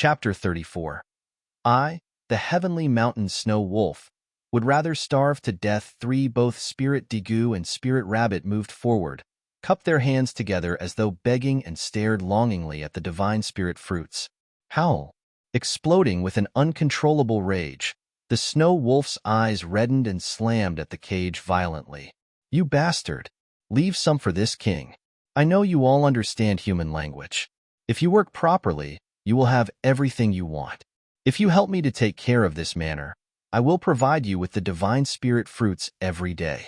Chapter 34. I, the heavenly mountain snow wolf, would rather starve to death. Both Spirit Degu and Spirit Rabbit moved forward, cupped their hands together as though begging, and stared longingly at the divine spirit fruits. Howl! Exploding with an uncontrollable rage, the snow wolf's eyes reddened and slammed at the cage violently. You bastard! Leave some for this king. I know you all understand human language. If you work properly, you will have everything you want. If you help me to take care of this manor, I will provide you with the divine spirit fruits every day.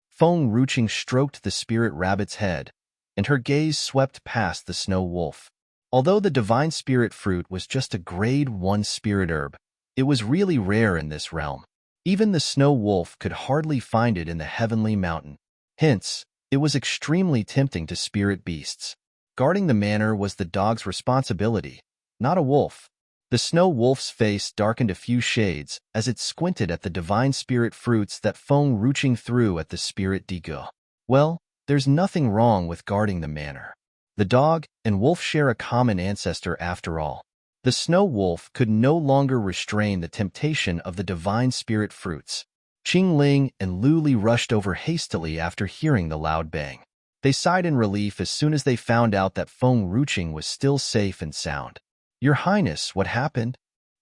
Feng Ruching stroked the spirit rabbit's head, and her gaze swept past the snow wolf. Although the divine spirit fruit was just a grade 1 spirit herb, it was really rare in this realm. Even the snow wolf could hardly find it in the heavenly mountain. Hence, it was extremely tempting to spirit beasts. Guarding the manor was the dog's responsibility, not a wolf. The snow wolf's face darkened a few shades as it squinted at the divine spirit fruits that Feng Ruching threw at the spirit Degu. Well, there's nothing wrong with guarding the manor. The dog and wolf share a common ancestor after all. The snow wolf could no longer restrain the temptation of the divine spirit fruits. Qingling and Luli rushed over hastily after hearing the loud bang. They sighed in relief as soon as they found out that Feng Ruching was still safe and sound. Your Highness, what happened?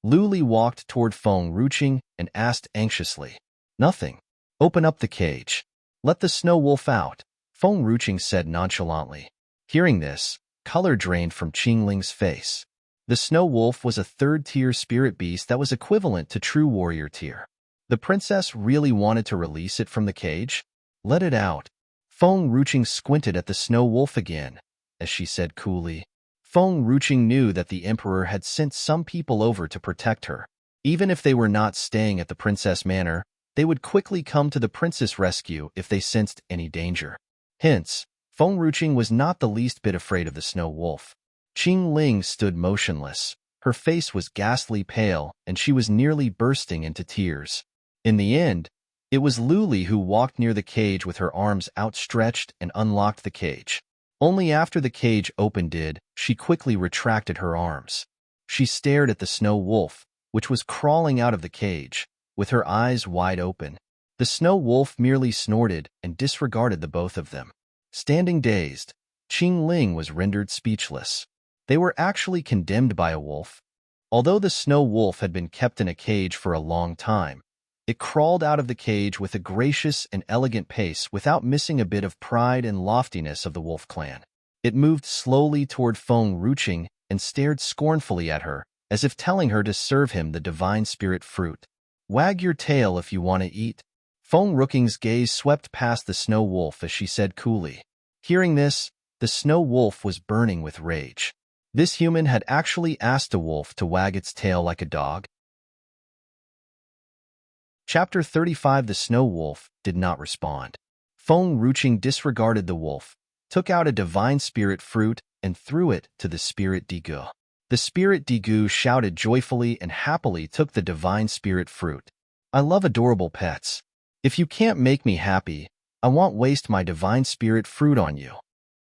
Luli walked toward Feng Ruching and asked anxiously. Nothing. Open up the cage. Let the snow wolf out, Feng Ruching said nonchalantly. Hearing this, color drained from Qingling's face. The snow wolf was a third-tier spirit beast that was equivalent to true warrior tier. The princess really wanted to release it from the cage? Let it out. Feng Ruching squinted at the snow wolf again, as she said coolly. Feng Ruching knew that the emperor had sent some people over to protect her. Even if they were not staying at the princess manor, they would quickly come to the princess' rescue if they sensed any danger. Hence, Feng Ruching was not the least bit afraid of the snow wolf. Qingling stood motionless. Her face was ghastly pale, and she was nearly bursting into tears. In the end, it was Luli who walked near the cage with her arms outstretched and unlocked the cage. Only after the cage opened did she quickly retracted her arms. She stared at the snow wolf, which was crawling out of the cage, with her eyes wide open. The snow wolf merely snorted and disregarded the both of them. Standing dazed, Qingling was rendered speechless. They were actually condemned by a wolf. Although the snow wolf had been kept in a cage for a long time, it crawled out of the cage with a gracious and elegant pace without missing a bit of pride and loftiness of the wolf clan. It moved slowly toward Feng Ruching and stared scornfully at her, as if telling her to serve him the divine spirit fruit. Wag your tail if you want to eat. Feng Ruching's gaze swept past the snow wolf as she said coolly. Hearing this, the snow wolf was burning with rage. This human had actually asked a wolf to wag its tail like a dog. Chapter 35. The snow wolf did not respond. Feng Ruching disregarded the wolf, took out a divine spirit fruit, and threw it to the spirit Degu. The spirit Degu shouted joyfully and happily took the divine spirit fruit. I love adorable pets. If you can't make me happy, I won't waste my divine spirit fruit on you.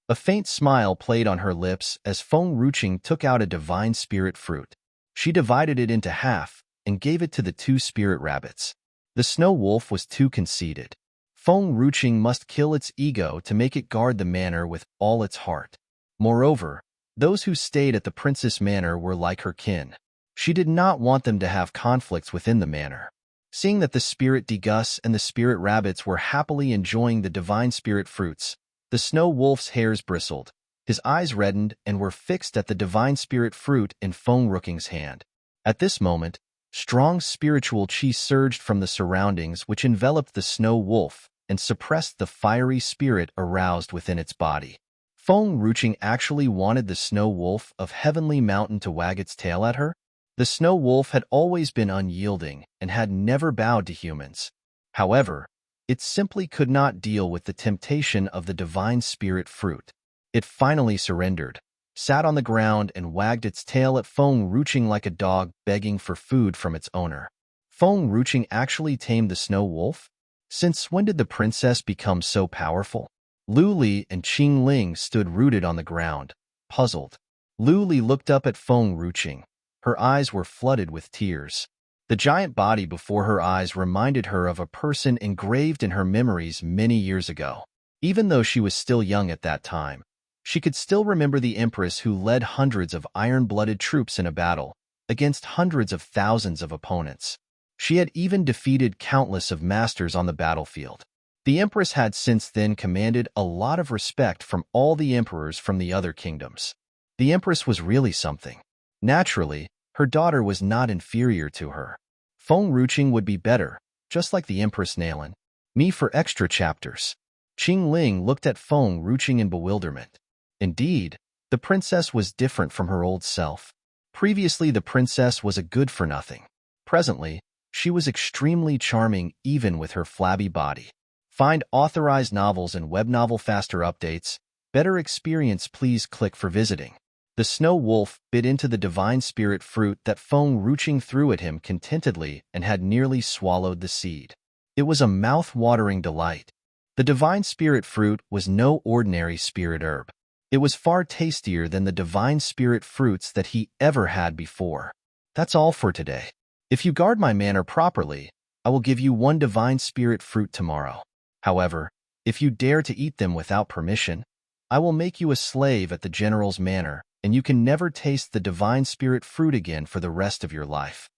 A faint smile played on her lips as Feng Ruching took out a divine spirit fruit. She divided it into half and gave it to the two spirit rabbits. The snow wolf was too conceited. Feng Ruching must kill its ego to make it guard the manor with all its heart. Moreover, those who stayed at the princess manor were like her kin. She did not want them to have conflicts within the manor. Seeing that the spirit Degus and the spirit rabbits were happily enjoying the divine spirit fruits, the snow wolf's hairs bristled, his eyes reddened and were fixed at the divine spirit fruit in Feng Ruching's hand. At this moment, strong spiritual chi surged from the surroundings which enveloped the snow wolf and suppressed the fiery spirit aroused within its body. Feng Ruching actually wanted the snow wolf of Heavenly Mountain to wag its tail at her. The snow wolf had always been unyielding and had never bowed to humans. However, it simply could not deal with the temptation of the divine spirit fruit. It finally surrendered, sat on the ground and wagged its tail at Feng Ruching like a dog begging for food from its owner. Feng Ruching actually tamed the snow wolf? Since when did the princess become so powerful? Luli and Qingling stood rooted on the ground, puzzled. Luli looked up at Feng Ruching, Her eyes were flooded with tears. The giant body before her eyes reminded her of a person engraved in her memories many years ago. Even though she was still young at that time, she could still remember the empress who led hundreds of iron-blooded troops in a battle against hundreds of thousands of opponents. She had even defeated countless of masters on the battlefield. The empress had since then commanded a lot of respect from all the emperors from the other kingdoms. The empress was really something. Naturally, her daughter was not inferior to her. Feng Ruqing would be better, just like the Empress Nalan. Me for extra chapters. Qing Ling looked at Feng Ruqing in bewilderment. Indeed, the princess was different from her old self. Previously, the princess was a good-for-nothing. Presently, she was extremely charming even with her flabby body. Find authorized novels and web novel faster updates. Better experience, please click for visiting. The snow wolf bit into the divine spirit fruit that Feng Ruqing threw at him contentedly and had nearly swallowed the seed. It was a mouth-watering delight. The divine spirit fruit was no ordinary spirit herb. It was far tastier than the divine spirit fruits that he ever had before. That's all for today. If you guard my manor properly, I will give you one divine spirit fruit tomorrow. However, if you dare to eat them without permission, I will make you a slave at the general's manor, and you can never taste the divine spirit fruit again for the rest of your life.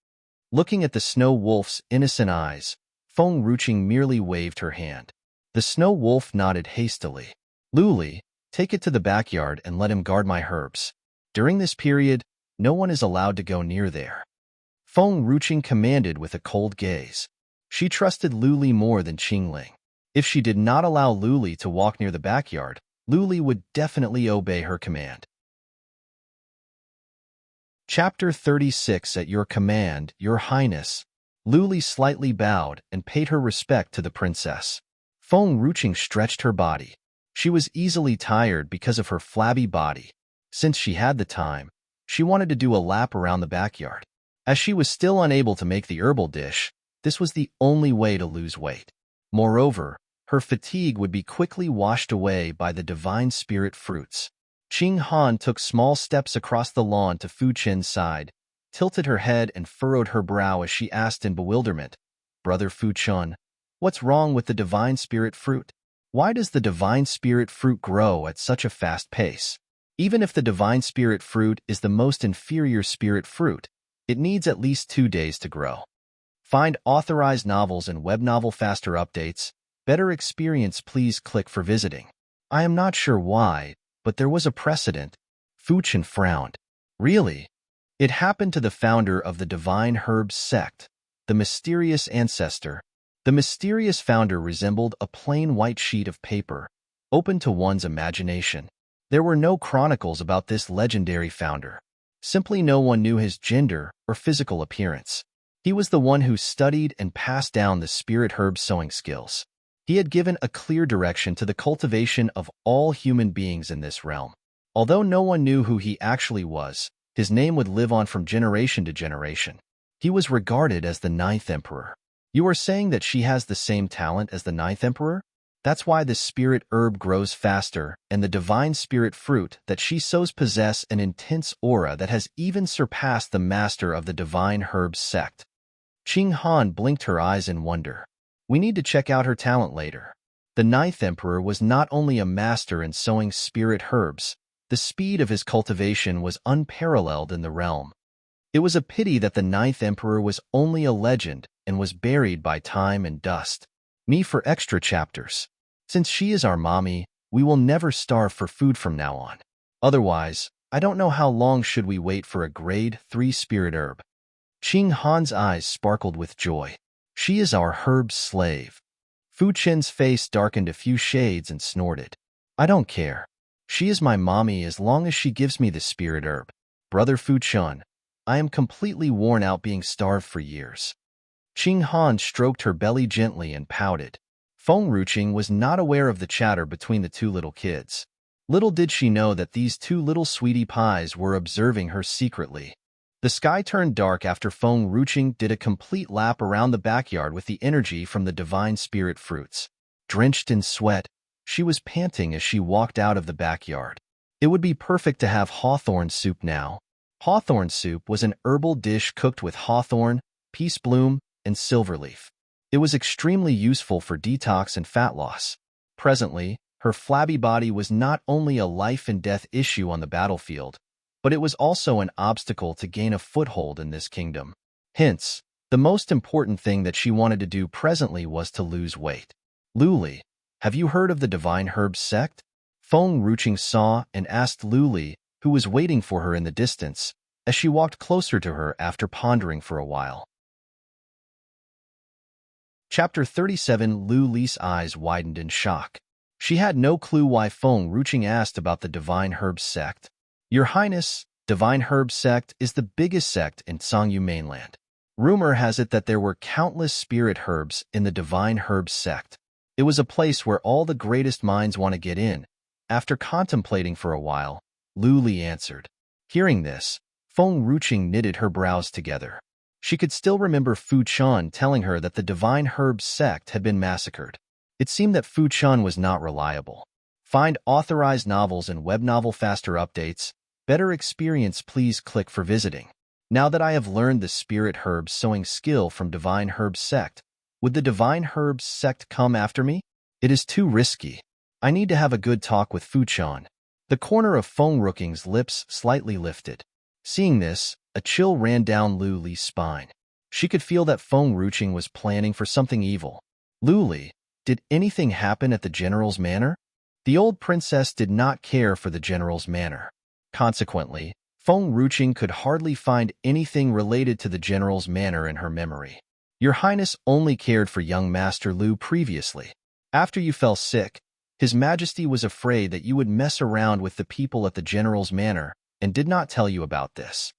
Looking at the snow wolf's innocent eyes, Feng Ruqing merely waved her hand. The snow wolf nodded hastily. Luli, take it to the backyard and let him guard my herbs. During this period, no one is allowed to go near there. Feng Ruqing commanded with a cold gaze. She trusted Luli more than Qingling. If she did not allow Luli to walk near the backyard, Luli would definitely obey her command. Chapter 36 At your command, your highness. Luli slightly bowed and paid her respect to the princess. Feng Ruqing stretched her body. She was easily tired because of her flabby body. Since she had the time, she wanted to do a lap around the backyard. As she was still unable to make the herbal dish, this was the only way to lose weight. Moreover, her fatigue would be quickly washed away by the divine spirit fruits. Qing Han took small steps across the lawn to Fu Chen's side, tilted her head and furrowed her brow as she asked in bewilderment, "Brother Fu Chen, what's wrong with the divine spirit fruit? Why does the divine spirit fruit grow at such a fast pace? Even if the divine spirit fruit is the most inferior spirit fruit, it needs at least 2 days to grow." Find authorized novels and web novel faster updates. Better experience, please click for visiting. I am not sure why, but there was a precedent. Fu Chen frowned. Really? It happened to the founder of the Divine Herbs sect, the mysterious ancestor. The mysterious founder resembled a plain white sheet of paper, open to one's imagination. There were no chronicles about this legendary founder. Simply no one knew his gender or physical appearance. He was the one who studied and passed down the spirit herb sowing skills. He had given a clear direction to the cultivation of all human beings in this realm. Although no one knew who he actually was, his name would live on from generation to generation. He was regarded as the 9th Emperor. You are saying that she has the same talent as the 9th Emperor? That's why the spirit herb grows faster, and the divine spirit fruit that she sows possess an intense aura that has even surpassed the master of the divine herbs sect. Qing Han blinked her eyes in wonder. We need to check out her talent later. The 9th Emperor was not only a master in sowing spirit herbs, the speed of his cultivation was unparalleled in the realm. It was a pity that the 9th Emperor was only a legend and was buried by time and dust. Me for extra chapters. Since she is our mommy, we will never starve for food from now on. Otherwise, I don't know how long should we wait for a grade 3 spirit herb. Qing Han's eyes sparkled with joy. She is our herb slave. Fu Chen's face darkened a few shades and snorted. I don't care. She is my mommy as long as she gives me the spirit herb. Brother Fu Chen, I am completely worn out being starved for years. Qing Han stroked her belly gently and pouted. Feng Ruqing was not aware of the chatter between the two little kids. Little did she know that these two little sweetie pies were observing her secretly. The sky turned dark after Feng Ruqing did a complete lap around the backyard with the energy from the divine spirit fruits. Drenched in sweat, she was panting as she walked out of the backyard. It would be perfect to have hawthorn soup now. Hawthorn soup was an herbal dish cooked with hawthorn, peace bloom, and silverleaf. It was extremely useful for detox and fat loss. Presently, her flabby body was not only a life-and-death issue on the battlefield, but it was also an obstacle to gain a foothold in this kingdom. Hence, the most important thing that she wanted to do presently was to lose weight. Luli, have you heard of the Divine Herbs sect? Feng Ruching saw and asked Luli, who was waiting for her in the distance, as she walked closer to her after pondering for a while. Chapter 37. Luli's eyes widened in shock. She had no clue why Feng Ruching asked about the Divine Herbs sect. Your Highness, Divine Herbs sect is the biggest sect in Songyu mainland. Rumor has it that there were countless spirit herbs in the Divine Herbs sect. It was a place where all the greatest minds want to get in. After contemplating for a while, Luli answered. Hearing this, Feng Ruching knitted her brows together. She could still remember Fu Chan telling her that the Divine Herbs sect had been massacred. It seemed that Fu Chan was not reliable. Find authorized novels and web novel faster updates. Better experience, please click for visiting. Now that I have learned the spirit herbs sowing skill from Divine Herbs sect, would the Divine Herbs sect come after me? It is too risky. I need to have a good talk with Fu Chan. The corner of Feng Ruching's lips slightly lifted. Seeing this, a chill ran down Luli's spine. She could feel that Feng Ruching was planning for something evil. Luli, did anything happen at the general's manor? The old princess did not care for the general's manor. Consequently, Feng Ruching could hardly find anything related to the general's manor in her memory. Your Highness only cared for young Master Lu previously. After you fell sick, His Majesty was afraid that you would mess around with the people at the general's manor and did not tell you about this.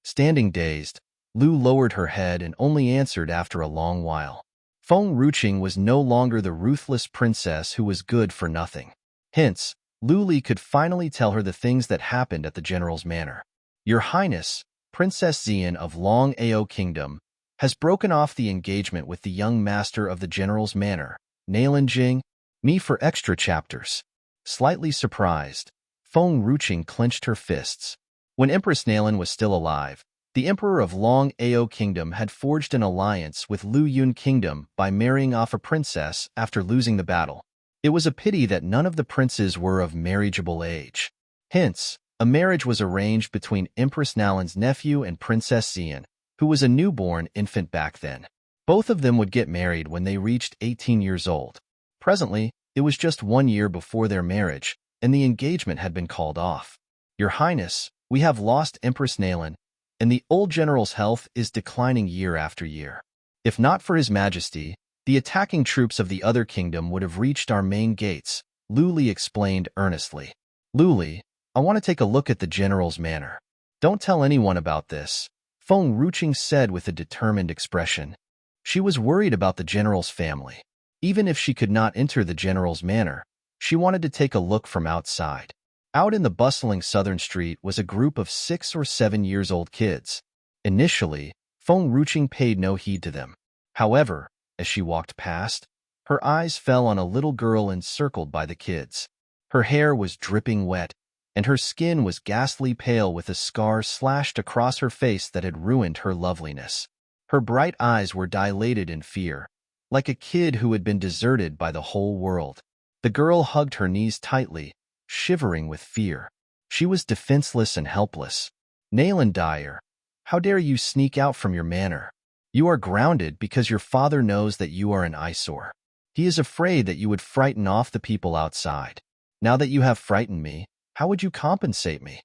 Standing dazed, Lu lowered her head and only answered after a long while. Feng Ruching was no longer the ruthless princess who was good for nothing. Hence, Luli could finally tell her the things that happened at the general's manor. Your Highness, Princess Xian of Long Ao Kingdom, has broken off the engagement with the young master of the general's manor, Nailin Jing, me for extra chapters. Slightly surprised, Feng Ruching clenched her fists. When Empress Nailin was still alive, the Emperor of Long Ao Kingdom had forged an alliance with Lu Yun Kingdom by marrying off a princess after losing the battle. It was a pity that none of the princes were of marriageable age. Hence, a marriage was arranged between Empress Nailin's nephew and Princess Xian, who was a newborn infant back then. Both of them would get married when they reached 18 years old. Presently, it was just 1 year before their marriage, and the engagement had been called off. Your Highness, we have lost Empress Nailin, and the old general's health is declining year after year. If not for His Majesty, the attacking troops of the other kingdom would have reached our main gates, Luli explained earnestly. Luli, I want to take a look at the general's manor. Don't tell anyone about this, Feng Ruching said with a determined expression. She was worried about the general's family. Even if she could not enter the general's manor, she wanted to take a look from outside. Out in the bustling southern street was a group of 6 or 7 years old kids. Initially, Feng Ruching paid no heed to them. However, as she walked past, her eyes fell on a little girl encircled by the kids. Her hair was dripping wet, and her skin was ghastly pale with a scar slashed across her face that had ruined her loveliness. Her bright eyes were dilated in fear, like a kid who had been deserted by the whole world. The girl hugged her knees tightly, shivering with fear. She was defenseless and helpless. Nailin Dyer, how dare you sneak out from your manor? You are grounded because your father knows that you are an eyesore. He is afraid that you would frighten off the people outside. Now that you have frightened me, how would you compensate me?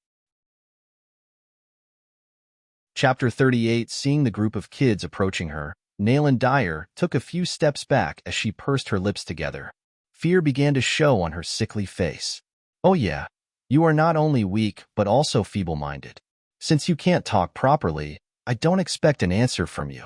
Chapter 38. Seeing the group of kids approaching her, Nailin Dyer took a few steps back as she pursed her lips together. Fear began to show on her sickly face. Oh yeah, you are not only weak but also feeble-minded. Since you can't talk properly, I don't expect an answer from you.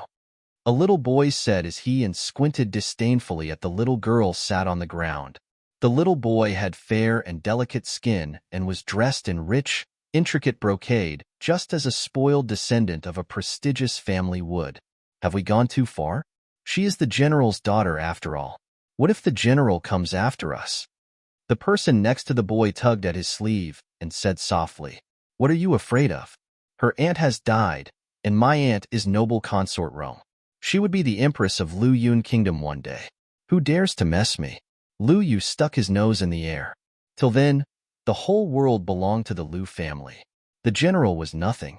A little boy said as he squinted disdainfully at the little girl sat on the ground. The little boy had fair and delicate skin and was dressed in rich, intricate brocade, just as a spoiled descendant of a prestigious family would. Have we gone too far? She is the general's daughter after all. What if the general comes after us? The person next to the boy tugged at his sleeve and said softly, What are you afraid of? Her aunt has died, and my aunt is noble consort Rome. She would be the empress of Lu Yun Kingdom one day. Who dares to mess me? Lu Yu stuck his nose in the air. Till then, the whole world belonged to the Lu family. The general was nothing.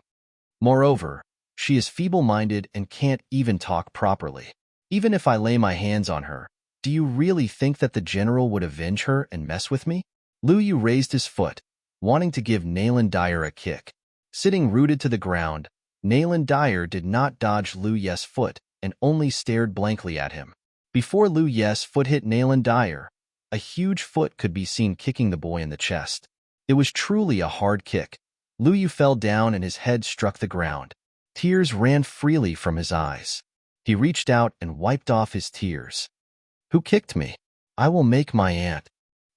Moreover, she is feeble-minded and can't even talk properly. Even if I lay my hands on her, do you really think that the general would avenge her and mess with me? Lu Yu raised his foot, wanting to give Nayland Dyer a kick. Sitting rooted to the ground, Nayland Dyer did not dodge Lu Ye's foot and only stared blankly at him. Before Lu Ye's foot hit Nayland Dyer, a huge foot could be seen kicking the boy in the chest. It was truly a hard kick. Lu Yu fell down and his head struck the ground. Tears ran freely from his eyes. He reached out and wiped off his tears. Who kicked me? I will make my aunt.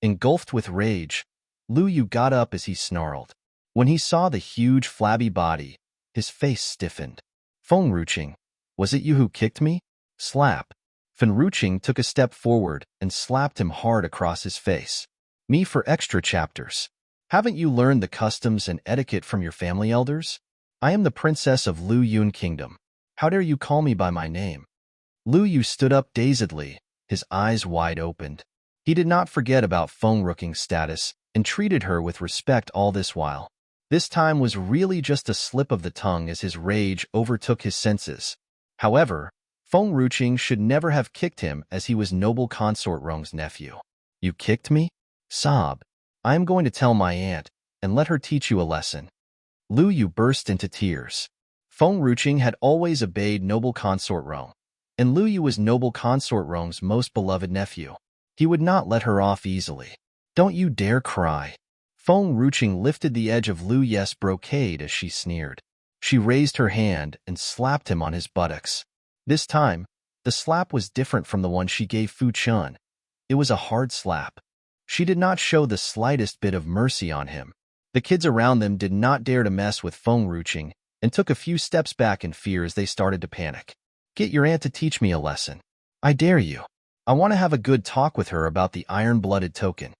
Engulfed with rage, Lu Yu got up as he snarled. When he saw the huge flabby body, his face stiffened. Feng Ruqing, was it you who kicked me? Slap. Fen Ruqing took a step forward and slapped him hard across his face. Me for extra chapters. Haven't you learned the customs and etiquette from your family elders? I am the princess of Lu Yun Kingdom. How dare you call me by my name? Lu Yu stood up dazedly, his eyes wide opened. He did not forget about Feng Ruqing's status and treated her with respect all this while. This time was really just a slip of the tongue as his rage overtook his senses. However, Feng Ruqing should never have kicked him as he was noble consort Rong's nephew. You kicked me? Sob. I am going to tell my aunt and let her teach you a lesson. Lu Yu burst into tears. Feng Ruqing had always obeyed noble consort Rong, and Lu Yu was noble consort Rong's most beloved nephew. He would not let her off easily. Don't you dare cry. Feng Ruqing lifted the edge of Lu Ye's brocade as she sneered. She raised her hand and slapped him on his buttocks. This time, the slap was different from the one she gave Fu Chun. It was a hard slap. She did not show the slightest bit of mercy on him. The kids around them did not dare to mess with Feng Ruqing and took a few steps back in fear as they started to panic. Get your aunt to teach me a lesson. I dare you. I want to have a good talk with her about the iron-blooded token.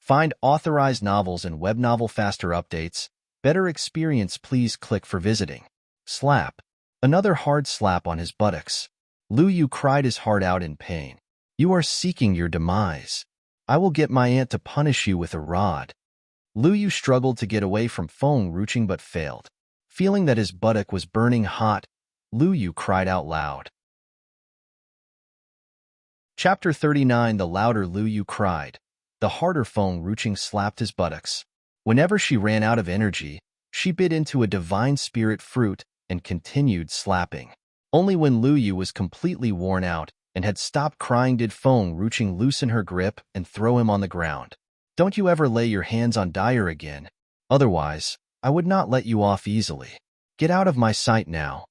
Find authorized novels and web novel faster updates. Better experience, please click for visiting. Slap. Another hard slap on his buttocks. Lu Yu cried his heart out in pain. You are seeking your demise. I will get my aunt to punish you with a rod. Lu Yu struggled to get away from Feng Ruqing but failed. Feeling that his buttock was burning hot, Lu Yu cried out loud. Chapter 39. The louder Lu Yu cried, the harder Feng Ruqing slapped his buttocks. Whenever she ran out of energy, she bit into a divine spirit fruit and continued slapping. Only when Lu Yu was completely worn out and had stopped crying did Feng Ruqing loosen her grip and throw him on the ground. Don't you ever lay your hands on Dyer again. Otherwise, I would not let you off easily. Get out of my sight now.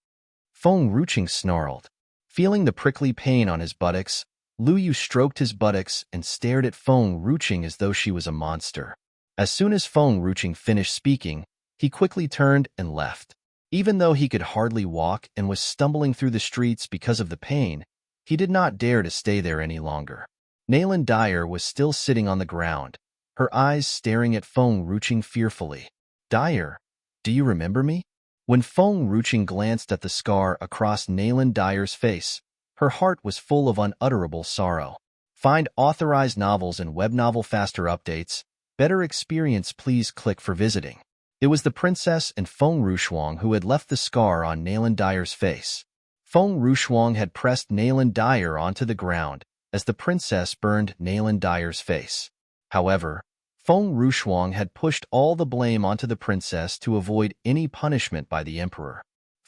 Feng Ruqing snarled. Feeling the prickly pain on his buttocks, Lu Yu stroked his buttocks and stared at Feng Ruqing as though she was a monster. As soon as Feng Ruqing finished speaking, he quickly turned and left. Even though he could hardly walk and was stumbling through the streets because of the pain, he did not dare to stay there any longer. Nayland Dyer was still sitting on the ground, her eyes staring at Feng Ruqing fearfully. Dyer, do you remember me? When Feng Ruqing glanced at the scar across Nayland Dyer's face, her heart was full of unutterable sorrow. Find authorized novels and web novel faster updates. Better experience, please click for visiting. It was the princess and Feng Ruquang who had left the scar on Nayland Dyer's face. Feng Ruquang had pressed Nayland Dyer onto the ground as the princess burned Nayland Dyer's face. However, Feng Ruquang had pushed all the blame onto the princess to avoid any punishment by the emperor.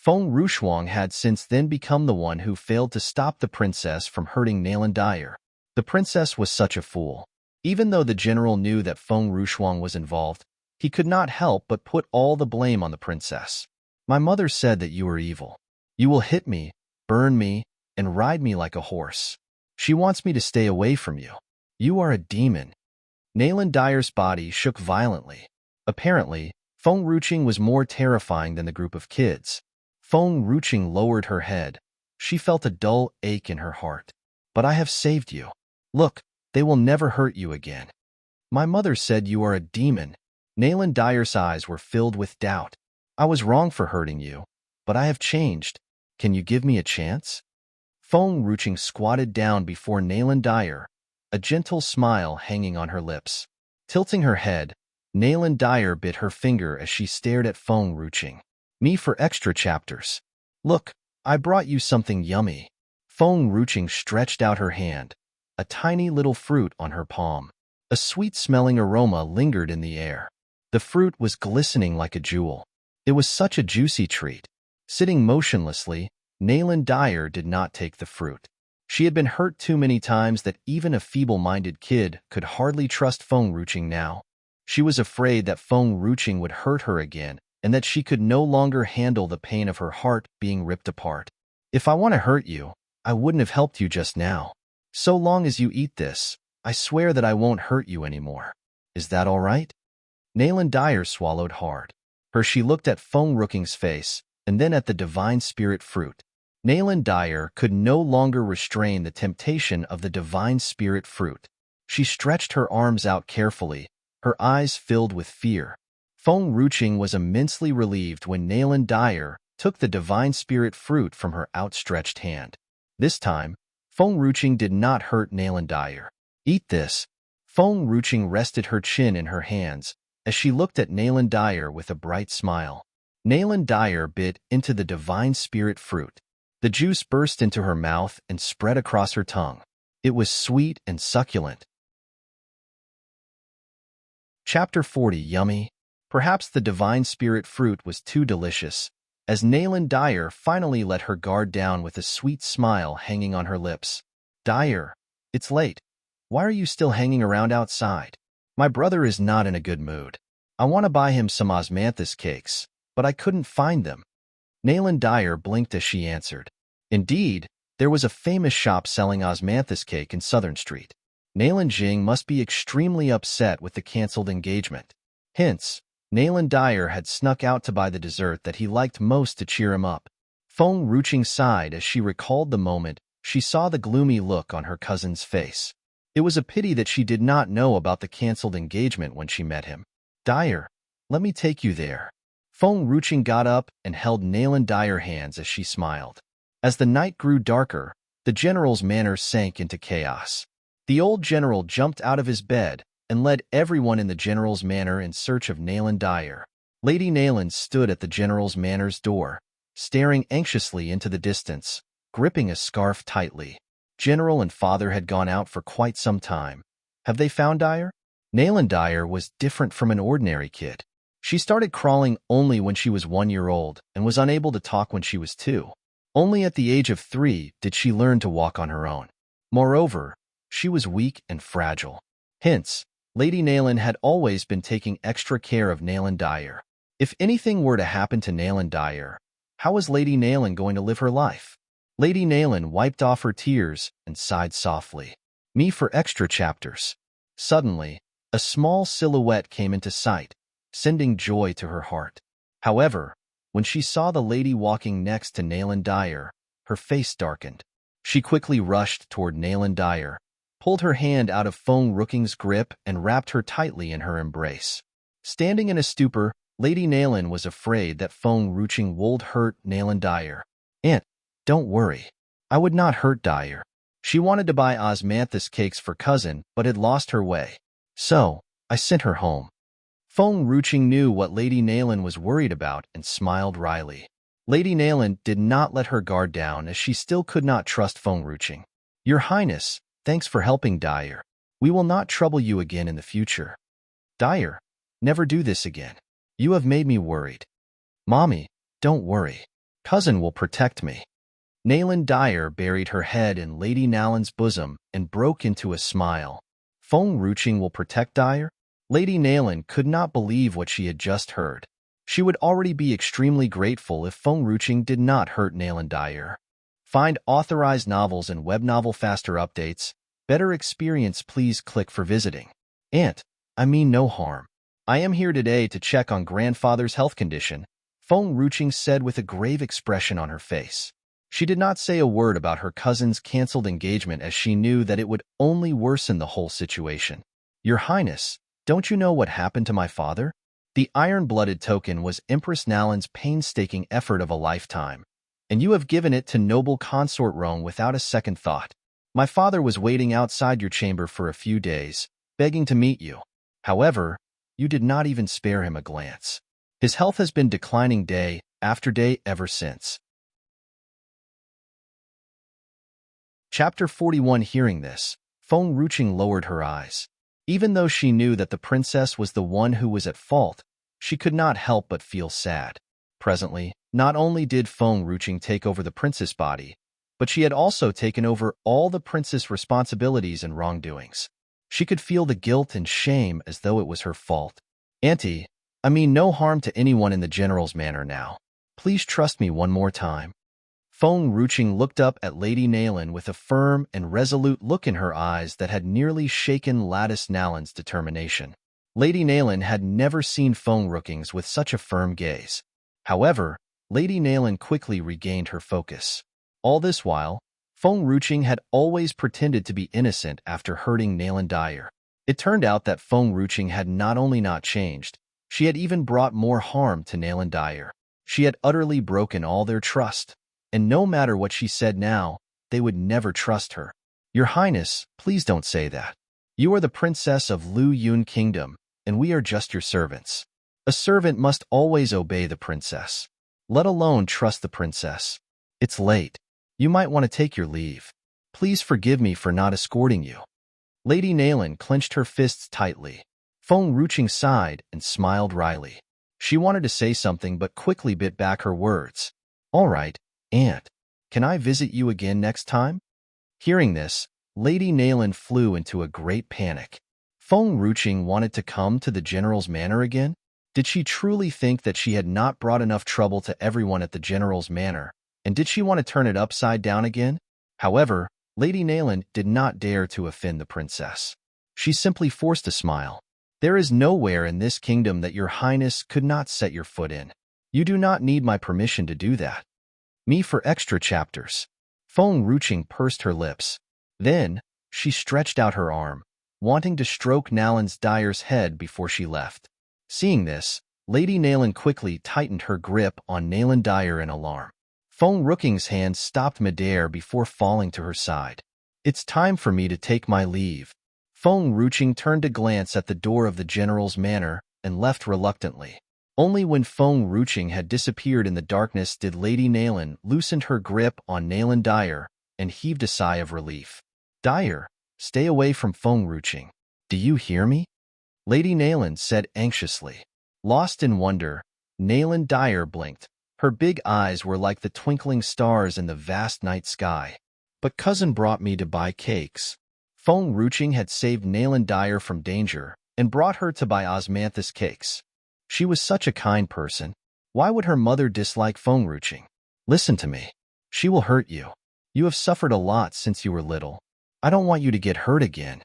Feng Ruquang had since then become the one who failed to stop the princess from hurting Nayland Dyer. The princess was such a fool. Even though the general knew that Feng Ruquang was involved, he could not help but put all the blame on the princess. My mother said that you were evil. You will hit me, burn me, and ride me like a horse. She wants me to stay away from you. You are a demon. Nayland Dyer's body shook violently. Apparently, Feng Ruqing was more terrifying than the group of kids. Feng Ruqing lowered her head. She felt a dull ache in her heart. But I have saved you. Look, they will never hurt you again. My mother said you are a demon. Nayland Dyer's eyes were filled with doubt. I was wrong for hurting you, but I have changed. Can you give me a chance? Feng Ruching squatted down before Nayland Dyer, a gentle smile hanging on her lips. Tilting her head, Nayland Dyer bit her finger as she stared at Feng Ruching. Me for extra chapters. Look, I brought you something yummy. Feng Ruching stretched out her hand, a tiny little fruit on her palm. A sweet-smelling aroma lingered in the air. The fruit was glistening like a jewel. It was such a juicy treat. Sitting motionlessly, Nayland Dyer did not take the fruit. She had been hurt too many times that even a feeble-minded kid could hardly trust Feng Ruching now. She was afraid that Feng Ruching would hurt her again and that she could no longer handle the pain of her heart being ripped apart. If I want to hurt you, I wouldn't have helped you just now. So long as you eat this, I swear that I won't hurt you anymore. Is that all right? Nayland Dyer swallowed hard. She looked at Feng Ruching's face and then at the divine spirit fruit. Nayland Dyer could no longer restrain the temptation of the divine spirit fruit. She stretched her arms out carefully, her eyes filled with fear. Feng Ruching was immensely relieved when Nayland Dyer took the divine spirit fruit from her outstretched hand. This time, Feng Ruching did not hurt Nayland Dyer. Eat this. Feng Ruching rested her chin in her hands as she looked at Nayland Dyer with a bright smile. Nayland Dyer bit into the divine spirit fruit. The juice burst into her mouth and spread across her tongue. It was sweet and succulent. Chapter 40. Yummy. Perhaps the divine spirit fruit was too delicious, as Nayland Dyer finally let her guard down with a sweet smile hanging on her lips. Dyer, it's late. Why are you still hanging around outside? My brother is not in a good mood. I want to buy him some osmanthus cakes, but I couldn't find them. Nayland Dyer blinked as she answered. Indeed, there was a famous shop selling osmanthus cake in Southern Street. Nayland Jing must be extremely upset with the cancelled engagement. Hence, Nayland Dyer had snuck out to buy the dessert that he liked most to cheer him up. Feng Ruching sighed as she recalled the moment she saw the gloomy look on her cousin's face. It was a pity that she did not know about the cancelled engagement when she met him. Dyer, let me take you there. Feng Ruching got up and held Nayland Dyer's hands as she smiled. As the night grew darker, the general's manor sank into chaos. The old general jumped out of his bed and led everyone in the general's manor in search of Nayland Dyer. Lady Nayland stood at the general's manor's door, staring anxiously into the distance, gripping a scarf tightly. General and father had gone out for quite some time. Have they found Dyer? Nayland Dyer was different from an ordinary kid. She started crawling only when she was 1 year old and was unable to talk when she was 2. Only at the age of 3 did she learn to walk on her own. Moreover, she was weak and fragile. Hence, Lady Nayland had always been taking extra care of Nayland Dyer. If anything were to happen to Nayland Dyer, how was Lady Nayland going to live her life? Lady Nayland wiped off her tears and sighed softly. Me for extra chapters. Suddenly, a small silhouette came into sight, sending joy to her heart. However, when she saw the lady walking next to Nayland Dyer, her face darkened. She quickly rushed toward Nayland Dyer, pulled her hand out of Feng Ruching's grip and wrapped her tightly in her embrace. Standing in a stupor, Lady Nayland was afraid that Feng Ruching would hurt Nayland Dyer. Aunt, don't worry. I would not hurt Dyer. She wanted to buy osmanthus cakes for cousin, but had lost her way. So, I sent her home. Feng Ruching knew what Lady Nayland was worried about and smiled wryly. Lady Nayland did not let her guard down as she still could not trust Feng Ruching. Your Highness, thanks for helping Dyer. We will not trouble you again in the future. Dyer, never do this again. You have made me worried. Mommy, don't worry. Cousin will protect me. Nayland Dyer buried her head in Lady Nayland's bosom and broke into a smile. Feng Ruching will protect Dyer? Lady Nayland could not believe what she had just heard. She would already be extremely grateful if Feng Ruching did not hurt Nayland Dyer. Find authorized novels and web novel faster updates. Better experience, please click for visiting. Aunt, I mean no harm. I am here today to check on grandfather's health condition, Feng Ruching said with a grave expression on her face. She did not say a word about her cousin's cancelled engagement as she knew that it would only worsen the whole situation. Your Highness, don't you know what happened to my father? The iron-blooded token was Empress Nalan's painstaking effort of a lifetime, and you have given it to noble consort Rome without a second thought. My father was waiting outside your chamber for a few days, begging to meet you. However, you did not even spare him a glance. His health has been declining day after day ever since. Chapter 41. Hearing this, Feng Ruqing lowered her eyes. Even though she knew that the princess was the one who was at fault, she could not help but feel sad. Presently, not only did Feng Ruqing take over the princess' body, but she had also taken over all the princess' responsibilities and wrongdoings. She could feel the guilt and shame as though it was her fault. Auntie, I mean no harm to anyone in the general's manor now. Please trust me one more time. Feng Ruqing looked up at Lady Nalan with a firm and resolute look in her eyes that had nearly shaken Lattice Nalan's determination. Lady Nalan had never seen Feng Ruqing's with such a firm gaze. However, Lady Nalan quickly regained her focus. All this while, Feng Ruqing had always pretended to be innocent after hurting Nalan Dyer. It turned out that Feng Ruqing had not only not changed, she had even brought more harm to Nalan Dyer. She had utterly broken all their trust, and no matter what she said now, they would never trust her. Your Highness, please don't say that. You are the princess of Lu Yun Kingdom, and we are just your servants. A servant must always obey the princess, let alone trust the princess. It's late. You might want to take your leave. Please forgive me for not escorting you. Lady Nalan clenched her fists tightly. Feng Ruqing sighed and smiled wryly. She wanted to say something but quickly bit back her words. All right, Aunt. Can I visit you again next time? Hearing this, Lady Nalan flew into a great panic. Feng Ruqing wanted to come to the general's manor again? Did she truly think that she had not brought enough trouble to everyone at the general's manor, and did she want to turn it upside down again? However, Lady Nalan did not dare to offend the princess. She simply forced a smile. There is nowhere in this kingdom that your highness could not set your foot in. You do not need my permission to do that. Me for extra chapters. Feng Ruqing pursed her lips. Then, she stretched out her arm, wanting to stroke Nalan Dyer's head before she left. Seeing this, Lady Nalan quickly tightened her grip on Nalan Dyer in alarm. Feng Ruqing's hand stopped midair before falling to her side. It's time for me to take my leave. Feng Ruqing turned to glance at the door of the general's manor and left reluctantly. Only when Feng Ruqing had disappeared in the darkness did Lady Nalan loosen her grip on Nalan Dyer and heaved a sigh of relief. Dyer, stay away from Feng Ruqing. Do you hear me? Lady Nalan said anxiously. Lost in wonder, Nalan Dyer blinked. Her big eyes were like the twinkling stars in the vast night sky. But cousin brought me to buy cakes. Feng Ruqing had saved Nalan Dyer from danger and brought her to buy osmanthus cakes. She was such a kind person. Why would her mother dislike Feng Ruqing? Listen to me. She will hurt you. You have suffered a lot since you were little. I don't want you to get hurt again.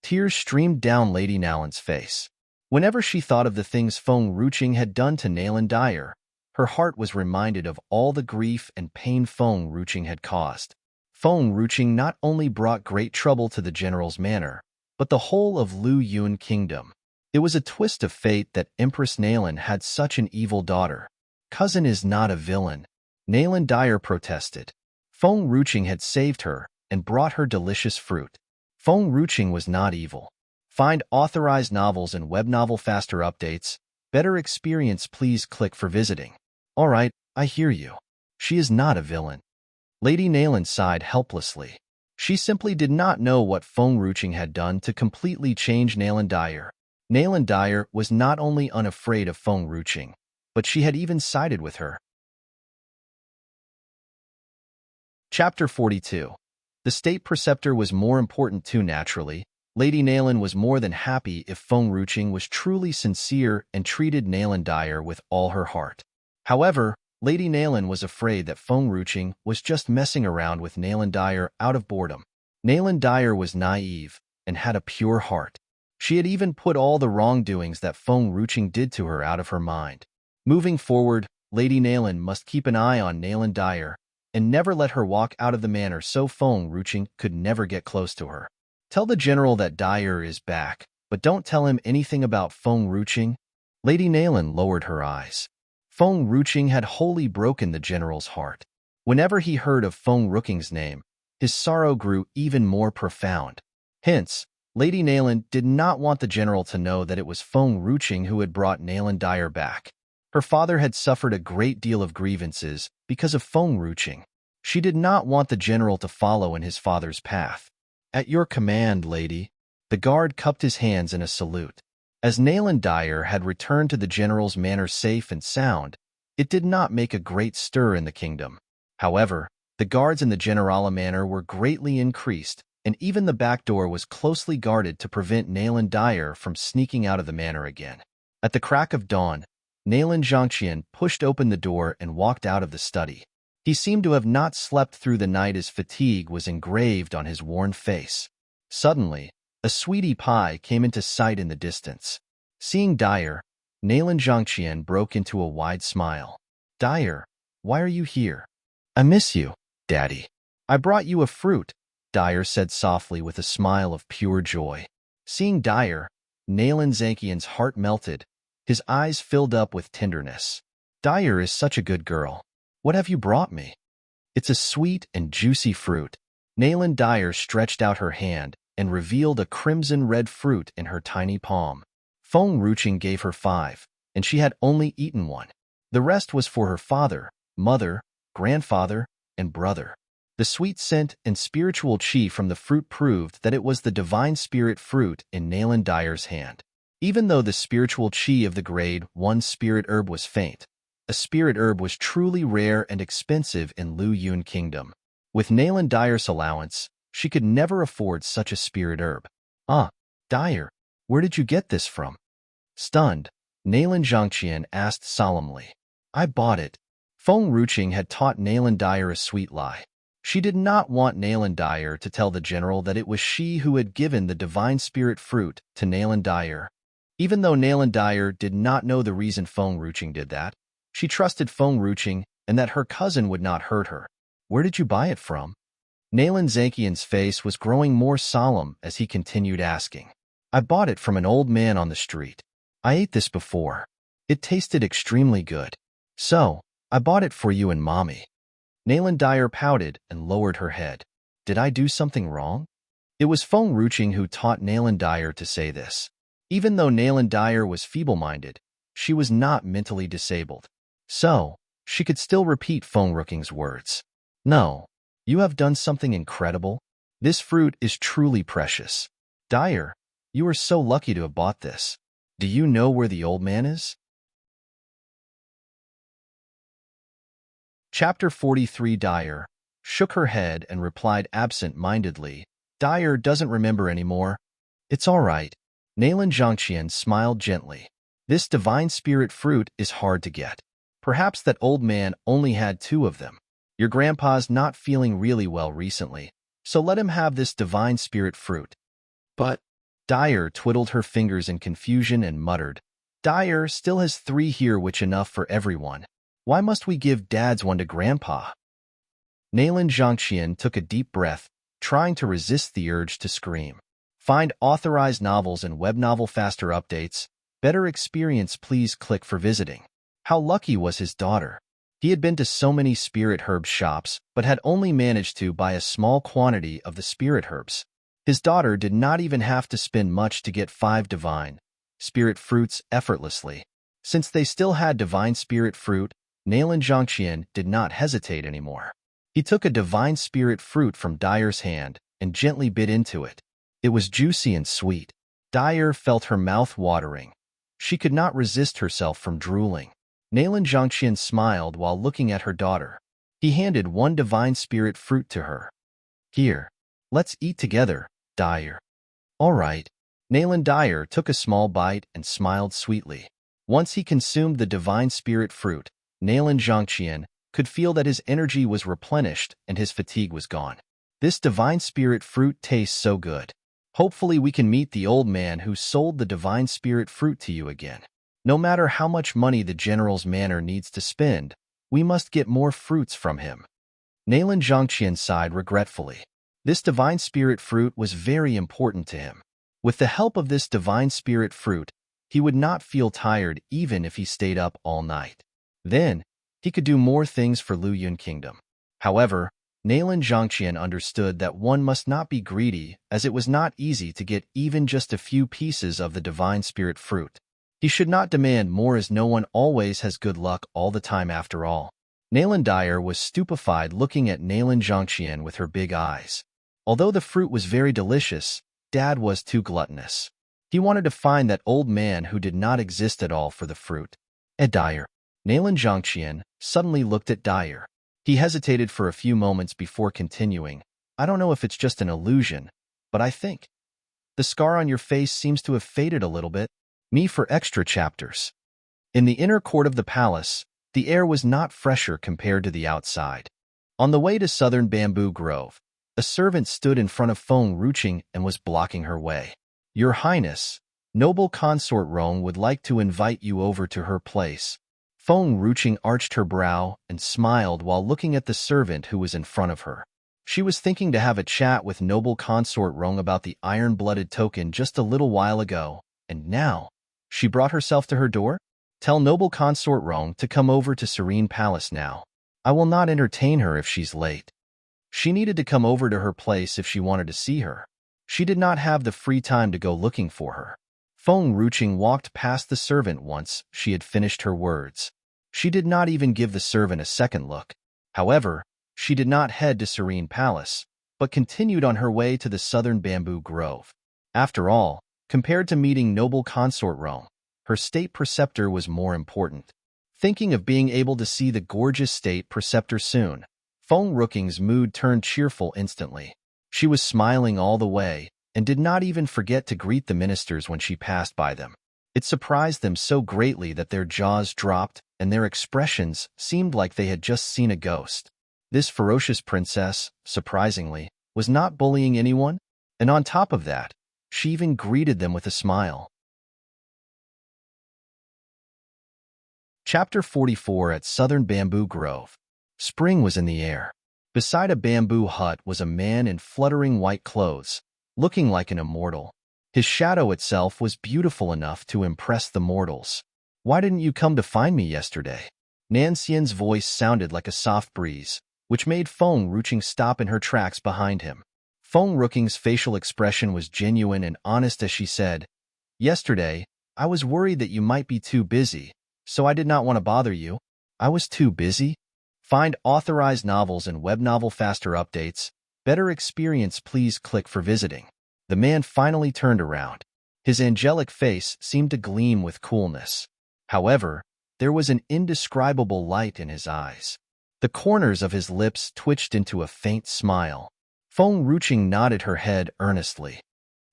Tears streamed down Lady Nalan's face. Whenever she thought of the things Feng Ruqing had done to Nalan Dyer, her heart was reminded of all the grief and pain Feng Ruqing had caused. Feng Ruqing not only brought great trouble to the general's manor, but the whole of Lu Yun Kingdom. It was a twist of fate that Empress Nalan had such an evil daughter. Cousin is not a villain, Nalan Dyer protested. Feng Ruqing had saved her and brought her delicious fruit. Feng Ruqing was not evil. Find authorized novels and web novel faster updates. Better experience, please click for visiting. All right, I hear you. She is not a villain. Lady Nalan sighed helplessly. She simply did not know what Feng Ruqing had done to completely change Nalan Dyer. Nalan Dyer was not only unafraid of Feng Ruqing, but she had even sided with her. Chapter 42. The state preceptor was more important too naturally. Lady Nalan was more than happy if Feng Ruqing was truly sincere and treated Nalan Dyer with all her heart. However, Lady Nalan was afraid that Feng Ruqing was just messing around with Nalan Dyer out of boredom. Nalan Dyer was naive and had a pure heart. She had even put all the wrongdoings that Feng Ruqing did to her out of her mind. Moving forward, Lady Nalan must keep an eye on Nalan Dyer and never let her walk out of the manor so Feng Ruqing could never get close to her. Tell the general that Dyer is back, but don't tell him anything about Feng Ruqing. Lady Nalan lowered her eyes. Feng Ruqing had wholly broken the general's heart. Whenever he heard of Feng Ruqing's name, his sorrow grew even more profound. Hence, Lady Nalan did not want the general to know that it was Feng Ruqing who had brought Nalan Dyer back. Her father had suffered a great deal of grievances because of Feng Ruqing. She did not want the general to follow in his father's path. At your command, lady. The guard cupped his hands in a salute. As Nalan Dyer had returned to the general's manor safe and sound, it did not make a great stir in the kingdom. However, the guards in the Generala manor were greatly increased, and even the back door was closely guarded to prevent Nalan Dyer from sneaking out of the manor again. At the crack of dawn, Nalan Zhangqian pushed open the door and walked out of the study. He seemed to have not slept through the night as fatigue was engraved on his worn face. Suddenly, a sweetie pie came into sight in the distance. Seeing Dyer, Nalan Zhangqian broke into a wide smile. Dyer, why are you here? I miss you, Daddy. I brought you a fruit, Dyer said softly with a smile of pure joy. Seeing Dyer, Nalan Zhangqian's heart melted. His eyes filled up with tenderness. Dyer is such a good girl. What have you brought me? It's a sweet and juicy fruit. Nalan Dyer stretched out her hand and revealed a crimson-red fruit in her tiny palm. Feng Ruqing gave her 5, and she had only eaten 1. The rest was for her father, mother, grandfather, and brother. The sweet scent and spiritual qi from the fruit proved that it was the divine spirit fruit in Nalan Dyer's hand. Even though the spiritual qi of the grade 1 spirit herb was faint, a spirit herb was truly rare and expensive in Lu Yun Kingdom. With Nalan Dyer's allowance, she could never afford such a spirit herb. Dyer, where did you get this from? Stunned, Nalan Zhangqian asked solemnly. I bought it. Feng Ruqing had taught Nalan Dyer a sweet lie. She did not want Nalan Dyer to tell the general that it was she who had given the divine spirit fruit to Nalan Dyer. Even though Nalan Dyer did not know the reason Feng Ruqing did that, she trusted Feng Ruqing and that her cousin would not hurt her. Where did you buy it from? Nalan Zhangqian's face was growing more solemn as he continued asking. I bought it from an old man on the street. I ate this before. It tasted extremely good. So, I bought it for you and Mommy. Nalan Dyer pouted and lowered her head. Did I do something wrong? It was Feng Ruqing who taught Nalan Dyer to say this. Even though Nalan Dyer was feeble-minded, she was not mentally disabled. So, she could still repeat Feng Ruqing's words. No, you have done something incredible. This fruit is truly precious. Dyer, you are so lucky to have bought this. Do you know where the old man is? Chapter 43. Dyer shook her head and replied absent-mindedly. Dyer doesn't remember anymore. It's all right. Nalan Zhangqian smiled gently. This divine spirit fruit is hard to get. Perhaps that old man only had 2 of them. Your grandpa's not feeling really well recently, so let him have this divine spirit fruit. But Dyer twiddled her fingers in confusion and muttered, Dyer still has 3 here, which enough for everyone. Why must we give Dad's one to Grandpa? Nalan Zhangqian took a deep breath, trying to resist the urge to scream. Find authorized novels and web novel faster updates. Better experience, please click for visiting. How lucky was his daughter? He had been to so many spirit herb shops, but had only managed to buy a small quantity of the spirit herbs. His daughter did not even have to spend much to get 5 divine spirit fruits effortlessly. Since they still had divine spirit fruit, Nalan Zhangqian did not hesitate anymore. He took a divine spirit fruit from Dyer's hand and gently bit into it. It was juicy and sweet. Dyer felt her mouth watering. She could not resist herself from drooling. Nalan Zhangqian smiled while looking at her daughter. He handed 1 divine spirit fruit to her. Here, let's eat together, Dyer. All right. Nalan Dyer took a small bite and smiled sweetly. Once he consumed the divine spirit fruit, Nalan Zhangqian could feel that his energy was replenished and his fatigue was gone. This divine spirit fruit tastes so good. Hopefully we can meet the old man who sold the divine spirit fruit to you again. No matter how much money the general's manor needs to spend, we must get more fruits from him. Nalan Zhangqian sighed regretfully. This divine spirit fruit was very important to him. With the help of this divine spirit fruit, He would not feel tired even if he stayed up all night. Then, he could do more things for Lu Yun Kingdom. However, Nalan Zhangqian understood that one must not be greedy, as it was not easy to get even just a few pieces of the divine spirit fruit. He should not demand more, as no one always has good luck all the time after all. Nalan Dyer was stupefied looking at Nalan Zhangqian with her big eyes. Although the fruit was very delicious, Dad was too gluttonous. He wanted to find that old man who did not exist at all for the fruit. Dyer. Nalan Zhangqian suddenly looked at Dyer. He hesitated for a few moments before continuing. I don't know if it's just an illusion, but I think the scar on your face seems to have faded a little bit. Me for extra chapters. In the inner court of the palace, the air was not fresher compared to the outside. On the way to Southern Bamboo Grove, a servant stood in front of Feng Ruching and was blocking her way. Your Highness, noble consort Rong would like to invite you over to her place. Feng Ruching arched her brow and smiled while looking at the servant who was in front of her. She was thinking to have a chat with noble consort Rong about the iron-blooded token just a little while ago, and now she brought herself to her door? Tell noble consort Rong to come over to Serene Palace now. I will not entertain her if she's late. She needed to come over to her place if she wanted to see her. She did not have the free time to go looking for her. Feng Ruching walked past the servant once she had finished her words. She did not even give the servant a second look. However, she did not head to Serene Palace, but continued on her way to the Southern Bamboo Grove. After all, compared to meeting noble consort Rome, her state preceptor was more important. Thinking of being able to see the gorgeous state preceptor soon, Feng Ruching's mood turned cheerful instantly. She was smiling all the way and did not even forget to greet the ministers when she passed by them. It surprised them so greatly that their jaws dropped and their expressions seemed like they had just seen a ghost. This ferocious princess, surprisingly, was not bullying anyone, and on top of that, she even greeted them with a smile. Chapter 44 at Southern Bamboo Grove. Spring was in the air. Beside a bamboo hut was a man in fluttering white clothes, looking like an immortal. His shadow itself was beautiful enough to impress the mortals. Why didn't you come to find me yesterday? Nan Xian's voice sounded like a soft breeze, which made Feng Ruching stop in her tracks behind him. Feng Ruching's facial expression was genuine and honest as she said, Yesterday, I was worried that you might be too busy, so I did not want to bother you. I was too busy? Find authorized novels and web novel faster updates. Better experience, please click for visiting. The man finally turned around. His angelic face seemed to gleam with coolness. However, there was an indescribable light in his eyes. The corners of his lips twitched into a faint smile. Feng Ruching nodded her head earnestly.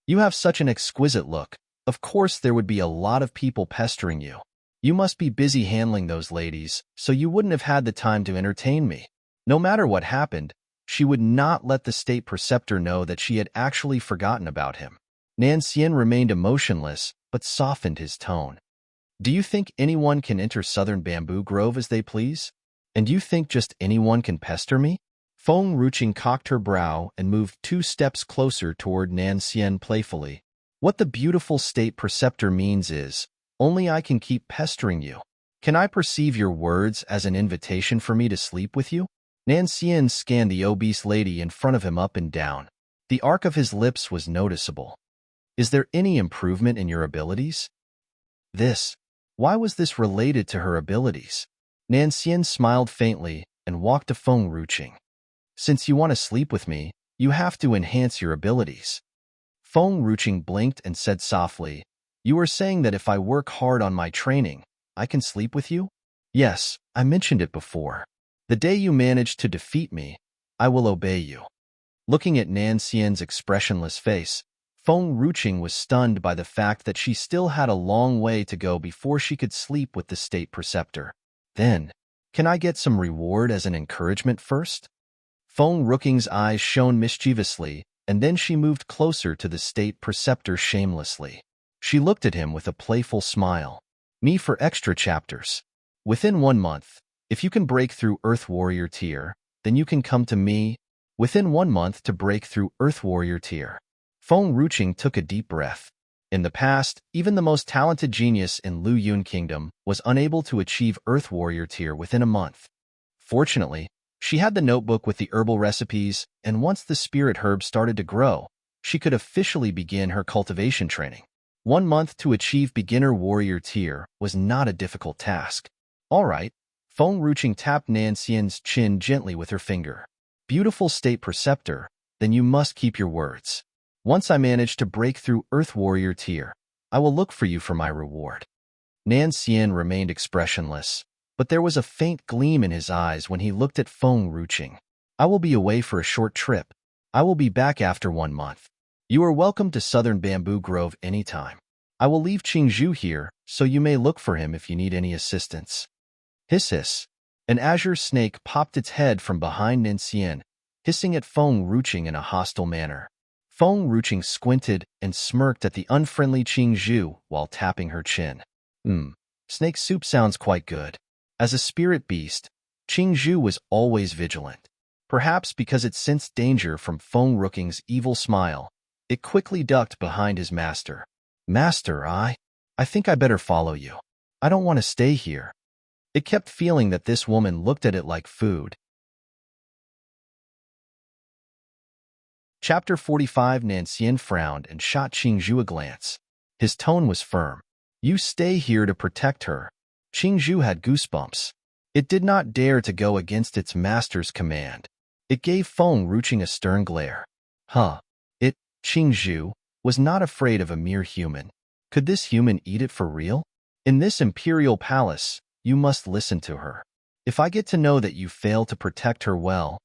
You have such an exquisite look. Of course there would be a lot of people pestering you. You must be busy handling those ladies, so you wouldn't have had the time to entertain me. No matter what happened, she would not let the state preceptor know that she had actually forgotten about him. Nan Xian remained emotionless, but softened his tone. Do you think anyone can enter Southern Bamboo Grove as they please? And you think just anyone can pester me? Feng Ruching cocked her brow and moved 2 steps closer toward Nan Xian playfully. What the beautiful state preceptor means is, only I can keep pestering you. Can I perceive your words as an invitation for me to sleep with you? Nan Xian scanned the obese lady in front of him up and down. The arc of his lips was noticeable. Is there any improvement in your abilities? Why was this related to her abilities? Nan Xian smiled faintly and walked to Feng Ruching. Since you want to sleep with me, you have to enhance your abilities. Feng Ruching blinked and said softly, You are saying that if I work hard on my training, I can sleep with you? Yes, I mentioned it before. The day you manage to defeat me, I will obey you. Looking at Nan Xian's expressionless face, Feng Ruching was stunned by the fact that she still had a long way to go before she could sleep with the state preceptor. Then, can I get some reward as an encouragement first? Feng Ruching's eyes shone mischievously, and then she moved closer to the state preceptor shamelessly. She looked at him with a playful smile. Me for extra chapters. Within 1 month, if you can break through Earth Warrior tier, then you can come to me. Within 1 month to break through Earth Warrior tier. Feng Ruching took a deep breath. In the past, even the most talented genius in Lu Yun Kingdom was unable to achieve Earth Warrior tier within a month. Fortunately, she had the notebook with the herbal recipes, and once the spirit herb started to grow, she could officially begin her cultivation training. 1 month to achieve beginner warrior tier was not a difficult task. All right, Feng Ruching tapped Nan Xian's chin gently with her finger. Beautiful state preceptor, then you must keep your words. Once I manage to break through Earth Warrior tier, I will look for you for my reward. Nan Xian remained expressionless, but there was a faint gleam in his eyes when he looked at Feng Ruching. I will be away for a short trip. I will be back after 1 month. You are welcome to Southern Bamboo Grove anytime. I will leave Qingzhu here, so you may look for him if you need any assistance. Hiss hiss. An azure snake popped its head from behind Nan Xian, hissing at Feng Ruching in a hostile manner. Feng Ruching squinted and smirked at the unfriendly Qingzhu while tapping her chin. Snake soup sounds quite good. As a spirit beast, Qingzhu was always vigilant. Perhaps because it sensed danger from Feng Ruching's evil smile, it quickly ducked behind his master. Master, I think I better follow you. I don't want to stay here. It kept feeling that this woman looked at it like food. Chapter 45. Nan Xian frowned and shot Qingzhu a glance. His tone was firm. You stay here to protect her. Qingzhu had goosebumps. It did not dare to go against its master's command. It gave Feng Ruching a stern glare. Qingzhu, was not afraid of a mere human. Could this human eat it for real? In this imperial palace, you must listen to her. If I get to know that you fail to protect her well.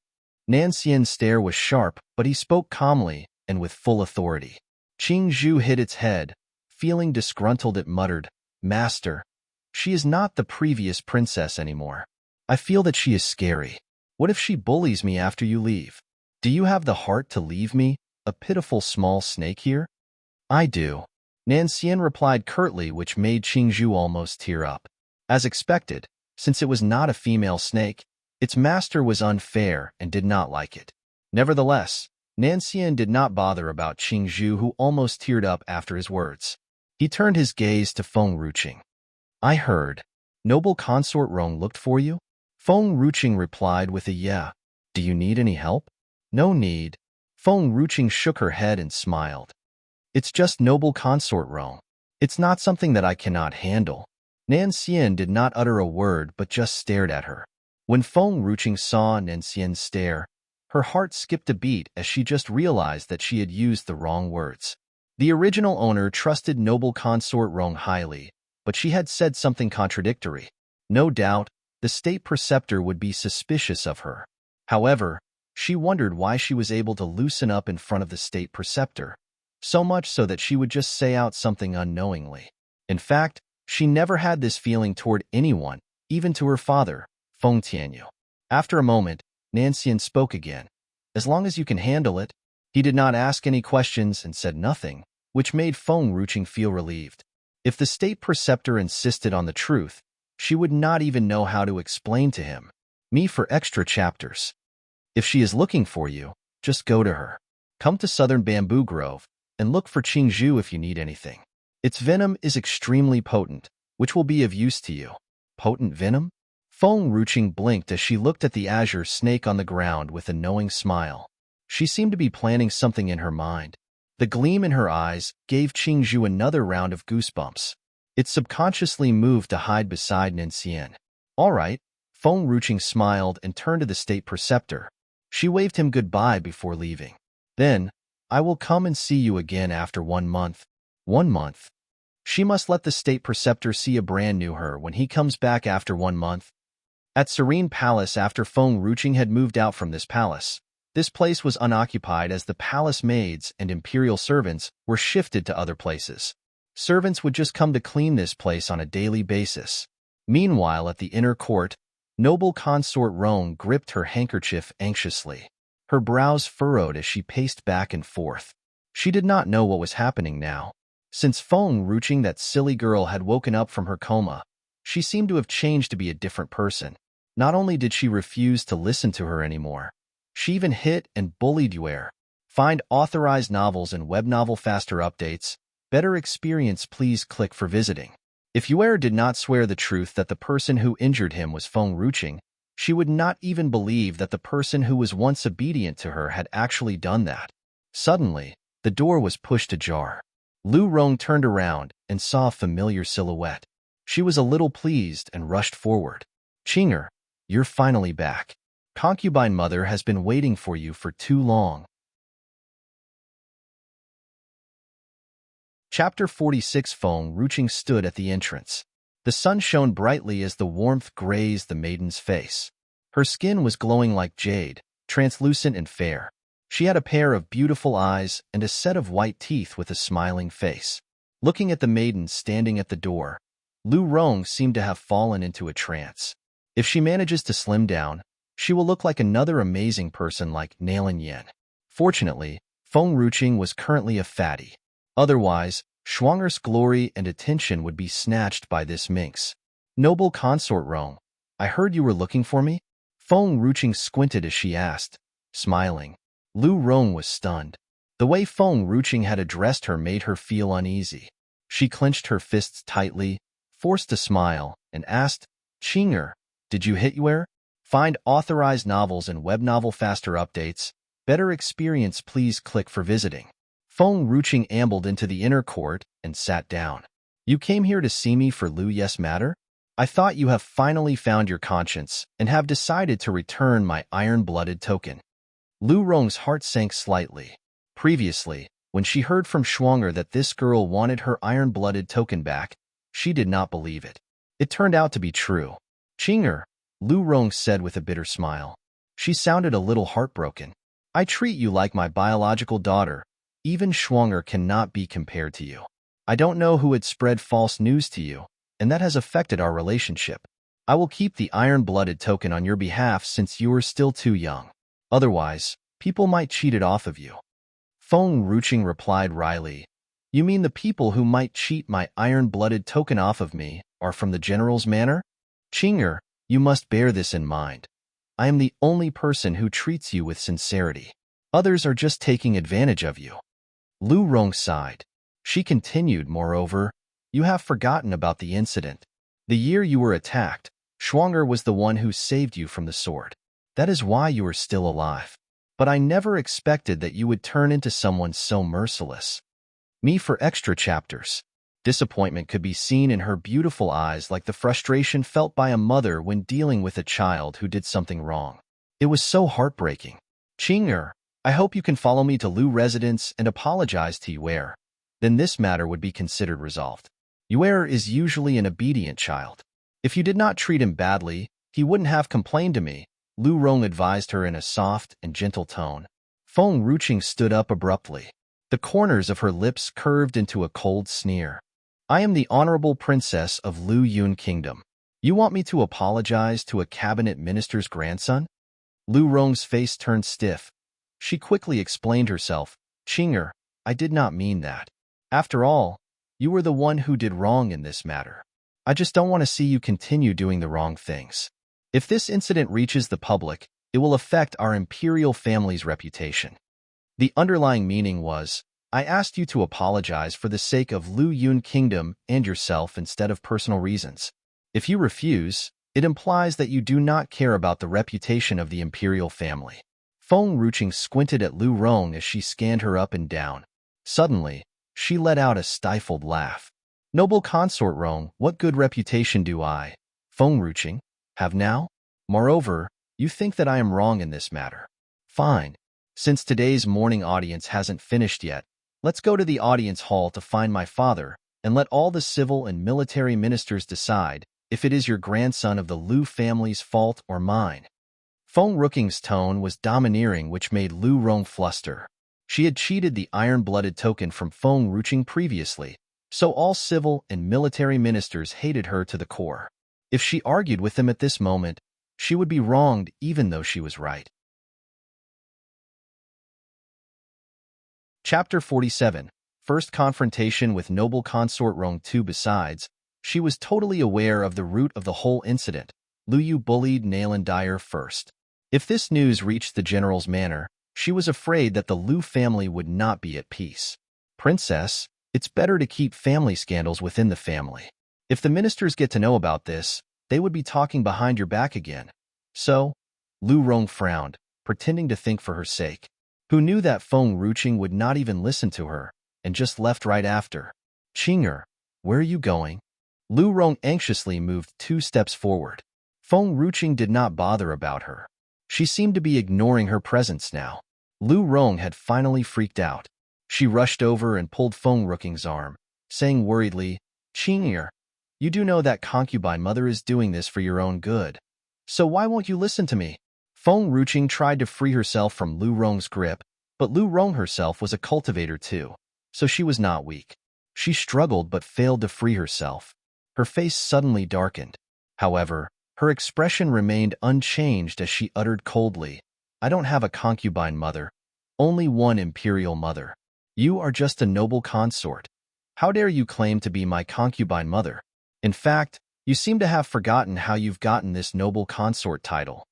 Nan Xian's stare was sharp, but he spoke calmly and with full authority. Qingzhu hit its head. Feeling disgruntled, it muttered, Master, she is not the previous princess anymore. I feel that she is scary. What if she bullies me after you leave? Do you have the heart to leave me, a pitiful small snake here? I do. Nan Xian replied curtly, which made Qingzhu almost tear up. As expected, since it was not a female snake, its master was unfair and did not like it. Nevertheless, Nan Xian did not bother about Qingzhu, who almost teared up after his words. He turned his gaze to Feng Ruching. I heard. Noble consort Rong looked for you? Feng Ruching replied with a yeah. Do you need any help? No need. Feng Ruching shook her head and smiled. It's just noble consort Rong. It's not something that I cannot handle. Nan Xian did not utter a word but just stared at her. When Feng Ruching saw Nan Xian's stare, her heart skipped a beat as she just realized that she had used the wrong words. The original owner trusted noble consort Rong highly, but she had said something contradictory. No doubt, the state preceptor would be suspicious of her. However, she wondered why she was able to loosen up in front of the state preceptor, so much so that she would just say out something unknowingly. In fact, she never had this feeling toward anyone, even to her father, Feng Tianyu. After a moment, Nan Xian spoke again. As long as you can handle it. He did not ask any questions and said nothing, which made Feng Ruching feel relieved. If the state preceptor insisted on the truth, she would not even know how to explain to him. Me for extra chapters. If she is looking for you, just go to her. Come to Southern Bamboo Grove, and look for Qingzhu if you need anything. Its venom is extremely potent, which will be of use to you. Potent venom? Feng Ruching blinked as she looked at the azure snake on the ground with a knowing smile. She seemed to be planning something in her mind. The gleam in her eyes gave Qingzhu another round of goosebumps. It subconsciously moved to hide beside Nan Xian. All right, Feng Ruching smiled and turned to the state preceptor. She waved him goodbye before leaving. Then, I will come and see you again after 1 month. 1 month. She must let the state preceptor see a brand new her when he comes back after 1 month. At Serene Palace, after Feng Ruching had moved out from this palace, this place was unoccupied as the palace maids and imperial servants were shifted to other places. Servants would just come to clean this place on a daily basis. Meanwhile, at the inner court, noble consort Rong gripped her handkerchief anxiously. Her brows furrowed as she paced back and forth. She did not know what was happening now. Since Feng Ruching, that silly girl, had woken up from her coma, she seemed to have changed to be a different person. Not only did she refuse to listen to her anymore, she even hit and bullied Yuer. Find authorized novels and web novel faster updates Better experience, please click for visiting. If Yue did not swear the truth that the person who injured him was Feng Ruqing, she would not even believe that the person who was once obedient to her had actually done that. Suddenly, the door was pushed ajar. Lu Rong turned around and saw a familiar silhouette. She was a little pleased and rushed forward. Qinger, you're finally back. Concubine mother has been waiting for you for too long. Chapter 46. Feng Ruqing stood at the entrance. The sun shone brightly as the warmth grazed the maiden's face. Her skin was glowing like jade, translucent and fair. She had a pair of beautiful eyes and a set of white teeth with a smiling face. Looking at the maiden standing at the door, Lu Rong seemed to have fallen into a trance. If she manages to slim down, she will look like another amazing person like Nailin Yen. Fortunately, Feng Ruqing was currently a fatty. Otherwise, Shuang'er's glory and attention would be snatched by this minx. Noble consort Rong, I heard you were looking for me? Feng Ruqing squinted as she asked, smiling. Lu Rong was stunned. The way Feng Ruqing had addressed her made her feel uneasy. She clenched her fists tightly, forced a smile, and asked, Qinger, did you hit Yue? Find authorized novels and web novel faster updates. Better experience, please click for visiting. Feng Ruqing ambled into the inner court and sat down. You came here to see me for Lu Yes matter? I thought you have finally found your conscience and have decided to return my iron-blooded token. Lu Rong's heart sank slightly. Previously, when she heard from Shuang'er that this girl wanted her iron-blooded token back, she did not believe it. It turned out to be true. Qinger, Lu Rong said with a bitter smile. She sounded a little heartbroken. I treat you like my biological daughter. Even Shuang'er cannot be compared to you. I don't know who had spread false news to you, and that has affected our relationship. I will keep the iron-blooded token on your behalf since you are still too young. Otherwise, people might cheat it off of you. Feng Ruqing replied wryly. You mean the people who might cheat my iron-blooded token off of me are from the general's manor? Qinger, you must bear this in mind. I am the only person who treats you with sincerity. Others are just taking advantage of you. Lu Rong sighed. She continued, moreover, you have forgotten about the incident. The year you were attacked, Shuang'er was the one who saved you from the sword. That is why you are still alive. But I never expected that you would turn into someone so merciless. Me for extra chapters. Disappointment could be seen in her beautiful eyes, like the frustration felt by a mother when dealing with a child who did something wrong. It was so heartbreaking. Qinger, I hope you can follow me to Lu residence and apologize to Yue. Then this matter would be considered resolved. Yue is usually an obedient child. If you did not treat him badly, he wouldn't have complained to me, Lu Rong advised her in a soft and gentle tone. Feng Ruqing stood up abruptly. The corners of her lips curved into a cold sneer. I am the honorable princess of Lu Yun Kingdom. You want me to apologize to a cabinet minister's grandson? Lu Rong's face turned stiff. She quickly explained herself. Qinger, I did not mean that. After all, you were the one who did wrong in this matter. I just don't want to see you continue doing the wrong things. If this incident reaches the public, it will affect our imperial family's reputation. The underlying meaning was, I asked you to apologize for the sake of Lu Yun Kingdom and yourself instead of personal reasons. If you refuse, it implies that you do not care about the reputation of the imperial family. Feng Ruqing squinted at Lu Rong as she scanned her up and down. Suddenly, she let out a stifled laugh. Noble consort Rong, what good reputation do I, Feng Ruqing, have now? Moreover, you think that I am wrong in this matter. Fine. Since today's morning audience hasn't finished yet, let's go to the audience hall to find my father, and let all the civil and military ministers decide if it is your grandson of the Lu family's fault or mine. Feng Ruqing's tone was domineering, which made Lu Rong fluster. She had cheated the iron-blooded token from Feng Ruqing previously, so all civil and military ministers hated her to the core. If she argued with them at this moment, she would be wronged even though she was right. Chapter 47. First confrontation with noble consort Rong II. Besides, she was totally aware of the root of the whole incident. Lu Yu bullied Nailin Dyer first. If this news reached the general's manor, she was afraid that the Lu family would not be at peace. Princess, It's better to keep family scandals within the family. If the ministers get to know about this, they would be talking behind your back again. So, Lu Rong frowned, pretending to think for her sake. Who knew that Feng Ruqing would not even listen to her, and just left right after. Qing'er, where are you going? Lu Rong anxiously moved 2 steps forward. Feng Ruqing did not bother about her. She seemed to be ignoring her presence now. Lu Rong had finally freaked out. She rushed over and pulled Feng Ruqing's arm, saying worriedly, Qing'er, you do know that concubine mother is doing this for your own good. So why won't you listen to me? Feng Ruqing tried to free herself from Lu Rong's grip, but Lu Rong herself was a cultivator too, so she was not weak. She struggled but failed to free herself. Her face suddenly darkened. However, her expression remained unchanged as she uttered coldly, I don't have a concubine mother, only one imperial mother. You are just a noble consort. How dare you claim to be my concubine mother? In fact, you seem to have forgotten how you've gotten this noble consort title.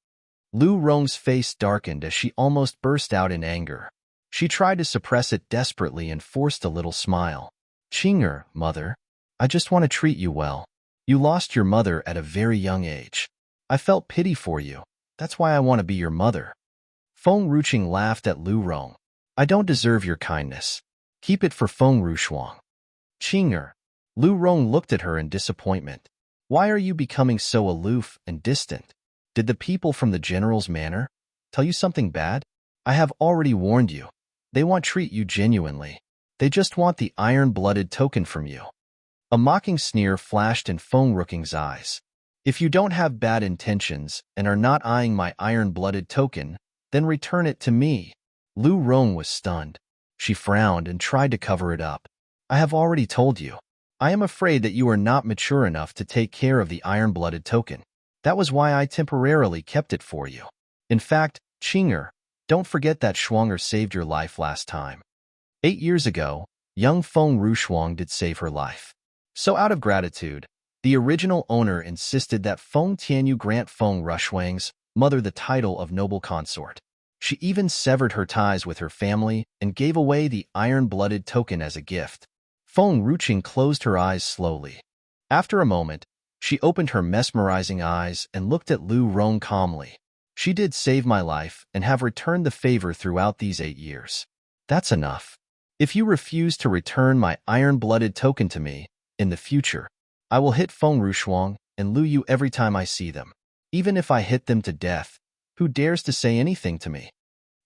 Lu Rong's face darkened as she almost burst out in anger. She tried to suppress it desperately and forced a little smile. Qing'er, mother, I just want to treat you well. You lost your mother at a very young age. I felt pity for you. That's why I want to be your mother. Feng Ruqing laughed at Lu Rong. I don't deserve your kindness. Keep it for Feng Rushuang. Qing'er. Lu Rong looked at her in disappointment. Why are you becoming so aloof and distant? Did the people from the general's manor tell you something bad? I have already warned you. They won't treat you genuinely. They just want the iron-blooded token from you. A mocking sneer flashed in Feng Ruqing's eyes. If you don't have bad intentions and are not eyeing my iron-blooded token, then return it to me. Lu Rong was stunned. She frowned and tried to cover it up. I have already told you. I am afraid that you are not mature enough to take care of the iron-blooded token. That was why I temporarily kept it for you. In fact, Qing'er, don't forget that Shuang'er saved your life last time. 8 years ago, young Feng Rushuang did save her life. So out of gratitude, the original owner insisted that Feng Tianyu grant Feng Rushuang's mother the title of noble consort. She even severed her ties with her family and gave away the iron-blooded token as a gift. Feng Ruqing closed her eyes slowly. After a moment, she opened her mesmerizing eyes and looked at Lu Rong calmly. She did save my life and have returned the favor throughout these 8 years. That's enough. If you refuse to return my iron-blooded token to me, in the future, I will hit Feng Rushuang and Lu Yu every time I see them. Even if I hit them to death, who dares to say anything to me?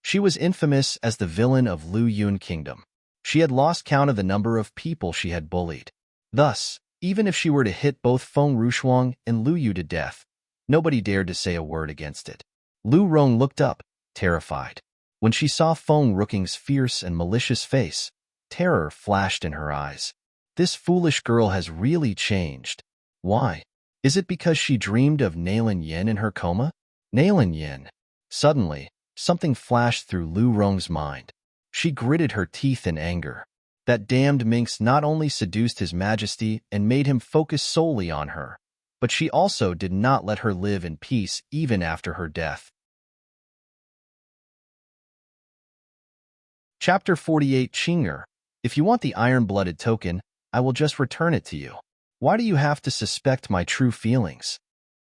She was infamous as the villain of Lu Yun Kingdom. She had lost count of the number of people she had bullied. Thus, even if she were to hit both Feng Rushuang and Lu Yu to death, nobody dared to say a word against it. Lu Rong looked up, terrified. When she saw Feng Ruqing's fierce and malicious face, terror flashed in her eyes. This foolish girl has really changed. Why? Is it because she dreamed of Nailin Yin in her coma? Nailin Yin. Suddenly, something flashed through Lu Rong's mind. She gritted her teeth in anger. That damned minx not only seduced His Majesty and made him focus solely on her, but she also did not let her live in peace even after her death. Chapter 48 Qing'er. If you want the iron-blooded token, I will just return it to you. Why do you have to suspect my true feelings?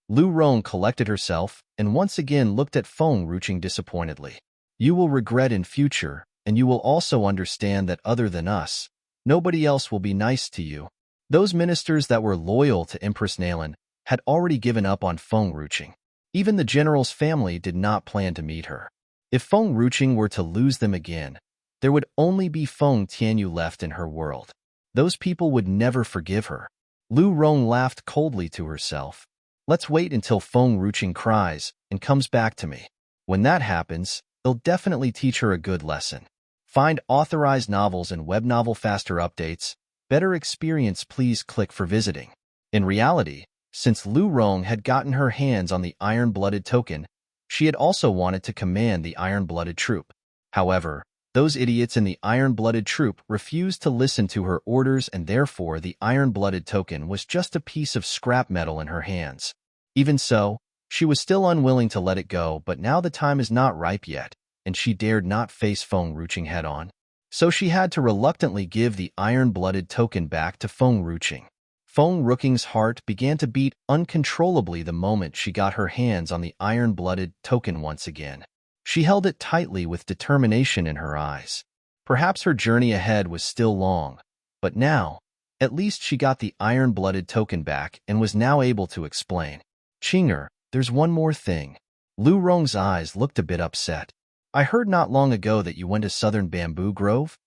Lu Rong collected herself and once again looked at Feng Ruqing disappointedly. You will regret in future, and you will also understand that other than us, nobody else will be nice to you. Those ministers that were loyal to Empress Nailin had already given up on Feng Ruqing. Even the general's family did not plan to meet her. If Feng Ruqing were to lose them again, there would only be Feng Tianyu left in her world. Those people would never forgive her. Lu Rong laughed coldly to herself. Let's wait until Feng Ruqing cries and comes back to me. When that happens, they'll definitely teach her a good lesson. Find authorized novels and web novel faster updates. Better experience, please click for visiting. In reality, since Lu Rong had gotten her hands on the iron-blooded token, she had also wanted to command the iron-blooded troop. However, those idiots in the iron-blooded troop refused to listen to her orders, and therefore the iron-blooded token was just a piece of scrap metal in her hands. Even so, she was still unwilling to let it go, but now the time is not ripe yet, and she dared not face Feng Ruqing head-on. so she had to reluctantly give the iron-blooded token back to Feng Ruqing. Feng Ruqing's heart began to beat uncontrollably the moment she got her hands on the iron-blooded token once again. She held it tightly with determination in her eyes. Perhaps her journey ahead was still long, but now, at least she got the iron-blooded token back and was now able to explain. Qing'er, there's one more thing. Lu Rong's eyes looked a bit upset. I heard not long ago that you went to Southern Bamboo Grove?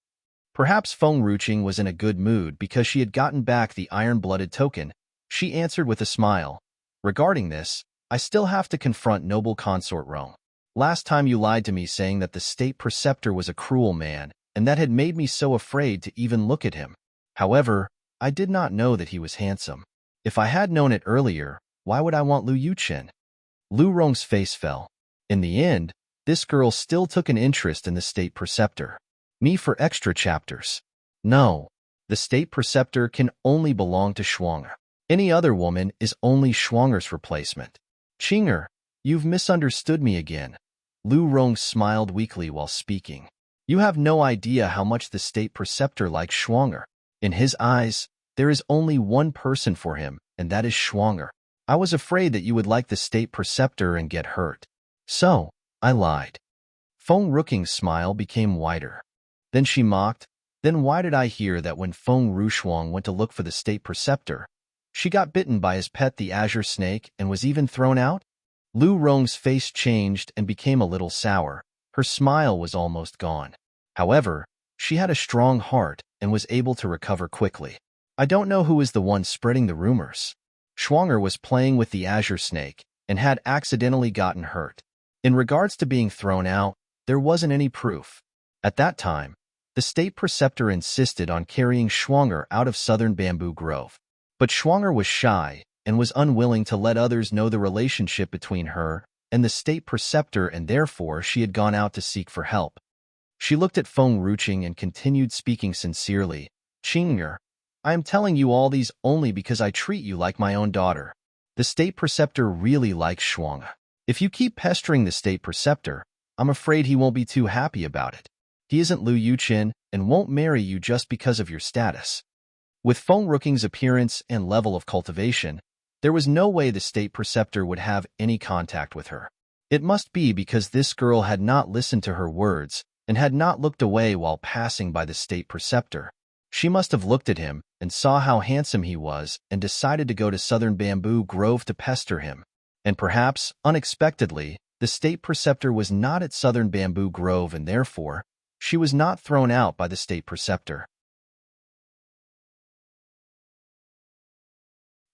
Perhaps Feng Ruqing was in a good mood because she had gotten back the iron-blooded token. She answered with a smile. Regarding this, I still have to confront noble consort Rong. Last time you lied to me saying that the state preceptor was a cruel man, and that had made me so afraid to even look at him. However, I did not know that he was handsome. If I had known it earlier, why would I want Lu Yuchen? Lu Rong's face fell. In the end, this girl still took an interest in the state preceptor. Me for extra chapters. No, the state preceptor can only belong to Shuang'er. Any other woman is only Shuang'er's replacement. Qing'er, you've misunderstood me again. Lu Rong smiled weakly while speaking. You have no idea how much the state preceptor likes Shuang'er. In his eyes, there is only one person for him, and that is Shuang'er. I was afraid that you would like the state preceptor and get hurt. So, I lied. Feng Ruqing's smile became wider. Then she mocked. Then why did I hear that when Feng Rushuang went to look for the state preceptor, she got bitten by his pet the azure snake and was even thrown out? Lu Rong's face changed and became a little sour. Her smile was almost gone. However, she had a strong heart and was able to recover quickly. I don't know who is the one spreading the rumors. Shuang'er was playing with the azure snake and had accidentally gotten hurt. In regards to being thrown out, there wasn't any proof. At that time, the state preceptor insisted on carrying Shuang'er out of Southern Bamboo Grove. But Shuang'er was shy and was unwilling to let others know the relationship between her and the state preceptor, and therefore she had gone out to seek for help. She looked at Feng Ruqing and continued speaking sincerely. Qing'er, I am telling you all these only because I treat you like my own daughter. The state preceptor really likes Shuang'er. If you keep pestering the state preceptor, I'm afraid he won't be too happy about it. He isn't Lu Yuchen and won't marry you just because of your status. With Feng Ruqing's appearance and level of cultivation, there was no way the state preceptor would have any contact with her. It must be because this girl had not listened to her words and had not looked away while passing by the state preceptor. She must have looked at him and saw how handsome he was and decided to go to Southern Bamboo Grove to pester him. And perhaps, unexpectedly, the state preceptor was not at Southern Bamboo Grove and therefore, she was not thrown out by the state preceptor.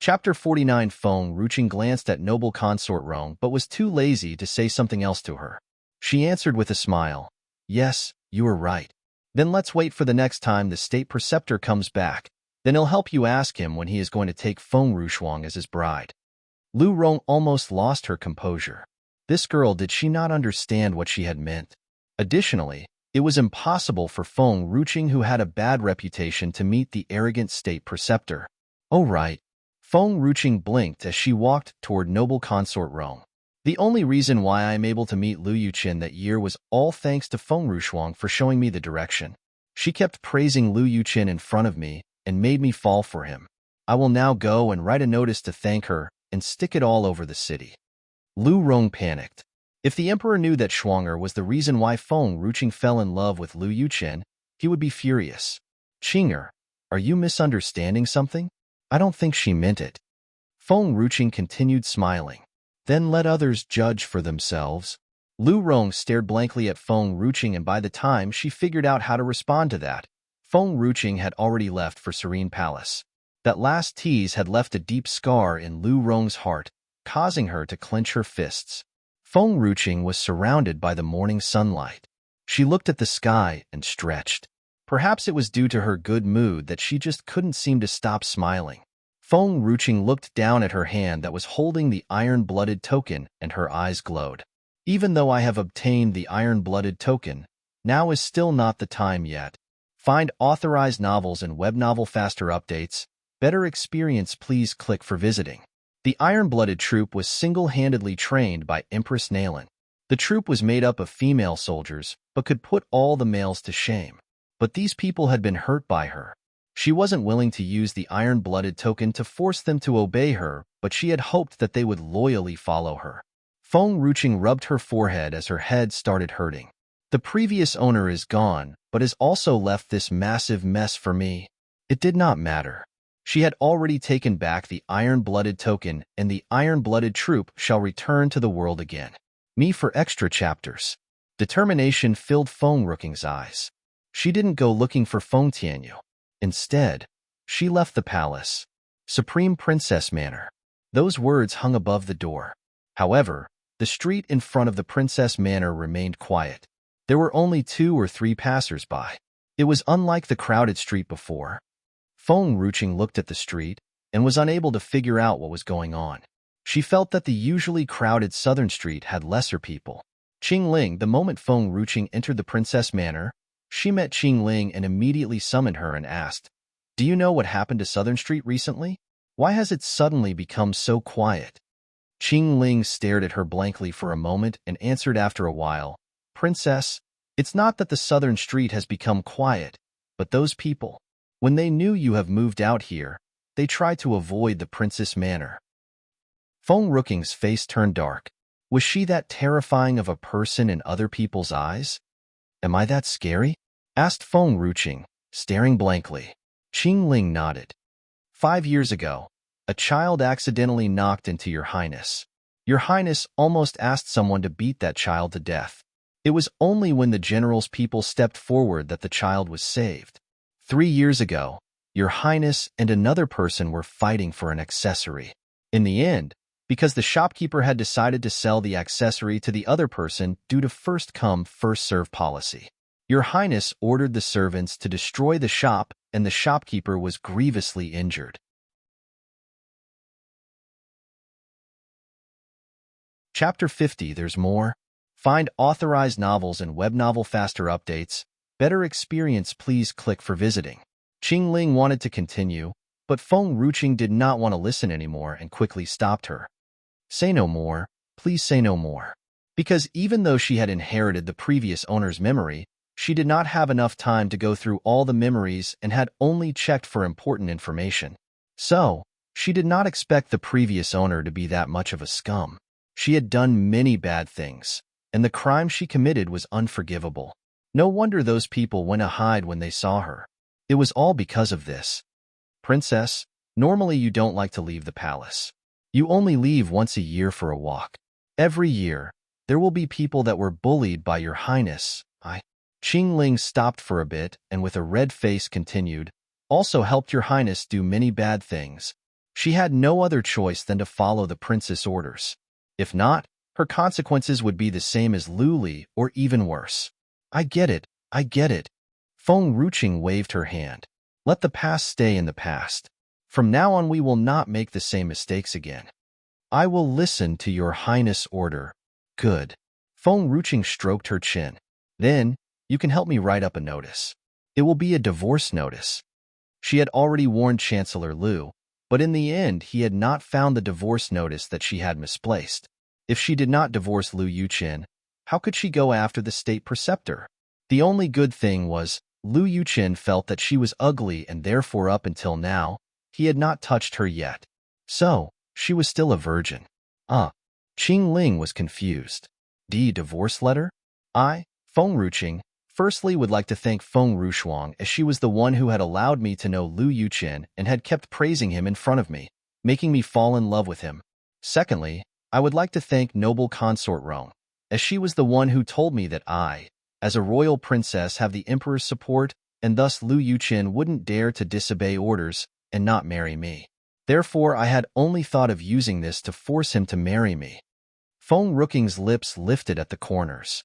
Chapter 49. Feng Ruqing glanced at noble consort Rong but was too lazy to say something else to her. She answered with a smile. Yes, you are right. Then let's wait for the next time the state preceptor comes back. Then he'll help you ask him when he is going to take Feng Rushuang as his bride. Lu Rong almost lost her composure. This girl, did she not understand what she had meant? Additionally, it was impossible for Feng Ruqing, who had a bad reputation, to meet the arrogant state preceptor. Oh right. Feng Ruqing blinked as she walked toward noble consort Rong. The only reason why I am able to meet Lu Yuchen that year was all thanks to Feng Rushuang for showing me the direction. She kept praising Lu Yuchen in front of me and made me fall for him. I will now go and write a notice to thank her and stick it all over the city. Lu Rong panicked. If the emperor knew that Shuang'er was the reason why Feng Ruqing fell in love with Lu Yuchen, he would be furious. Qing'er, are you misunderstanding something? I don't think she meant it. Feng Ruqing continued smiling. Then let others judge for themselves. Lu Rong stared blankly at Feng Ruqing, and by the time she figured out how to respond to that, Feng Ruqing had already left for Serene Palace. That last tease had left a deep scar in Lu Rong's heart, causing her to clench her fists. Feng Ruqing was surrounded by the morning sunlight. She looked at the sky and stretched. Perhaps it was due to her good mood that she just couldn't seem to stop smiling. Feng Ruqing looked down at her hand that was holding the iron-blooded token, and her eyes glowed. Even though I have obtained the iron-blooded token, now is still not the time yet. Find authorized novels and web novel faster updates. Better experience, please click for visiting. The iron-blooded troop was single-handedly trained by Empress Nailin. The troop was made up of female soldiers, but could put all the males to shame. But these people had been hurt by her. She wasn't willing to use the iron-blooded token to force them to obey her, but she had hoped that they would loyally follow her. Feng Ruqing rubbed her forehead as her head started hurting. The previous owner is gone, but has also left this massive mess for me. It did not matter. She had already taken back the iron-blooded token, and the iron-blooded troop shall return to the world again. Me for extra chapters. Determination filled Feng Ruqing's eyes. She didn't go looking for Feng Tianyu. Instead, she left the palace. Supreme Princess Manor. Those words hung above the door. However, the street in front of the Princess Manor remained quiet. There were only 2 or 3 passers-by. It was unlike the crowded street before. Feng Ruqing looked at the street and was unable to figure out what was going on. She felt that the usually crowded southern street had lesser people. Qingling, the moment Feng Ruqing entered the Princess Manor, she met Qingling and immediately summoned her and asked, "Do you know what happened to Southern Street recently? Why has it suddenly become so quiet?" Qingling stared at her blankly for a moment and answered after a while, "Princess, it's not that the Southern Street has become quiet, but those people. When they knew you have moved out here, they tried to avoid the Princess Manor." Feng Ruqing's face turned dark. Was she that terrifying of a person in other people's eyes? "Am I that scary?" asked Feng Ruqing, staring blankly. Qingling nodded. 5 years ago, a child accidentally knocked into Your Highness. Your Highness almost asked someone to beat that child to death. It was only when the general's people stepped forward that the child was saved. 3 years ago, Your Highness and another person were fighting for an accessory. In the end, because the shopkeeper had decided to sell the accessory to the other person due to first-come, first-served policy. Your Highness ordered the servants to destroy the shop, and the shopkeeper was grievously injured. Chapter 50. There's more. Find authorized novels and web novel faster updates. Better experience, please click for visiting. Qingling wanted to continue, but Feng Ruqing did not want to listen anymore and quickly stopped her. "Say no more, please say no more." Because even though she had inherited the previous owner's memory, she did not have enough time to go through all the memories and had only checked for important information. So, she did not expect the previous owner to be that much of a scum. She had done many bad things, and the crime she committed was unforgivable. No wonder those people went to hide when they saw her. It was all because of this. "Princess, normally you don't like to leave the palace. You only leave once a year for a walk. Every year, there will be people that were bullied by Your Highness. Qingling stopped for a bit and with a red face continued, "Also helped Your Highness do many bad things. She had no other choice than to follow the prince's orders. If not, her consequences would be the same as Luli or even worse." I get it. Feng Ruqing waved her hand. "Let the past stay in the past. From now on we will not make the same mistakes again." "I will listen to Your Highness' order." "Good." Feng Ruqing stroked her chin. "Then, you can help me write up a notice. It will be a divorce notice." She had already warned Chancellor Lu, but in the end he had not found the divorce notice that she had misplaced. If she did not divorce Lu Yuqin, how could she go after the state preceptor? The only good thing was, Lu Yuqin felt that she was ugly and therefore up until now, he had not touched her yet. So, she was still a virgin. Qingling was confused. Divorce letter? Feng Ruqing, firstly would like to thank Feng Rushuang as she was the one who had allowed me to know Lu Yuqin and had kept praising him in front of me, making me fall in love with him. Secondly, I would like to thank noble consort Rong, as she was the one who told me that I, as a royal princess, have the emperor's support, and thus Lu Yuqin wouldn't dare to disobey orders and not marry me. Therefore, I had only thought of using this to force him to marry me. Feng Ruqing's lips lifted at the corners.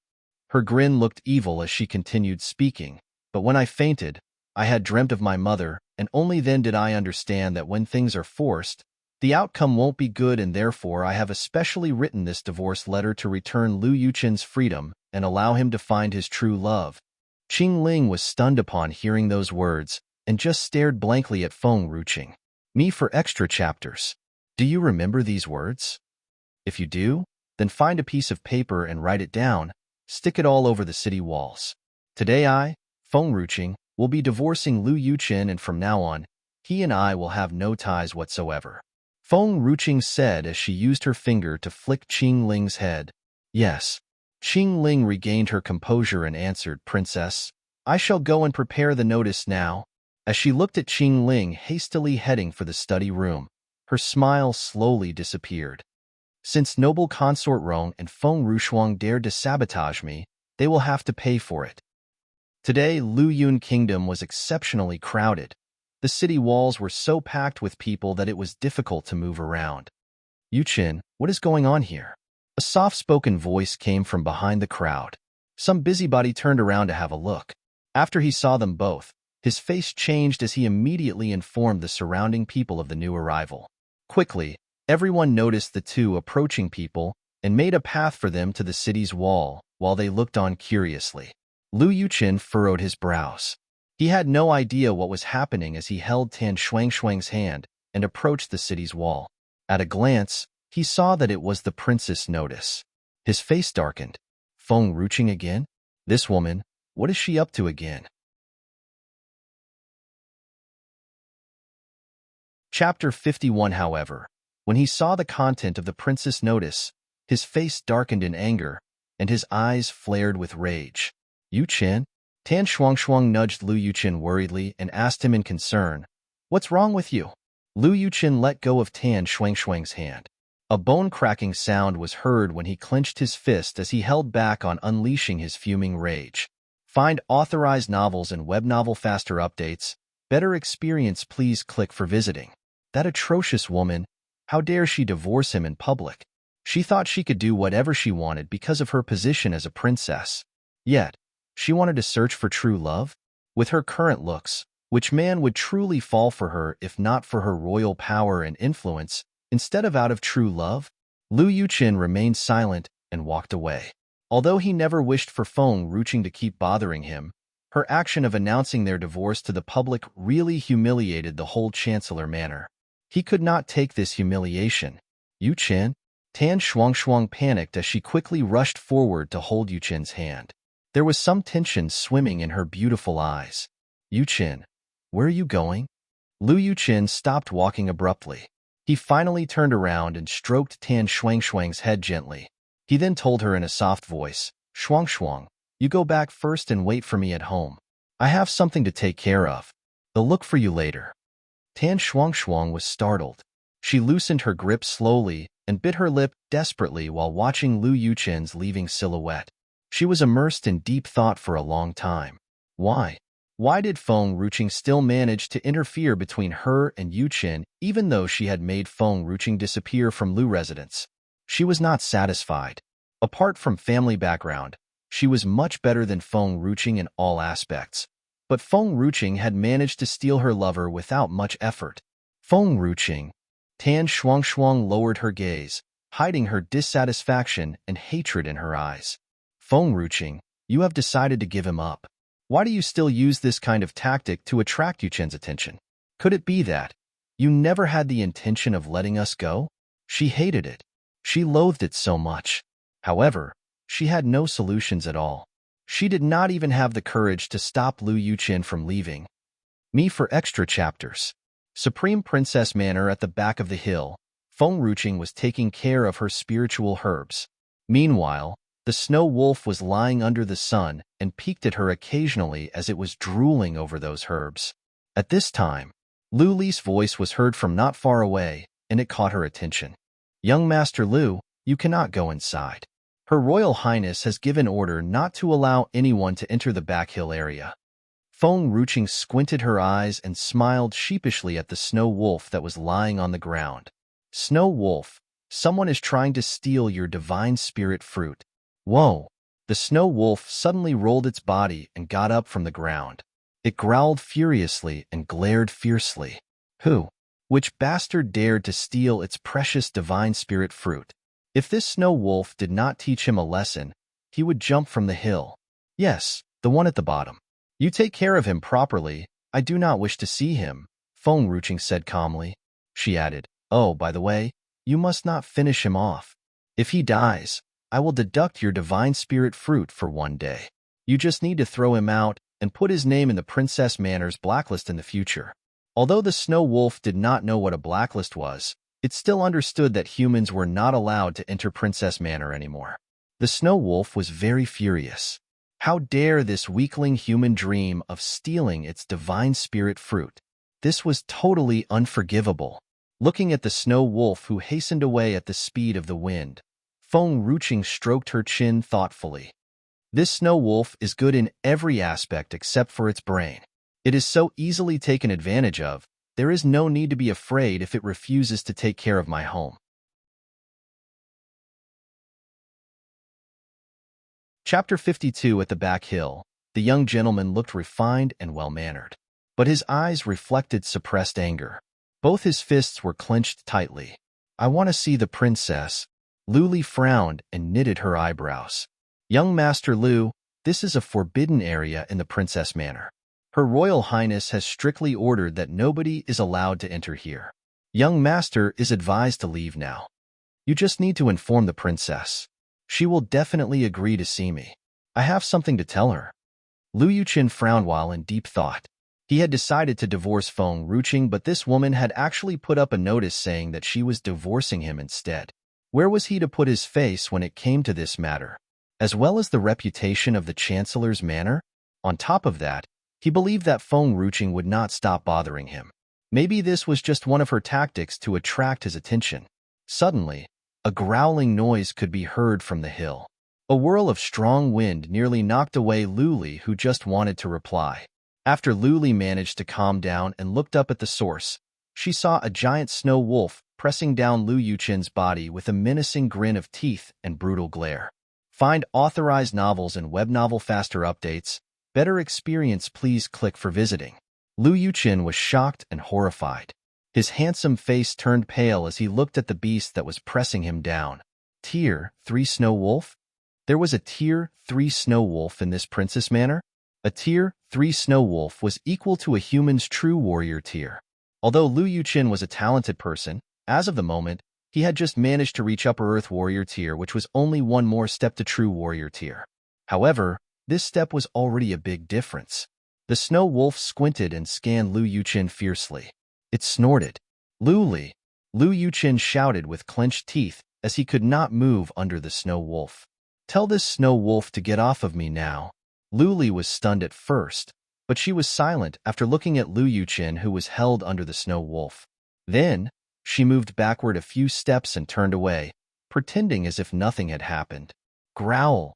Her grin looked evil as she continued speaking, but when I fainted, I had dreamt of my mother, and only then did I understand that when things are forced, the outcome won't be good, and therefore I have especially written this divorce letter to return Lu Yuqin's freedom and allow him to find his true love. Qingling was stunned upon hearing those words and just stared blankly at Feng Ruqing. Me for extra chapters. Do you remember these words? If you do, then find a piece of paper and write it down. Stick it all over the city walls. Today I, Feng Ruqing, We'll be divorcing Lu Yuqin, and from now on, he and I will have no ties whatsoever. Feng Ruqing said as she used her finger to flick Qing Ling's head. Yes. Qing Ling regained her composure and answered, Princess, I shall go and prepare the notice now. As she looked at Qing Ling hastily heading for the study room, her smile slowly disappeared. Since noble consort Rong and Feng Rushuang dared to sabotage me, they will have to pay for it. Today, Lu Yun Kingdom was exceptionally crowded. The city walls were so packed with people that it was difficult to move around. Yuqin, what is going on here? A soft-spoken voice came from behind the crowd. Some busybody turned around to have a look. After he saw them both, his face changed as he immediately informed the surrounding people of the new arrival. Quickly, everyone noticed the two approaching people and made a path for them to the city's wall while they looked on curiously. Lu Yuqin furrowed his brows. He had no idea what was happening as he held Tan Shuangshuang's hand and approached the city's wall. At a glance, he saw that it was the princess notice. His face darkened. Feng Ruqing again? This woman, what is she up to again? Chapter 51. However, when he saw the content of the princess notice, his face darkened in anger, and his eyes flared with rage. Yuqin? Tan Shuangshuang nudged Lu Yuqin worriedly and asked him in concern, What's wrong with you? Lu Yuqin let go of Tan Shuangshuang's hand. A bone-cracking sound was heard when he clenched his fist as he held back on unleashing his fuming rage. Find authorized novels and web novel faster updates. Better experience, please click for visiting. That atrocious woman, how dare she divorce him in public? She thought she could do whatever she wanted because of her position as a princess. Yet, she wanted to search for true love? With her current looks, which man would truly fall for her if not for her royal power and influence, instead of out of true love? Lu Yuqin remained silent and walked away. Although he never wished for Feng Ruqing to keep bothering him, her action of announcing their divorce to the public really humiliated the whole Chancellor Manor. He could not take this humiliation. Yuqin? Tan Shuangshuang panicked as she quickly rushed forward to hold Yuqin's hand. There was some tension swimming in her beautiful eyes. Yuqin, where are you going? Lu Yuqin stopped walking abruptly. He finally turned around and stroked Tan Shuangshuang's head gently. He then told her in a soft voice, Shuangshuang, you go back first and wait for me at home. I have something to take care of. They'll look for you later. Tan Shuangshuang was startled. She loosened her grip slowly and bit her lip desperately while watching Lu Yuqin's leaving silhouette. She was immersed in deep thought for a long time. Why? Why did Feng Ruqing still manage to interfere between her and Yuqin even though she had made Feng Ruqing disappear from Lu residence? She was not satisfied. Apart from family background, she was much better than Feng Ruqing in all aspects. But Feng Ruqing had managed to steal her lover without much effort. Feng Ruqing. Tan Shuangshuang lowered her gaze, hiding her dissatisfaction and hatred in her eyes. Feng Ruqing, you have decided to give him up. Why do you still use this kind of tactic to attract Yuqin's attention? Could it be that you never had the intention of letting us go? She hated it. She loathed it so much. However, she had no solutions at all. She did not even have the courage to stop Lu Yuqin from leaving. Me for extra chapters. Supreme Princess Manor at the back of the hill, Feng Ruqing was taking care of her spiritual herbs. Meanwhile, the snow wolf was lying under the sun and peeked at her occasionally as it was drooling over those herbs. At this time, Lu Li's voice was heard from not far away, and it caught her attention. Young Master Lu, you cannot go inside. Her Royal Highness has given order not to allow anyone to enter the back hill area. Feng Ruqing squinted her eyes and smiled sheepishly at the snow wolf that was lying on the ground. Snow wolf, someone is trying to steal your divine spirit fruit. Whoa! The snow wolf suddenly rolled its body and got up from the ground. It growled furiously and glared fiercely. Who? Which bastard dared to steal its precious divine spirit fruit? If this snow wolf did not teach him a lesson, he would jump from the hill. Yes, the one at the bottom. You take care of him properly. I do not wish to see him, Feng Ruqing said calmly. She added, Oh, by the way, you must not finish him off. If he dies, I will deduct your divine spirit fruit for one day. You just need to throw him out and put his name in the Princess Manor's blacklist in the future. Although the Snow Wolf did not know what a blacklist was, it still understood that humans were not allowed to enter Princess Manor anymore. The Snow Wolf was very furious. How dare this weakling human dream of stealing its divine spirit fruit? This was totally unforgivable. Looking at the Snow Wolf, who hastened away at the speed of the wind, Feng Ruching stroked her chin thoughtfully. This Snow Wolf is good in every aspect except for its brain. It is so easily taken advantage of, there is no need to be afraid if it refuses to take care of my home. Chapter 52. At the back hill, the young gentleman looked refined and well-mannered, but his eyes reflected suppressed anger. Both his fists were clenched tightly. I want to see the princess. Luli frowned and knitted her eyebrows. Young Master Lu, this is a forbidden area in the Princess Manor. Her Royal Highness has strictly ordered that nobody is allowed to enter here. Young Master is advised to leave now. You just need to inform the princess. She will definitely agree to see me. I have something to tell her. Lu Yuqin frowned while in deep thought. He had decided to divorce Feng Ruching, but this woman had actually put up a notice saying that she was divorcing him instead. Where was he to put his face when it came to this matter? As well as the reputation of the Chancellor's manor? On top of that, he believed that Feng Ruching would not stop bothering him. Maybe this was just one of her tactics to attract his attention. Suddenly, a growling noise could be heard from the hill. A whirl of strong wind nearly knocked away Luli, who just wanted to reply. After Luli managed to calm down and looked up at the source, she saw a giant snow wolf pressing down Lu Yuqin's body with a menacing grin of teeth and brutal glare. Find authorized novels and web novel faster updates. Better experience, please click for visiting. Lu Yuqin was shocked and horrified. His handsome face turned pale as he looked at the beast that was pressing him down. Tier 3 Snow Wolf? There was a Tier 3 Snow Wolf in this Princess Manor? A Tier 3 Snow Wolf was equal to a human's true warrior tier. Although Lu Yuqin was a talented person, as of the moment, he had just managed to reach Upper Earth Warrior tier, which was only one more step to true warrior tier. However, this step was already a big difference. The Snow Wolf squinted and scanned Lu Yuqin fiercely. It snorted. Luli! Lu Yuqin shouted with clenched teeth as he could not move under the Snow Wolf. Tell this Snow Wolf to get off of me now. Luli was stunned at first, but she was silent after looking at Lu Yuqin, who was held under the Snow Wolf. Then, she moved backward a few steps and turned away, pretending as if nothing had happened. Growl.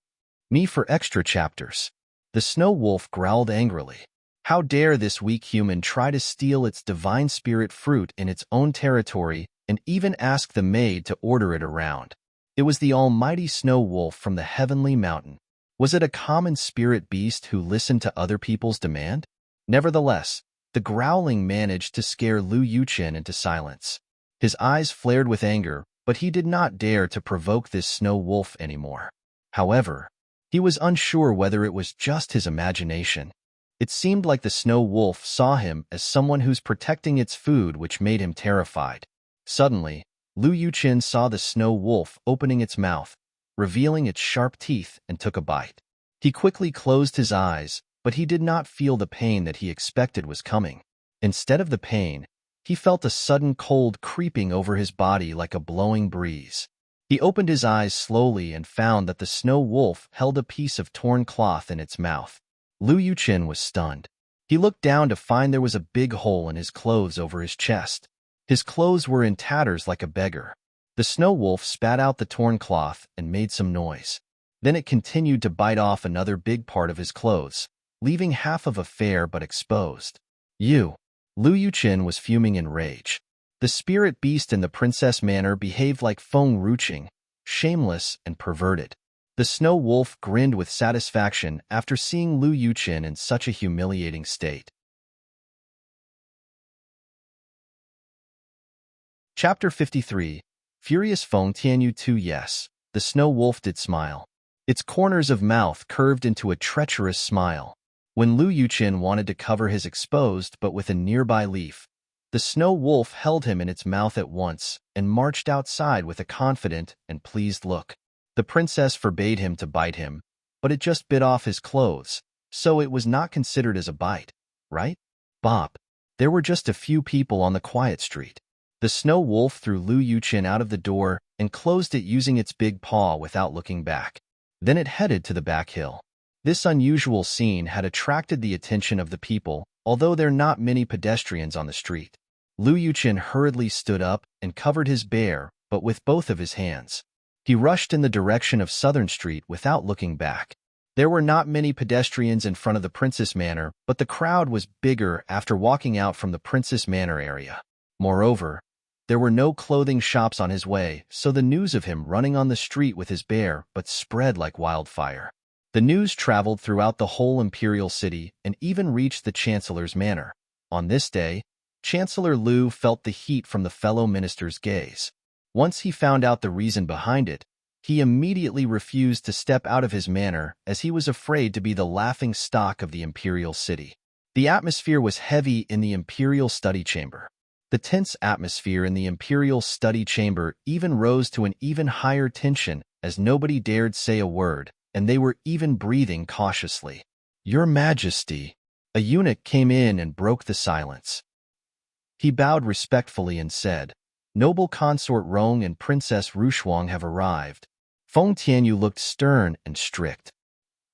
Me for extra chapters. The Snow Wolf growled angrily. How dare this weak human try to steal its divine spirit fruit in its own territory and even ask the maid to order it around. It was the almighty Snow Wolf from the heavenly mountain. Was it a common spirit beast who listened to other people's demand? Nevertheless, the growling managed to scare Lu Yuqin into silence. His eyes flared with anger, but he did not dare to provoke this Snow Wolf anymore. However, he was unsure whether it was just his imagination. It seemed like the Snow Wolf saw him as someone who's protecting its food, which made him terrified. Suddenly, Lu Yuqin saw the Snow Wolf opening its mouth, revealing its sharp teeth, and took a bite. He quickly closed his eyes, but he did not feel the pain that he expected was coming. Instead of the pain, he felt a sudden cold creeping over his body like a blowing breeze. He opened his eyes slowly and found that the Snow Wolf held a piece of torn cloth in its mouth. Lu Yuqin was stunned. He looked down to find there was a big hole in his clothes over his chest. His clothes were in tatters like a beggar. The Snow Wolf spat out the torn cloth and made some noise. Then it continued to bite off another big part of his clothes, leaving half of a fair but exposed. Lu Yuqin was fuming in rage. The spirit beast in the Princess Manor behaved like Feng Ruching, shameless and perverted. The Snow Wolf grinned with satisfaction after seeing Lu Yuqin in such a humiliating state. Chapter 53. Furious Feng Tianyu 2. Yes, the Snow Wolf did smile. Its corners of mouth curved into a treacherous smile. When Lu Yuqin wanted to cover his exposed but with a nearby leaf, the Snow Wolf held him in its mouth at once and marched outside with a confident and pleased look. The princess forbade him to bite him, but it just bit off his clothes, so it was not considered as a bite, right? Bop. There were just a few people on the quiet street. The snow wolf threw Lu Yuqin out of the door and closed it using its big paw without looking back. Then it headed to the back hill. This unusual scene had attracted the attention of the people, although there were not many pedestrians on the street. Lu Yuqin hurriedly stood up and covered his bear, but with both of his hands. He rushed in the direction of Southern Street without looking back. There were not many pedestrians in front of the Princess Manor, but the crowd was bigger after walking out from the Princess Manor area. Moreover, there were no clothing shops on his way, so the news of him running on the street with his bear but spread like wildfire. The news traveled throughout the whole imperial city and even reached the Chancellor's manor. On this day, Chancellor Lu felt the heat from the fellow minister's gaze. Once he found out the reason behind it, he immediately refused to step out of his manor as he was afraid to be the laughing stock of the imperial city. The atmosphere was heavy in the imperial study chamber. The tense atmosphere in the imperial study chamber even rose to an even higher tension as nobody dared say a word, and they were even breathing cautiously. "Your Majesty," a eunuch came in and broke the silence. He bowed respectfully and said, "Noble consort Rong and Princess Rushuang have arrived." Feng Tianyu looked stern and strict.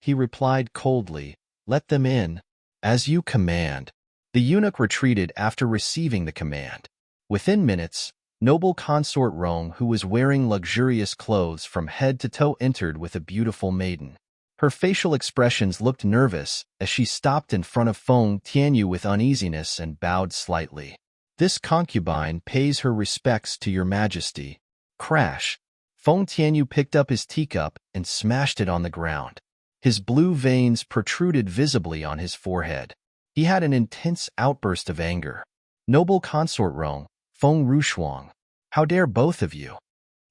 He replied coldly, "Let them in." "As you command." The eunuch retreated after receiving the command. Within minutes, noble consort Rong, who was wearing luxurious clothes from head to toe, entered with a beautiful maiden. Her facial expressions looked nervous as she stopped in front of Feng Tianyu with uneasiness and bowed slightly. "This concubine pays her respects to your Majesty." Crash! Feng Tianyu picked up his teacup and smashed it on the ground. His blue veins protruded visibly on his forehead. He had an intense outburst of anger. "Noble consort Rong, Feng Rushuang, how dare both of you?"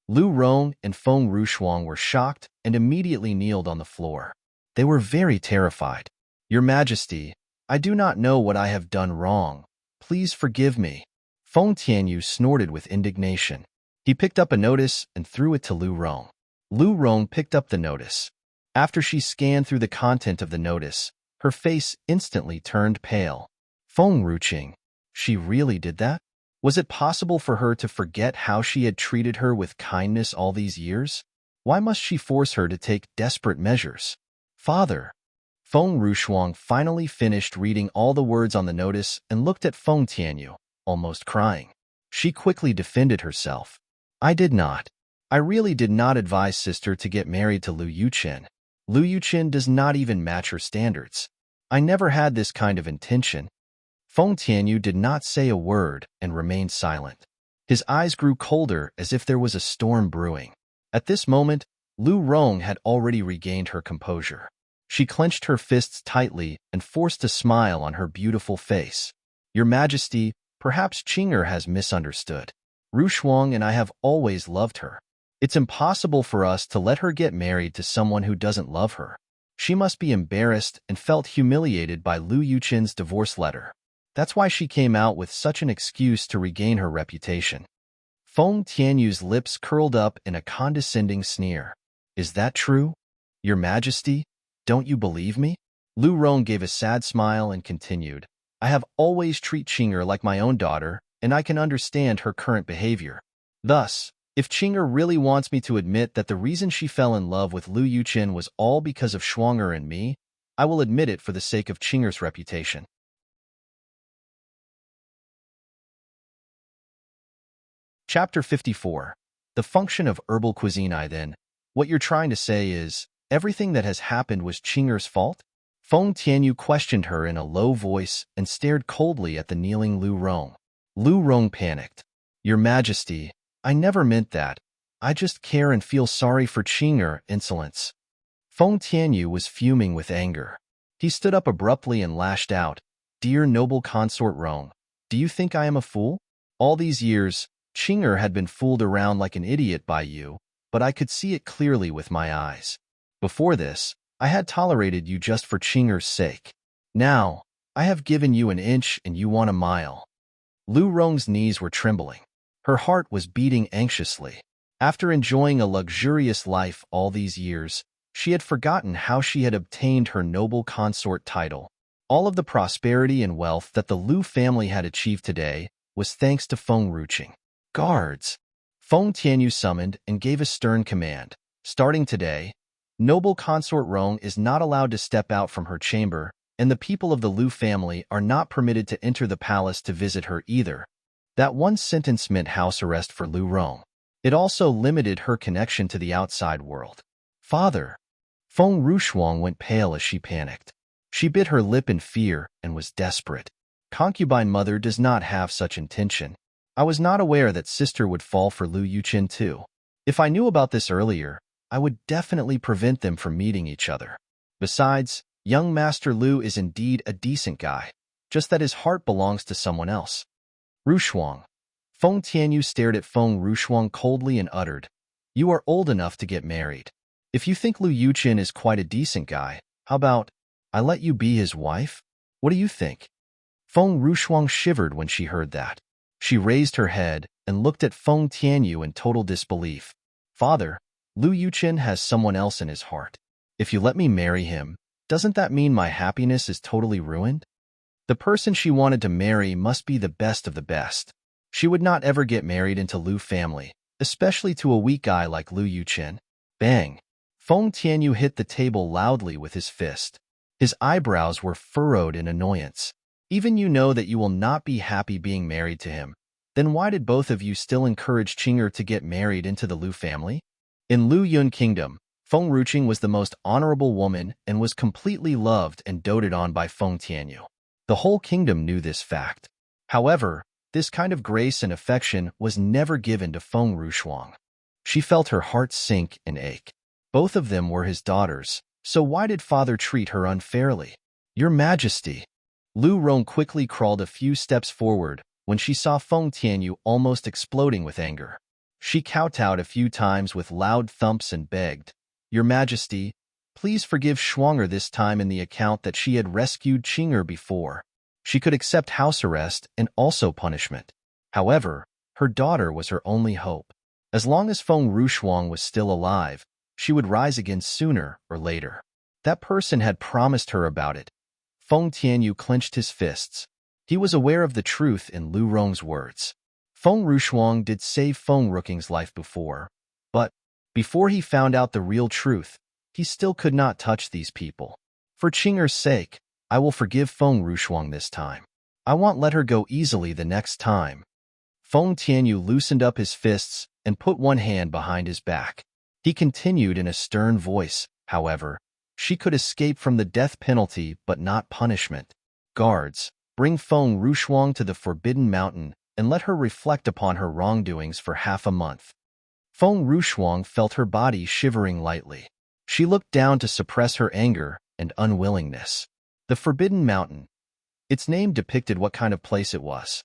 Lu Rong and Feng Rushuang were shocked and immediately kneeled on the floor. They were very terrified. "Your Majesty, I do not know what I have done wrong. Please forgive me." Feng Tianyu snorted with indignation. He picked up a notice and threw it to Lu Rong. Lu Rong picked up the notice. After she scanned through the content of the notice, her face instantly turned pale. Feng Ruqing, she really did that? Was it possible for her to forget how she had treated her with kindness all these years? Why must she force her to take desperate measures? "Father." Feng Rushuang finally finished reading all the words on the notice and looked at Feng Tianyu, almost crying. She quickly defended herself. I really did not advise sister to get married to Lu Yuqin. Lu Yuqin does not even match her standards. I never had this kind of intention." Feng Tianyu did not say a word and remained silent. His eyes grew colder as if there was a storm brewing. At this moment, Lu Rong had already regained her composure. She clenched her fists tightly and forced a smile on her beautiful face. "Your Majesty, perhaps Qing'er has misunderstood. Rushuang and I have always loved her. It's impossible for us to let her get married to someone who doesn't love her. She must be embarrassed and felt humiliated by Lu Yuqin's divorce letter. That's why she came out with such an excuse to regain her reputation." Feng Tianyu's lips curled up in a condescending sneer. "Is that true? Your Majesty, don't you believe me?" Lu Rong gave a sad smile and continued, "I have always treated Qing'er like my own daughter, and I can understand her current behavior. Thus, if Qing'er really wants me to admit that the reason she fell in love with Lu Yuqin was all because of Shuang'er and me, I will admit it for the sake of Qing'er's reputation." Chapter 54. The function of herbal cuisine. Then, what you're trying to say is, everything that has happened was Qing'er's fault? Feng Tianyu questioned her in a low voice and stared coldly at the kneeling Lu Rong. Lu Rong panicked. "Your Majesty, I never meant that. I just care and feel sorry for Qing'er." Insolence. Feng Tianyu was fuming with anger. He stood up abruptly and lashed out, "Dear noble consort Rong, do you think I am a fool? All these years, Qing'er had been fooled around like an idiot by you, but I could see it clearly with my eyes. Before this, I had tolerated you just for Qing'er's sake. Now, I have given you an inch and you want a mile." Lu Rong's knees were trembling. Her heart was beating anxiously. After enjoying a luxurious life all these years, She had forgotten how she had obtained her noble consort title. All of the prosperity and wealth that the Lu family had achieved today was thanks to Feng Ruqing. Guards! Feng Tianyu summoned and gave a stern command. Starting today, noble consort Rong is not allowed to step out from her chamber, and the people of the Lu family are not permitted to enter the palace to visit her either. That one sentence meant house arrest for Lu Rong. It also limited her connection to the outside world. Father! Feng Ruquang went pale as she panicked. She bit her lip in fear and was desperate. Concubine mother does not have such intention. I was not aware that sister would fall for Lu Yuqin too. If I knew about this earlier, I would definitely prevent them from meeting each other. Besides, young Master Lu is indeed a decent guy, just that his heart belongs to someone else. Ruquang. Feng Tianyu stared at Feng Ruquang coldly and uttered, "You are old enough to get married. If you think Lu Yuqin is quite a decent guy, how about I let you be his wife? What do you think?" Feng Ruquang shivered when she heard that. She raised her head and looked at Feng Tianyu in total disbelief. "Father, Lu Yuqin has someone else in his heart. If you let me marry him, doesn't that mean my happiness is totally ruined? The person she wanted to marry must be the best of the best. She would not ever get married into Lu family, especially to a weak guy like Lu Yuqin." Bang! Feng Tianyu hit the table loudly with his fist. His eyebrows were furrowed in annoyance. "Even you know that you will not be happy being married to him. Then why did both of you still encourage Qing'er to get married into the Lu family?" In Lu Yun Kingdom, Feng Ruqing was the most honorable woman and was completely loved and doted on by Feng Tianyu. The whole kingdom knew this fact. However, this kind of grace and affection was never given to Feng Ruquang. She felt her heart sink and ache. Both of them were his daughters, so why did father treat her unfairly? "Your Majesty." Lu Rong quickly crawled a few steps forward when she saw Feng Tianyu almost exploding with anger. She kowtowed a few times with loud thumps and begged, "Your Majesty, please forgive Schwanger this time in the account that she had rescued Qing'er before. She could accept house arrest and also punishment. However, her daughter was her only hope. As long as Feng Ruquang was still alive, she would rise again sooner or later. That person had promised her about it." Feng Tianyu clenched his fists. He was aware of the truth in Lu Rong's words. Feng Ruquang did save Feng Ruqing's life before, but before he found out the real truth, he still could not touch these people. "For Qing'er's sake, I will forgive Feng Ruquang this time. I won't let her go easily the next time." Feng Tianyu loosened up his fists and put one hand behind his back. He continued in a stern voice, however, "She could escape from the death penalty but not punishment. Guards, bring Feng Ruquang to the Forbidden Mountain and let her reflect upon her wrongdoings for half a month." Feng Ruquang felt her body shivering lightly. She looked down to suppress her anger and unwillingness. The Forbidden Mountain. Its name depicted what kind of place it was.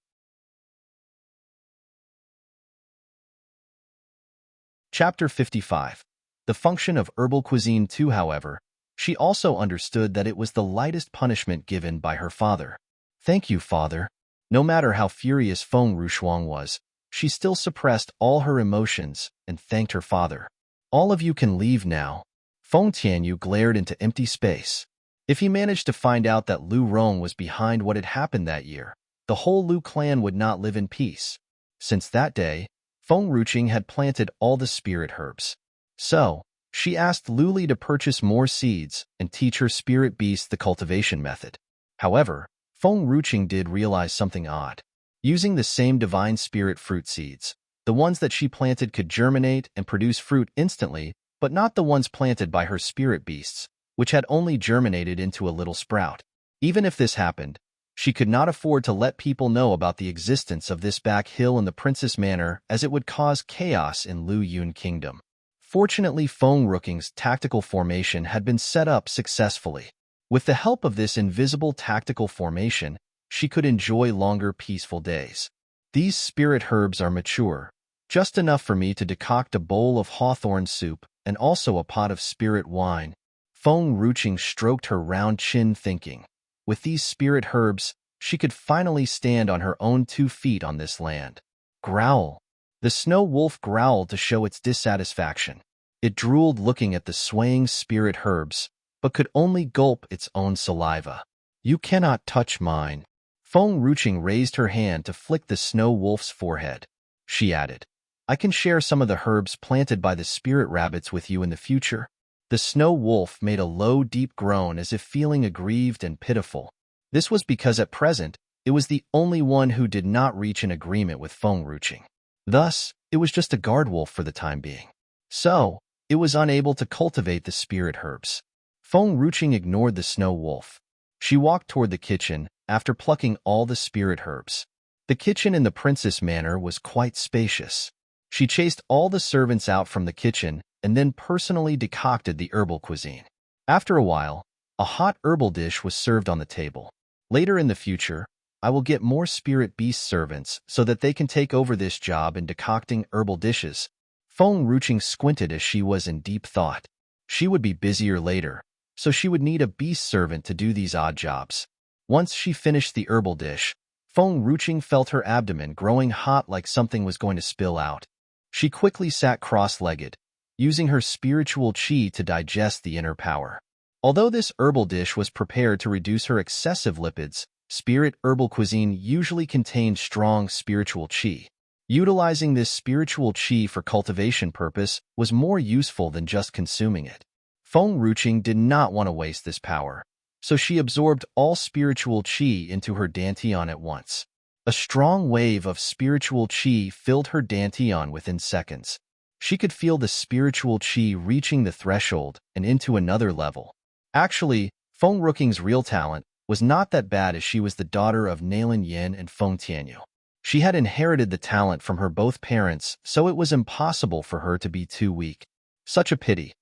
Chapter 55. The function of herbal cuisine too, however, she also understood that it was the lightest punishment given by her father. "Thank you, father." No matter how furious Feng Ruquang was, she still suppressed all her emotions and thanked her father. "All of you can leave now." Feng Tianyu glared into empty space. If he managed to find out that Lu Rong was behind what had happened that year, the whole Lu clan would not live in peace. Since that day, Feng Ruqing had planted all the spirit herbs. So, she asked Lu Li to purchase more seeds and teach her spirit beast the cultivation method. However, Feng Ruqing did realize something odd. Using the same divine spirit fruit seeds, the ones that she planted could germinate and produce fruit instantly, but not the ones planted by her spirit beasts, which had only germinated into a little sprout. Even if this happened, she could not afford to let people know about the existence of this back hill in the Princess Manor, as it would cause chaos in Lu Yun Kingdom. Fortunately, Feng Ruqing's tactical formation had been set up successfully. With the help of this invisible tactical formation, she could enjoy longer peaceful days. "These spirit herbs are mature, just enough for me to decoct a bowl of hawthorn soup and also a pot of spirit wine." Feng Ruqing stroked her round chin thinking, with these spirit herbs, she could finally stand on her own 2 feet on this land. Growl. The snow wolf growled to show its dissatisfaction. It drooled looking at the swaying spirit herbs, but could only gulp its own saliva. "You cannot touch mine." Feng Ruching raised her hand to flick the snow wolf's forehead. She added, "I can share some of the herbs planted by the spirit rabbits with you in the future." The snow wolf made a low, deep groan as if feeling aggrieved and pitiful. This was because at present, it was the only one who did not reach an agreement with Feng Ruching. Thus, it was just a guard wolf for the time being. So, it was unable to cultivate the spirit herbs. Feng Ruching ignored the snow wolf. She walked toward the kitchen after plucking all the spirit herbs. The kitchen in the princess manor was quite spacious. She chased all the servants out from the kitchen and then personally decocted the herbal cuisine. After a while, a hot herbal dish was served on the table. Later in the future, I will get more spirit beast servants so that they can take over this job in decocting herbal dishes. Feng Ruching squinted as she was in deep thought. She would be busier later, so she would need a beast servant to do these odd jobs. Once she finished the herbal dish, Feng Ruching felt her abdomen growing hot like something was going to spill out. She quickly sat cross-legged, using her spiritual qi to digest the inner power. Although this herbal dish was prepared to reduce her excessive lipids, spirit herbal cuisine usually contained strong spiritual qi. Utilizing this spiritual qi for cultivation purpose was more useful than just consuming it. Feng Ruching did not want to waste this power, so she absorbed all spiritual qi into her dantian at once. A strong wave of spiritual qi filled her dantian within seconds. She could feel the spiritual qi reaching the threshold and into another level. Actually, Feng Ruching's real talent was not that bad as she was the daughter of Nalin Yin and Feng Tianyu. She had inherited the talent from her both parents, so it was impossible for her to be too weak. Such a pity.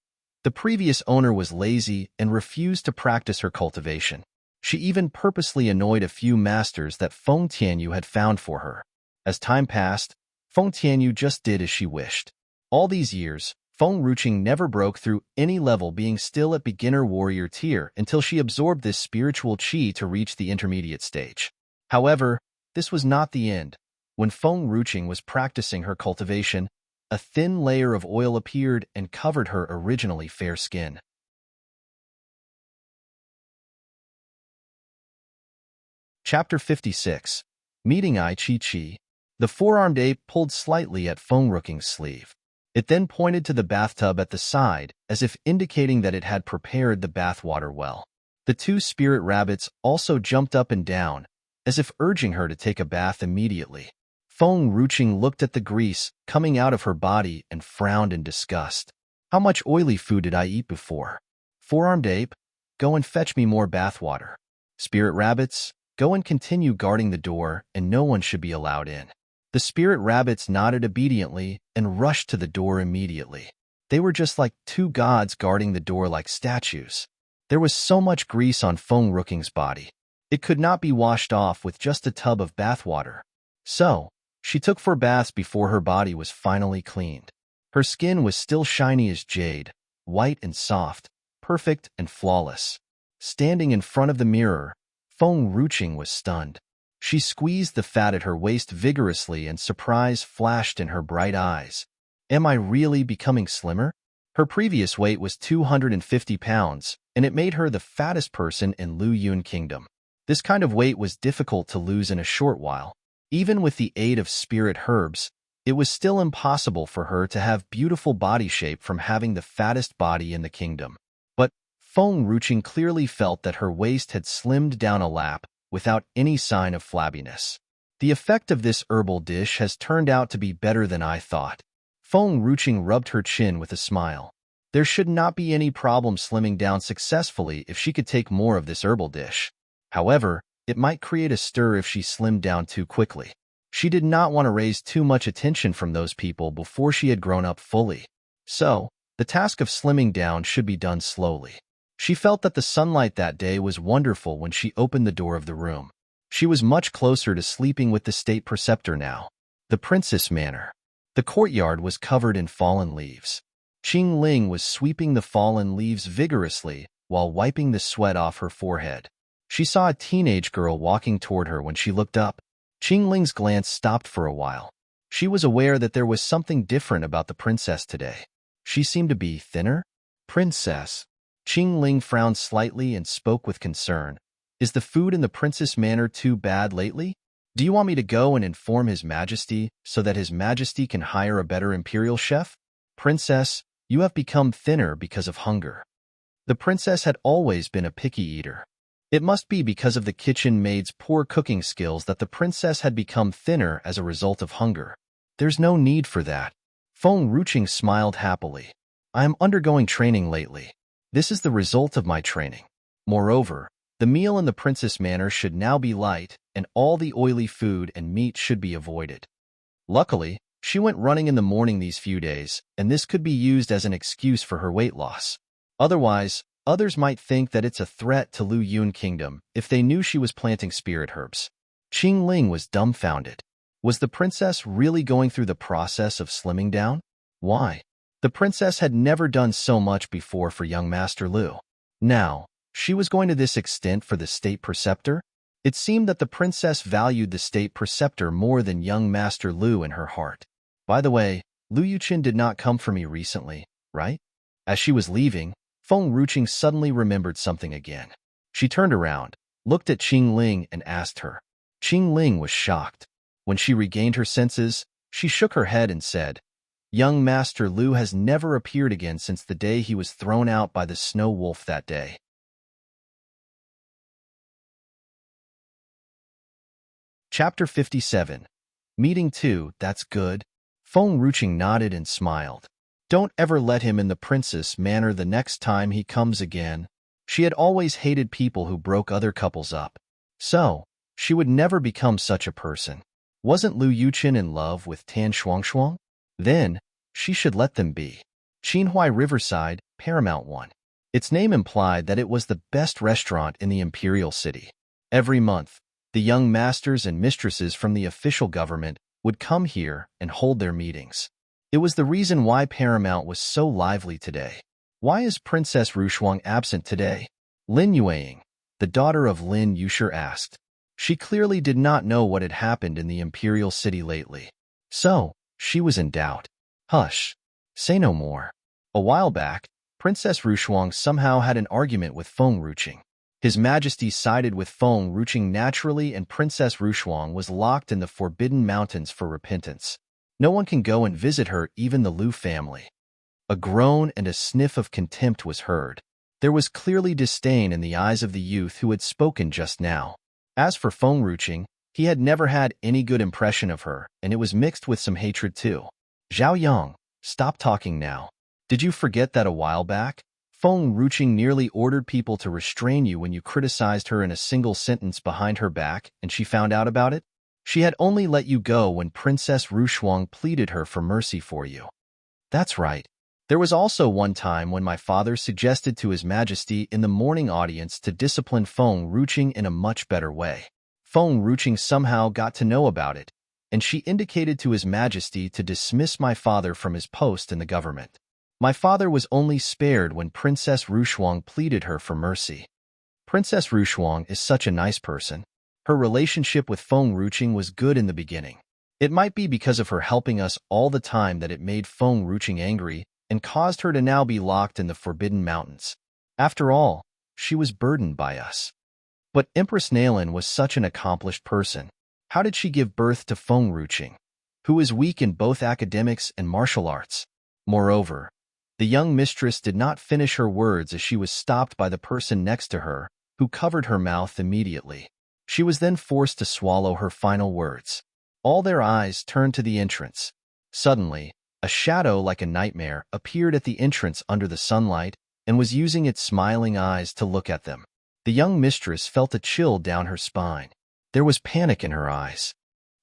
The previous owner was lazy and refused to practice her cultivation. She even purposely annoyed a few masters that Feng Tianyu had found for her. As time passed, Feng Tianyu just did as she wished. All these years, Feng Ruching never broke through any level, being still at beginner warrior tier until she absorbed this spiritual qi to reach the intermediate stage. However, this was not the end. When Feng Ruching was practicing her cultivation, a thin layer of oil appeared and covered her originally fair skin. Chapter 56. Meeting Ai Chi Chi. The four-armed ape pulled slightly at Feng Ruching's sleeve. It then pointed to the bathtub at the side, as if indicating that it had prepared the bathwater well. The two spirit rabbits also jumped up and down, as if urging her to take a bath immediately. Feng Ruching looked at the grease coming out of her body and frowned in disgust. "How much oily food did I eat before? Four-armed ape, go and fetch me more bathwater. Spirit rabbits, go and continue guarding the door, and no one should be allowed in." The spirit rabbits nodded obediently and rushed to the door immediately. They were just like two gods guarding the door like statues. There was so much grease on Feng Ruching's body. It could not be washed off with just a tub of bathwater. So, she took 4 baths before her body was finally cleaned. Her skin was still shiny as jade, white and soft, perfect and flawless. Standing in front of the mirror, Feng Ruching was stunned. She squeezed the fat at her waist vigorously and surprise flashed in her bright eyes. Am I really becoming slimmer? Her previous weight was 250 pounds, and it made her the fattest person in Lu Yun Kingdom. This kind of weight was difficult to lose in a short while. Even with the aid of spirit herbs, it was still impossible for her to have beautiful body shape from having the fattest body in the kingdom. But Feng Ruching clearly felt that her waist had slimmed down a lap, without any sign of flabbiness. The effect of this herbal dish has turned out to be better than I thought. Feng Ruching rubbed her chin with a smile. There should not be any problem slimming down successfully if she could take more of this herbal dish. However, it might create a stir if she slimmed down too quickly. She did not want to raise too much attention from those people before she had grown up fully. So, the task of slimming down should be done slowly. She felt that the sunlight that day was wonderful when she opened the door of the room. She was much closer to sleeping with the state preceptor now. The princess manor. The courtyard was covered in fallen leaves. Qing Ling was sweeping the fallen leaves vigorously while wiping the sweat off her forehead. She saw a teenage girl walking toward her when she looked up. Qing Ling's glance stopped for a while. She was aware that there was something different about the princess today. She seemed to be thinner. Princess. Qing Ling frowned slightly and spoke with concern. Is the food in the Princess Manor too bad lately? Do you want me to go and inform His Majesty so that His Majesty can hire a better imperial chef? Princess, you have become thinner because of hunger. The princess had always been a picky eater. It must be because of the kitchen maid's poor cooking skills that the princess had become thinner as a result of hunger. There's no need for that. Feng Ruqing smiled happily. I am undergoing training lately. This is the result of my training. Moreover, the meal in the Princess Manor should now be light, and all the oily food and meat should be avoided. Luckily, she went running in the morning these few days, and this could be used as an excuse for her weight loss. Otherwise, others might think that it's a threat to Lu Yun Kingdom if they knew she was planting spirit herbs. Qing Ling was dumbfounded. Was the princess really going through the process of slimming down? Why? The princess had never done so much before for young Master Lu. Now, she was going to this extent for the state preceptor? It seemed that the princess valued the state preceptor more than young Master Lu in her heart. By the way, Lu Yuqin did not come for me recently, right? As she was leaving, Feng Ruqing suddenly remembered something again. She turned around, looked at Qing Ling and asked her. Qing Ling was shocked. When she regained her senses, she shook her head and said, Young Master Lu has never appeared again since the day he was thrown out by the snow wolf that day. Chapter 57. Meeting 2, that's good. Feng Ruqing nodded and smiled. Don't ever let him in the Princess Manor the next time he comes again. She had always hated people who broke other couples up. So, she would never become such a person. Wasn't Lu Yuqin in love with Tan Shuangshuang? Then, she should let them be. Qinhuai Riverside, Paramount One. Its name implied that it was the best restaurant in the imperial city. Every month, the young masters and mistresses from the official government would come here and hold their meetings. It was the reason why Paramount was so lively today. Why is Princess Rushuang absent today? Lin Yueying, the daughter of Lin Yushi, asked. She clearly did not know what had happened in the imperial city lately. So, she was in doubt. Hush. Say no more. A while back, Princess Rushuang somehow had an argument with Feng Ruqing. His Majesty sided with Feng Ruqing naturally, and Princess Rushuang was locked in the Forbidden Mountains for repentance. No one can go and visit her, even the Lu family. A groan and a sniff of contempt was heard. There was clearly disdain in the eyes of the youth who had spoken just now. As for Feng Ruqing, he had never had any good impression of her, and it was mixed with some hatred too. Zhao Yang, stop talking now. Did you forget that a while back, Feng Ruqing nearly ordered people to restrain you when you criticized her in a single sentence behind her back, and she found out about it? She had only let you go when Princess Rushuang pleaded her for mercy for you. That's right. There was also one time when my father suggested to His Majesty in the morning audience to discipline Feng Ruqing in a much better way. Feng Ruqing somehow got to know about it, and she indicated to His Majesty to dismiss my father from his post in the government. My father was only spared when Princess Rushuang pleaded her for mercy. Princess Rushuang is such a nice person. Her relationship with Feng Ruqing was good in the beginning. It might be because of her helping us all the time that it made Feng Ruqing angry and caused her to now be locked in the Forbidden Mountains. After all, she was burdened by us. But Empress Nailin was such an accomplished person. How did she give birth to Feng Ruqing, who is weak in both academics and martial arts? Moreover, the young mistress did not finish her words as she was stopped by the person next to her, who covered her mouth immediately. She was then forced to swallow her final words. All their eyes turned to the entrance. Suddenly, a shadow like a nightmare appeared at the entrance under the sunlight and was using its smiling eyes to look at them. The young mistress felt a chill down her spine. There was panic in her eyes.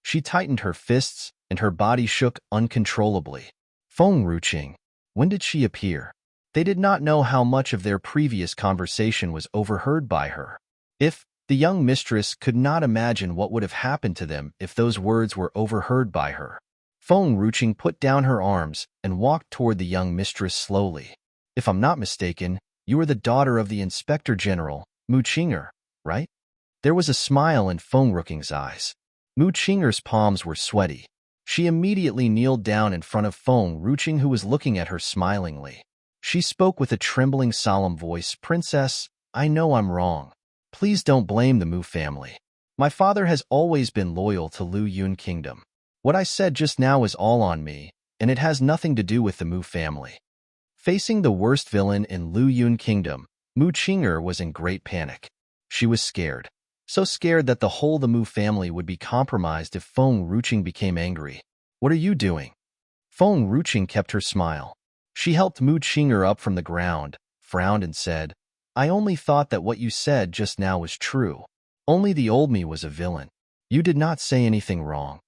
She tightened her fists and her body shook uncontrollably. Feng Ruqing, when did she appear? They did not know how much of their previous conversation was overheard by her. The young mistress could not imagine what would have happened to them if those words were overheard by her. Feng Ruqing put down her arms and walked toward the young mistress slowly. If I'm not mistaken, you are the daughter of the Inspector General, Mu Qinger, right? There was a smile in Feng Ruqing's eyes. Mu Qinger's palms were sweaty. She immediately kneeled down in front of Feng Ruching, who was looking at her smilingly. She spoke with a trembling, solemn voice, "Princess, I know I'm wrong. Please don't blame the Mu family. My father has always been loyal to Lu Yun Kingdom. What I said just now is all on me, and it has nothing to do with the Mu family." Facing the worst villain in Lu Yun Kingdom, Mu Qing'er was in great panic. She was scared. So scared that the Mu family would be compromised if Feng Ruching became angry. "What are you doing?" Feng Ruching kept her smile. She helped Mu Qing'er up from the ground, frowned and said, "I only thought that what you said just now was true. Only the old me was a villain. You did not say anything wrong."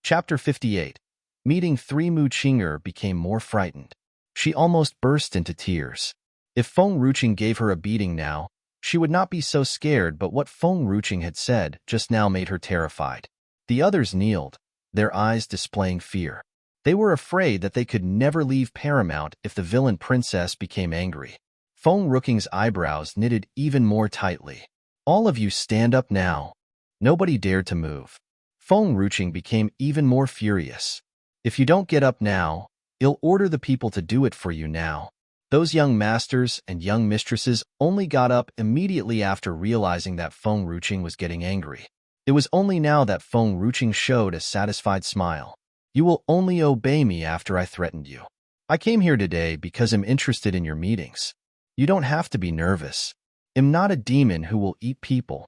Chapter 58. Meeting 3. Mu Qing'er became more frightened. She almost burst into tears. If Feng Ruching gave her a beating now, she would not be so scared, but what Feng Ruching had said just now made her terrified. The others kneeled, their eyes displaying fear. They were afraid that they could never leave Paramount if the villain princess became angry. Feng Ruching's eyebrows knitted even more tightly. "All of you stand up now." Nobody dared to move. Feng Ruching became even more furious. "If you don't get up now, I'll order the people to do it for you now." Those young masters and young mistresses only got up immediately after realizing that Feng Ruching was getting angry. It was only now that Feng Ruching showed a satisfied smile. "You will only obey me after I threatened you. I came here today because I'm interested in your meetings. You don't have to be nervous. I'm not a demon who will eat people.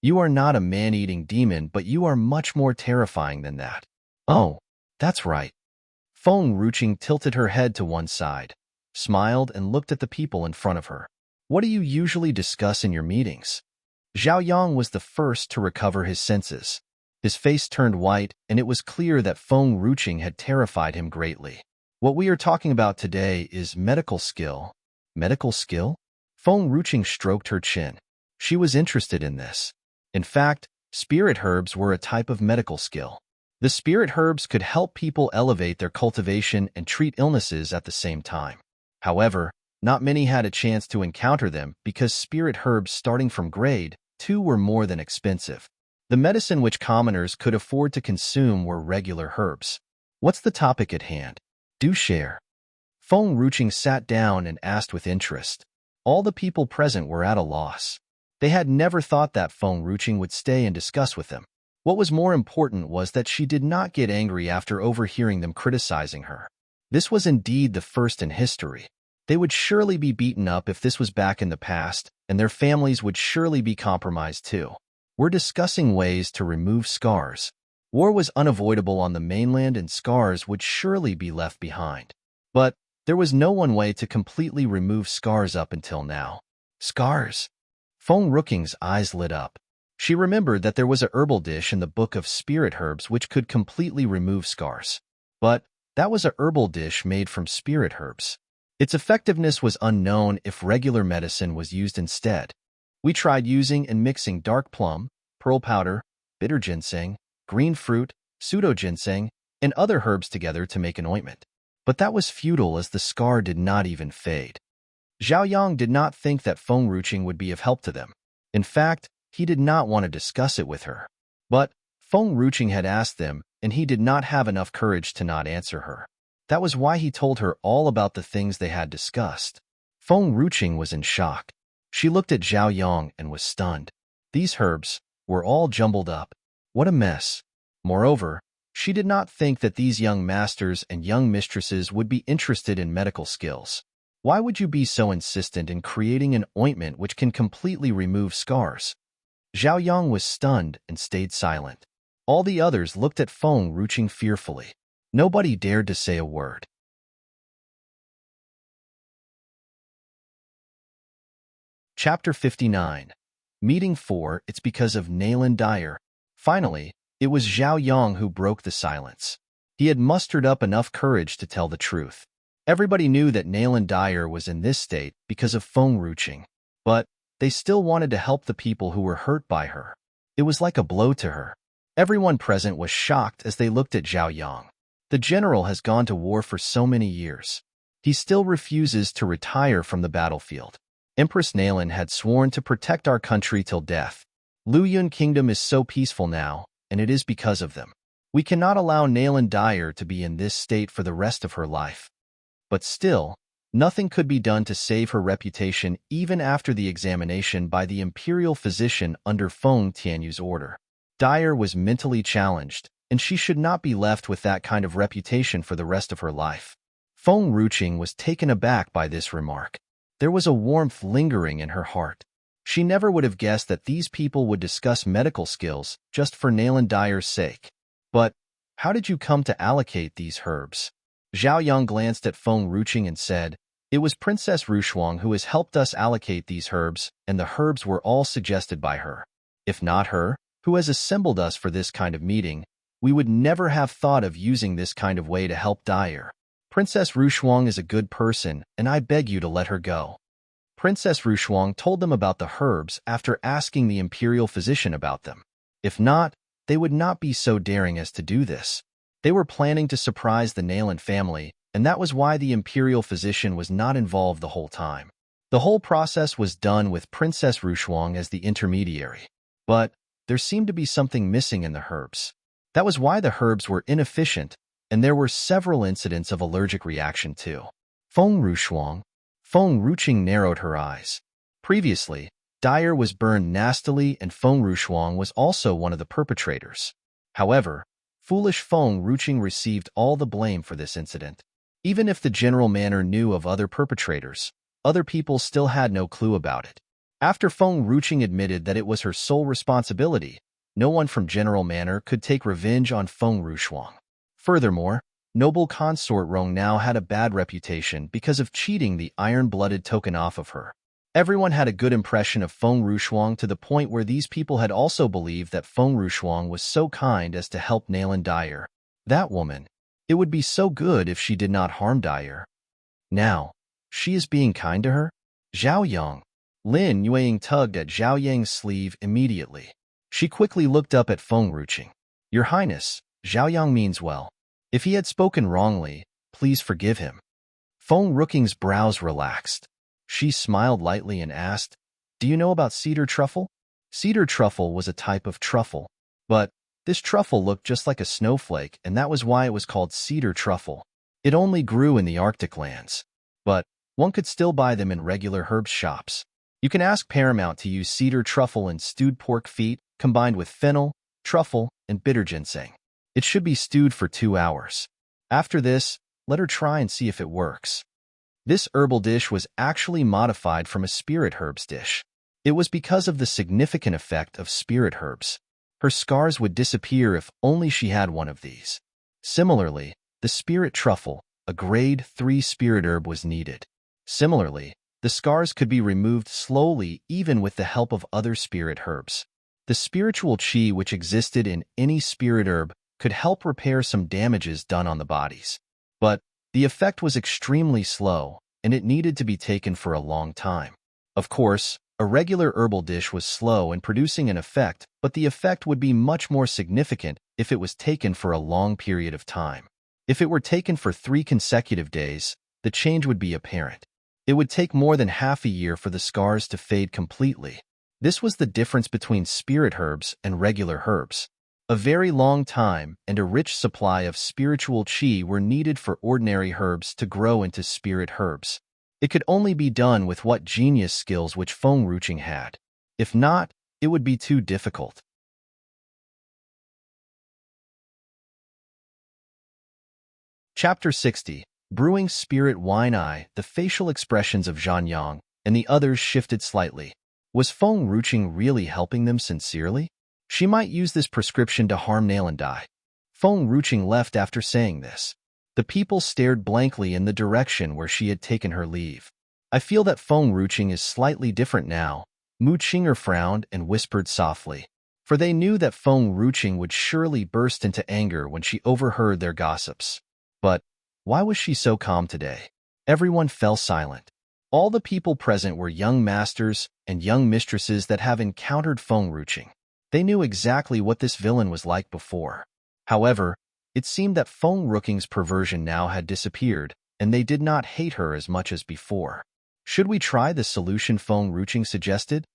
You are not a man-eating demon, but you are much more terrifying than that." "Oh, that's right." Feng Ruching tilted her head to one side, smiled, and looked at the people in front of her. "What do you usually discuss in your meetings?" Zhao Yang was the first to recover his senses. His face turned white, and it was clear that Feng Ruching had terrified him greatly. "What we are talking about today is medical skill." "Medical skill?" Feng Ruching stroked her chin. She was interested in this. In fact, spirit herbs were a type of medical skill. The spirit herbs could help people elevate their cultivation and treat illnesses at the same time. However, not many had a chance to encounter them because spirit herbs starting from grade 2 were more than expensive. The medicine which commoners could afford to consume were regular herbs. "What's the topic at hand? Do share." Feng Ruching sat down and asked with interest. All the people present were at a loss. They had never thought that Feng Ruching would stay and discuss with them. What was more important was that she did not get angry after overhearing them criticizing her. This was indeed the first in history. They would surely be beaten up if this was back in the past, and their families would surely be compromised too. "We're discussing ways to remove scars." War was unavoidable on the mainland, and scars would surely be left behind. But there was no one way to completely remove scars up until now. Scars? Feng Ruching's eyes lit up. She remembered that there was a herbal dish in the book of spirit herbs which could completely remove scars. But that was a herbal dish made from spirit herbs. Its effectiveness was unknown if regular medicine was used instead. We tried using and mixing dark plum, pearl powder, bitter ginseng, green fruit, pseudo-ginseng, and other herbs together to make an ointment. But that was futile as the scar did not even fade. Zhao Yang did not think that Feng Ruching would be of help to them. In fact, he did not want to discuss it with her. But Feng Ruching had asked them, and he did not have enough courage to not answer her. That was why he told her all about the things they had discussed. Feng Ruching was in shock. She looked at Zhao Yang and was stunned. These herbs were all jumbled up. What a mess. Moreover, she did not think that these young masters and young mistresses would be interested in medical skills. Why would you be so insistent in creating an ointment which can completely remove scars? Zhao Yang was stunned and stayed silent. All the others looked at Feng Ruching fearfully. Nobody dared to say a word. Chapter 59. Meeting 4. It's because of Nayland Dyer. Finally, it was Zhao Yang who broke the silence. He had mustered up enough courage to tell the truth. Everybody knew that Nayland Dyer was in this state because of Feng Ruching, but they still wanted to help the people who were hurt by her. It was like a blow to her. Everyone present was shocked as they looked at Zhao Yang. The general has gone to war for so many years. He still refuses to retire from the battlefield. Empress Nayland had sworn to protect our country till death. Lu Yun Kingdom is so peaceful now, and it is because of them. We cannot allow Nayland Dyer to be in this state for the rest of her life. But still, nothing could be done to save her reputation even after the examination by the imperial physician under Feng Tianyu's order. Dyer was mentally challenged, and she should not be left with that kind of reputation for the rest of her life. Feng Ruqing was taken aback by this remark. There was a warmth lingering in her heart. She never would have guessed that these people would discuss medical skills just for Nayland Dyer's sake. But how did you come to allocate these herbs? Zhao Yang glanced at Feng Ruqing and said, "It was Princess Rushuang who has helped us allocate these herbs, and the herbs were all suggested by her. If not her, who has assembled us for this kind of meeting, we would never have thought of using this kind of way to help Dyer. Princess Rushuang is a good person, and I beg you to let her go." Princess Rushuang told them about the herbs after asking the imperial physician about them. If not, they would not be so daring as to do this. They were planning to surprise the Nayland family, and that was why the imperial physician was not involved the whole time. The whole process was done with Princess Rushuang as the intermediary. But there seemed to be something missing in the herbs. That was why the herbs were inefficient, and there were several incidents of allergic reaction too. Feng Ruqing narrowed her eyes. Previously, Dyer was burned nastily and Feng Ruquang was also one of the perpetrators. However, foolish Feng Ruqing received all the blame for this incident. Even if the General Manor knew of other perpetrators, other people still had no clue about it. After Feng Ruqing admitted that it was her sole responsibility, no one from General Manor could take revenge on Feng Ruquang. Furthermore, noble consort Rong now had a bad reputation because of cheating the iron-blooded token off of her. Everyone had a good impression of Feng Ruquang to the point where these people had also believed that Feng Ruquang was so kind as to help Nayland Dyer. That woman. It would be so good if she did not harm Dyer. Now, she is being kind to her? Zhao Yang. Lin Yueying tugged at Zhao Yang's sleeve immediately. She quickly looked up at Feng Ruqing. Your Highness, Zhao Yang means well. If he had spoken wrongly, please forgive him. Feng Ruqing's brows relaxed. She smiled lightly and asked, "Do you know about cedar truffle?" Cedar truffle was a type of truffle, but this truffle looked just like a snowflake, and that was why it was called cedar truffle. It only grew in the Arctic lands, but one could still buy them in regular herb shops. You can ask Paramount to use cedar truffle in stewed pork feet combined with fennel, truffle, and bitter ginseng. It should be stewed for 2 hours. After this, let her try and see if it works. This herbal dish was actually modified from a spirit herbs dish. It was because of the significant effect of spirit herbs. Her scars would disappear if only she had one of these. Similarly, the spirit truffle, a grade 3 spirit herb, was needed. Similarly, the scars could be removed slowly even with the help of other spirit herbs. The spiritual qi which existed in any spirit herb could help repair some damages done on the bodies. But the effect was extremely slow, and it needed to be taken for a long time. Of course, a regular herbal dish was slow in producing an effect, but the effect would be much more significant if it was taken for a long period of time. If it were taken for 3 consecutive days, the change would be apparent. It would take more than half a year for the scars to fade completely. This was the difference between spirit herbs and regular herbs. A very long time and a rich supply of spiritual qi were needed for ordinary herbs to grow into spirit herbs. It could only be done with what genius skills which Feng Ruqing had. If not, it would be too difficult. Chapter 60. Brewing Spirit Wine. The facial expressions of Zhan Yang and the others shifted slightly. Was Feng Ruqing really helping them sincerely? She might use this prescription to harm Nayland Dyer. Feng Ruqing left after saying this. The people stared blankly in the direction where she had taken her leave. I feel that Feng Ruqing is slightly different now. Mu Qinger frowned and whispered softly, for they knew that Feng Ruqing would surely burst into anger when she overheard their gossips. But why was she so calm today? Everyone fell silent. All the people present were young masters and young mistresses that have encountered Feng Ruqing. They knew exactly what this villain was like before. However, it seemed that Feng Ruqing's perversion now had disappeared, and they did not hate her as much as before. Should we try the solution Feng Ruqing suggested?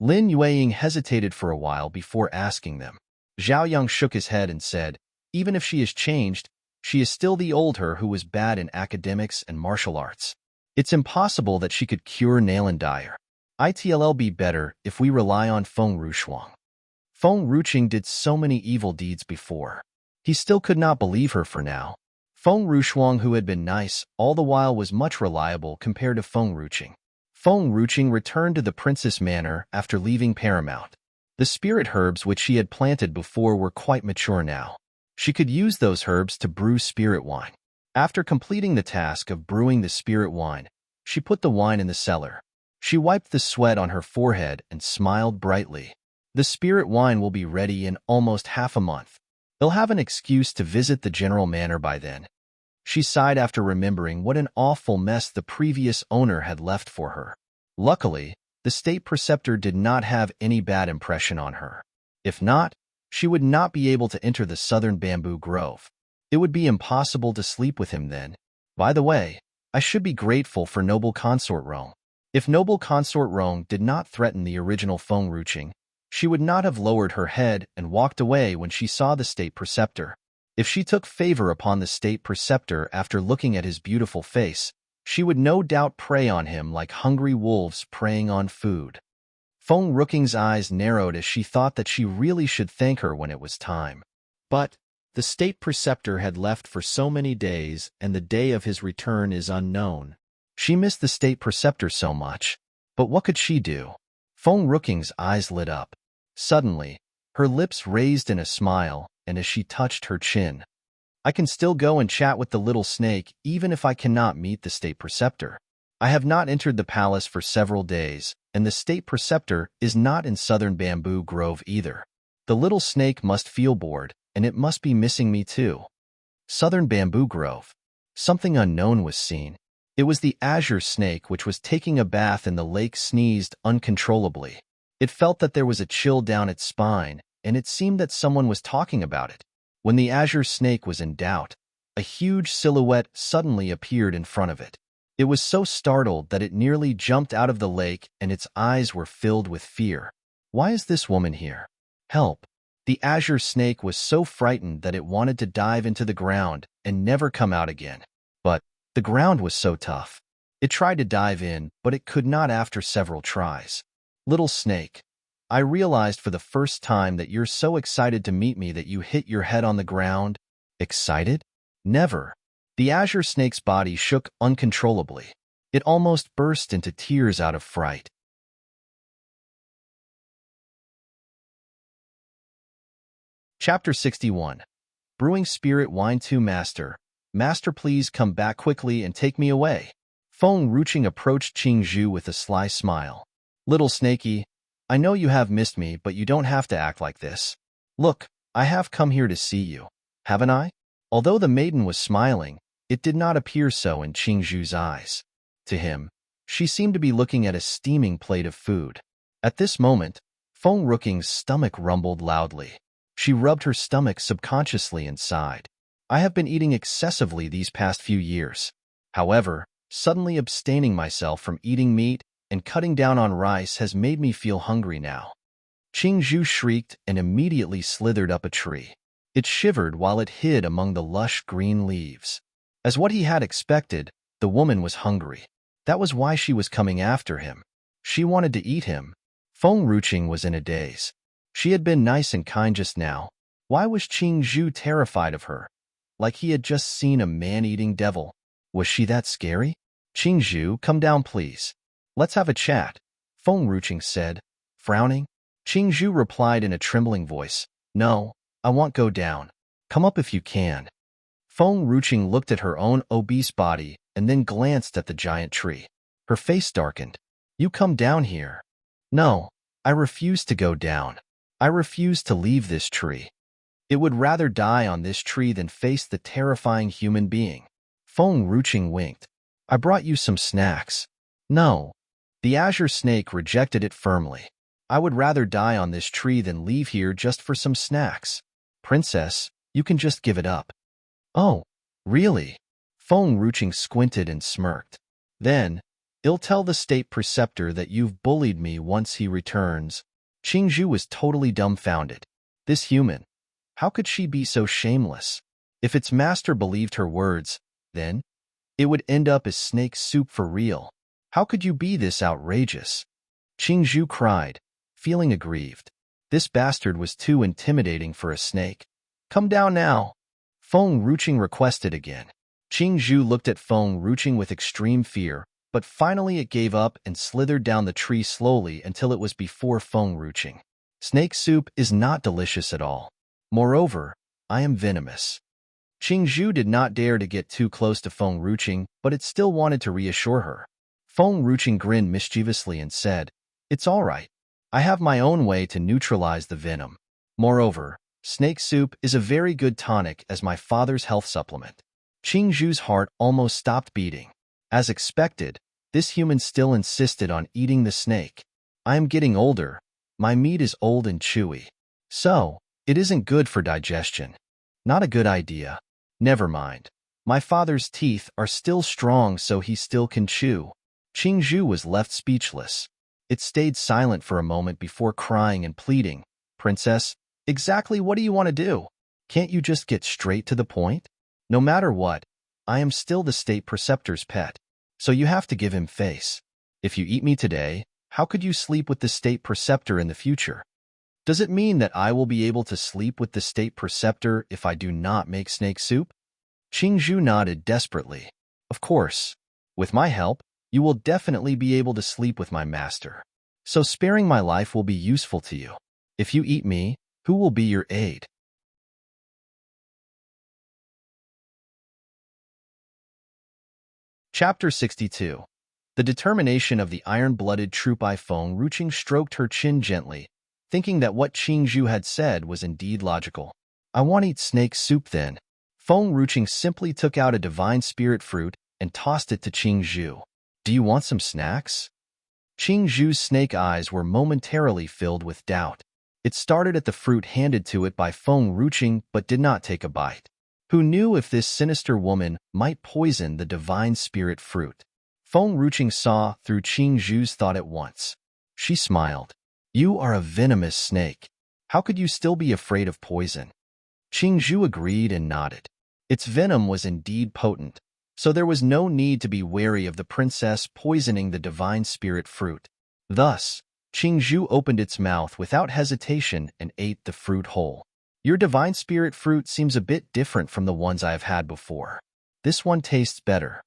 Lin Yueying hesitated for a while before asking them. Zhao Yang shook his head and said, even if she has changed, she is still the old her who was bad in academics and martial arts. It's impossible that she could cure Nalan Dyer. It'll be better if we rely on Feng Rushuang. Feng Ruqing did so many evil deeds before. He still could not believe her for now. Feng Rushuang, who had been nice all the while, was much reliable compared to Feng Ruqing. Feng Ruqing returned to the Princess Manor after leaving Paramount. The spirit herbs which she had planted before were quite mature now. She could use those herbs to brew spirit wine. After completing the task of brewing the spirit wine, she put the wine in the cellar. She wiped the sweat on her forehead and smiled brightly. The spirit wine will be ready in almost half a month. They'll have an excuse to visit the general manor by then. She sighed after remembering what an awful mess the previous owner had left for her. Luckily, the state preceptor did not have any bad impression on her. If not, she would not be able to enter the southern bamboo grove. It would be impossible to sleep with him then. By the way, I should be grateful for Noble Consort Rong. If Noble Consort Rong did not threaten the original Feng Ruqing, she would not have lowered her head and walked away when she saw the state preceptor. If she took favor upon the state preceptor after looking at his beautiful face, she would no doubt prey on him like hungry wolves preying on food. Feng Ruqing's eyes narrowed as she thought that she really should thank her when it was time. But the state preceptor had left for so many days, and the day of his return is unknown. She missed the state preceptor so much. But what could she do? Feng Ruqing's eyes lit up. Suddenly, her lips raised in a smile, and as she touched her chin, I can still go and chat with the little snake even if I cannot meet the state preceptor. I have not entered the palace for several days, and the state preceptor is not in southern bamboo grove either. The little snake must feel bored, and it must be missing me too. Southern bamboo grove. Something unknown was seen. It was the azure snake which was taking a bath in the lake, sneezed uncontrollably. It felt that there was a chill down its spine, and it seemed that someone was talking about it. When the azure snake was in doubt, a huge silhouette suddenly appeared in front of it. It was so startled that it nearly jumped out of the lake, and its eyes were filled with fear. Why is this woman here? Help! The azure snake was so frightened that it wanted to dive into the ground and never come out again. But the ground was so tough. It tried to dive in, but it could not after several tries. Little snake, I realized for the first time that you're so excited to meet me that you hit your head on the ground. Excited? Never. The azure snake's body shook uncontrollably. It almost burst into tears out of fright. Chapter 61. Brewing Spirit Wine 2. Master, please come back quickly and take me away. Feng Ruqing approached Qing Zhu with a sly smile. Little snaky, I know you have missed me, but you don't have to act like this. Look, I have come here to see you. Haven't I? Although the maiden was smiling, it did not appear so in Qing Zhu's eyes. To him, she seemed to be looking at a steaming plate of food. At this moment, Feng Ruqing's stomach rumbled loudly. She rubbed her stomach subconsciously and sighed. I have been eating excessively these past few years. However, suddenly abstaining myself from eating meat and cutting down on rice has made me feel hungry now. Qing Zhu shrieked and immediately slithered up a tree. It shivered while it hid among the lush green leaves. As what he had expected, the woman was hungry. That was why she was coming after him. She wanted to eat him. Feng Ruqing was in a daze. She had been nice and kind just now. Why was Qing Zhu terrified of her? Like he had just seen a man-eating devil. Was she that scary? Qing Zhu, come down please. Let's have a chat, Feng Ruqing said, frowning. Qing Zhu replied in a trembling voice, No, I won't go down. Come up if you can. Feng Ruqing looked at her own obese body and then glanced at the giant tree. Her face darkened. You come down here. No, I refuse to go down. I refuse to leave this tree. It would rather die on this tree than face the terrifying human being. Feng Ruqing winked. I brought you some snacks. No. The azure snake rejected it firmly. I would rather die on this tree than leave here just for some snacks. Princess, you can just give it up. Oh, really? Feng Ruqing squinted and smirked. Then, I'll tell the state preceptor that you've bullied me once he returns. Qingzhu was totally dumbfounded. This human, how could she be so shameless? If its master believed her words, then it would end up as snake soup for real. How could you be this outrageous? Qingzhu cried, feeling aggrieved. This bastard was too intimidating for a snake. Come down now. Feng Ruqing requested again. Qingzhu looked at Feng Ruqing with extreme fear, but finally it gave up and slithered down the tree slowly until it was before Feng Ruqing. Snake soup is not delicious at all. Moreover, I am venomous. Qingzhu did not dare to get too close to Feng Ruqing, but it still wanted to reassure her. Feng Ruqing grinned mischievously and said, "It's all right. I have my own way to neutralize the venom. Moreover, snake soup is a very good tonic as my father's health supplement." Qingzhu's heart almost stopped beating. As expected, this human still insisted on eating the snake. I am getting older. My meat is old and chewy. So, it isn't good for digestion. Not a good idea. Never mind. My father's teeth are still strong so he still can chew. Qingzhu was left speechless. It stayed silent for a moment before crying and pleading. Princess, exactly what do you want to do? Can't you just get straight to the point? No matter what, I am still the state preceptor's pet, so you have to give him face. If you eat me today, how could you sleep with the state preceptor in the future? Does it mean that I will be able to sleep with the state preceptor if I do not make snake soup? Qingzhu nodded desperately. Of course. With my help, you will definitely be able to sleep with my master. So sparing my life will be useful to you. If you eat me, who will be your aide? Chapter 62. The determination of the iron-blooded Trupai Feng Ruqing stroked her chin gently, thinking that what Qingzhu had said was indeed logical. I want to eat snake soup then. Feng Ruqing simply took out a divine spirit fruit and tossed it to Qingzhu. Do you want some snacks? Qingzhu's snake eyes were momentarily filled with doubt. It started at the fruit handed to it by Feng Ruqing but did not take a bite. Who knew if this sinister woman might poison the divine spirit fruit? Feng Ruqing saw through Qingzhu's thought at once. She smiled. You are a venomous snake. How could you still be afraid of poison? Qingzhu agreed and nodded. Its venom was indeed potent, so there was no need to be wary of the princess poisoning the divine spirit fruit. Thus, Qingzhu opened its mouth without hesitation and ate the fruit whole. Your divine spirit fruit seems a bit different from the ones I have had before. This one tastes better.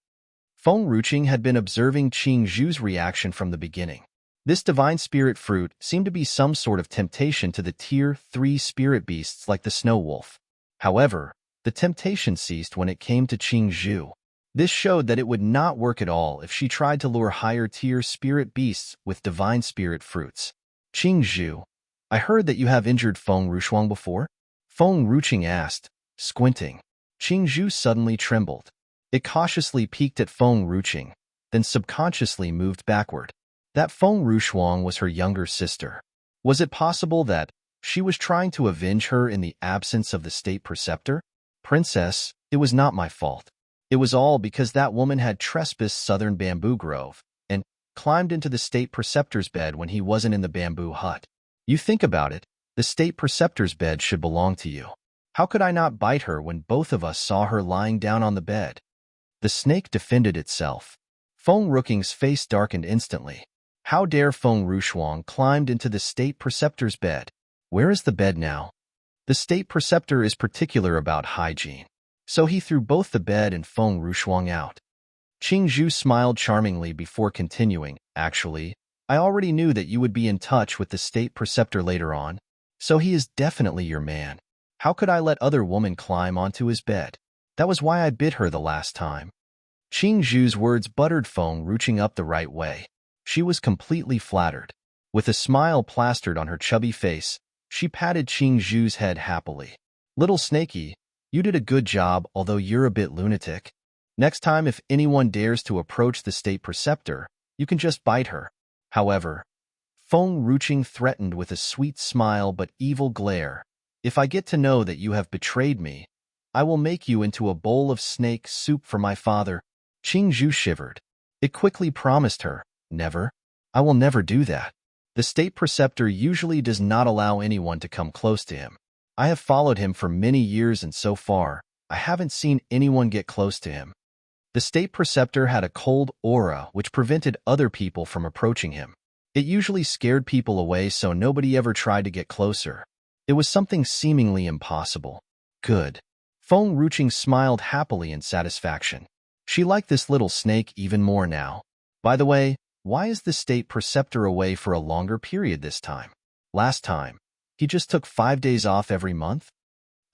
Feng Ruqing had been observing Qingzhu's reaction from the beginning. This divine spirit fruit seemed to be some sort of temptation to the Tier 3 spirit beasts like the snow wolf. However, the temptation ceased when it came to Qingzhu. This showed that it would not work at all if she tried to lure higher-tier spirit beasts with divine spirit fruits. Qingzhu, I heard that you have injured Feng Ruquang before? Feng Ruqing asked, squinting. Qingzhu suddenly trembled. It cautiously peeked at Feng Ruqing, then subconsciously moved backward. That Feng Ruquang was her younger sister. Was it possible that she was trying to avenge her in the absence of the state preceptor? Princess, it was not my fault. It was all because that woman had trespassed southern bamboo grove and climbed into the state preceptor's bed when he wasn't in the bamboo hut. You think about it, the state preceptor's bed should belong to you. How could I not bite her when both of us saw her lying down on the bed? The snake defended itself. Feng Ruqing's face darkened instantly. How dare Feng Ruquang climbed into the state preceptor's bed? Where is the bed now? The state preceptor is particular about hygiene, so he threw both the bed and Feng Ruquang out. Qingzhu smiled charmingly before continuing. Actually, I already knew that you would be in touch with the state preceptor later on, so he is definitely your man. How could I let other women climb onto his bed? That was why I bit her the last time. Qingzhu's words buttered Feng Ruqing up the right way. She was completely flattered. With a smile plastered on her chubby face, she patted Qingzhu's head happily. Little snaky, you did a good job, although you're a bit lunatic. Next time if anyone dares to approach the state preceptor, you can just bite her. However, Feng Ruqing threatened with a sweet smile but evil glare. If I get to know that you have betrayed me, I will make you into a bowl of snake soup for my father. Qingzhu shivered. It quickly promised her, "Never. I will never do that." The state preceptor usually does not allow anyone to come close to him. I have followed him for many years and so far, I haven't seen anyone get close to him. The state preceptor had a cold aura which prevented other people from approaching him. It usually scared people away so nobody ever tried to get closer. It was something seemingly impossible. Good. Feng Ruching smiled happily in satisfaction. She liked this little snake even more now. By the way, why is the state preceptor away for a longer period this time? Last time, he just took 5 days off every month?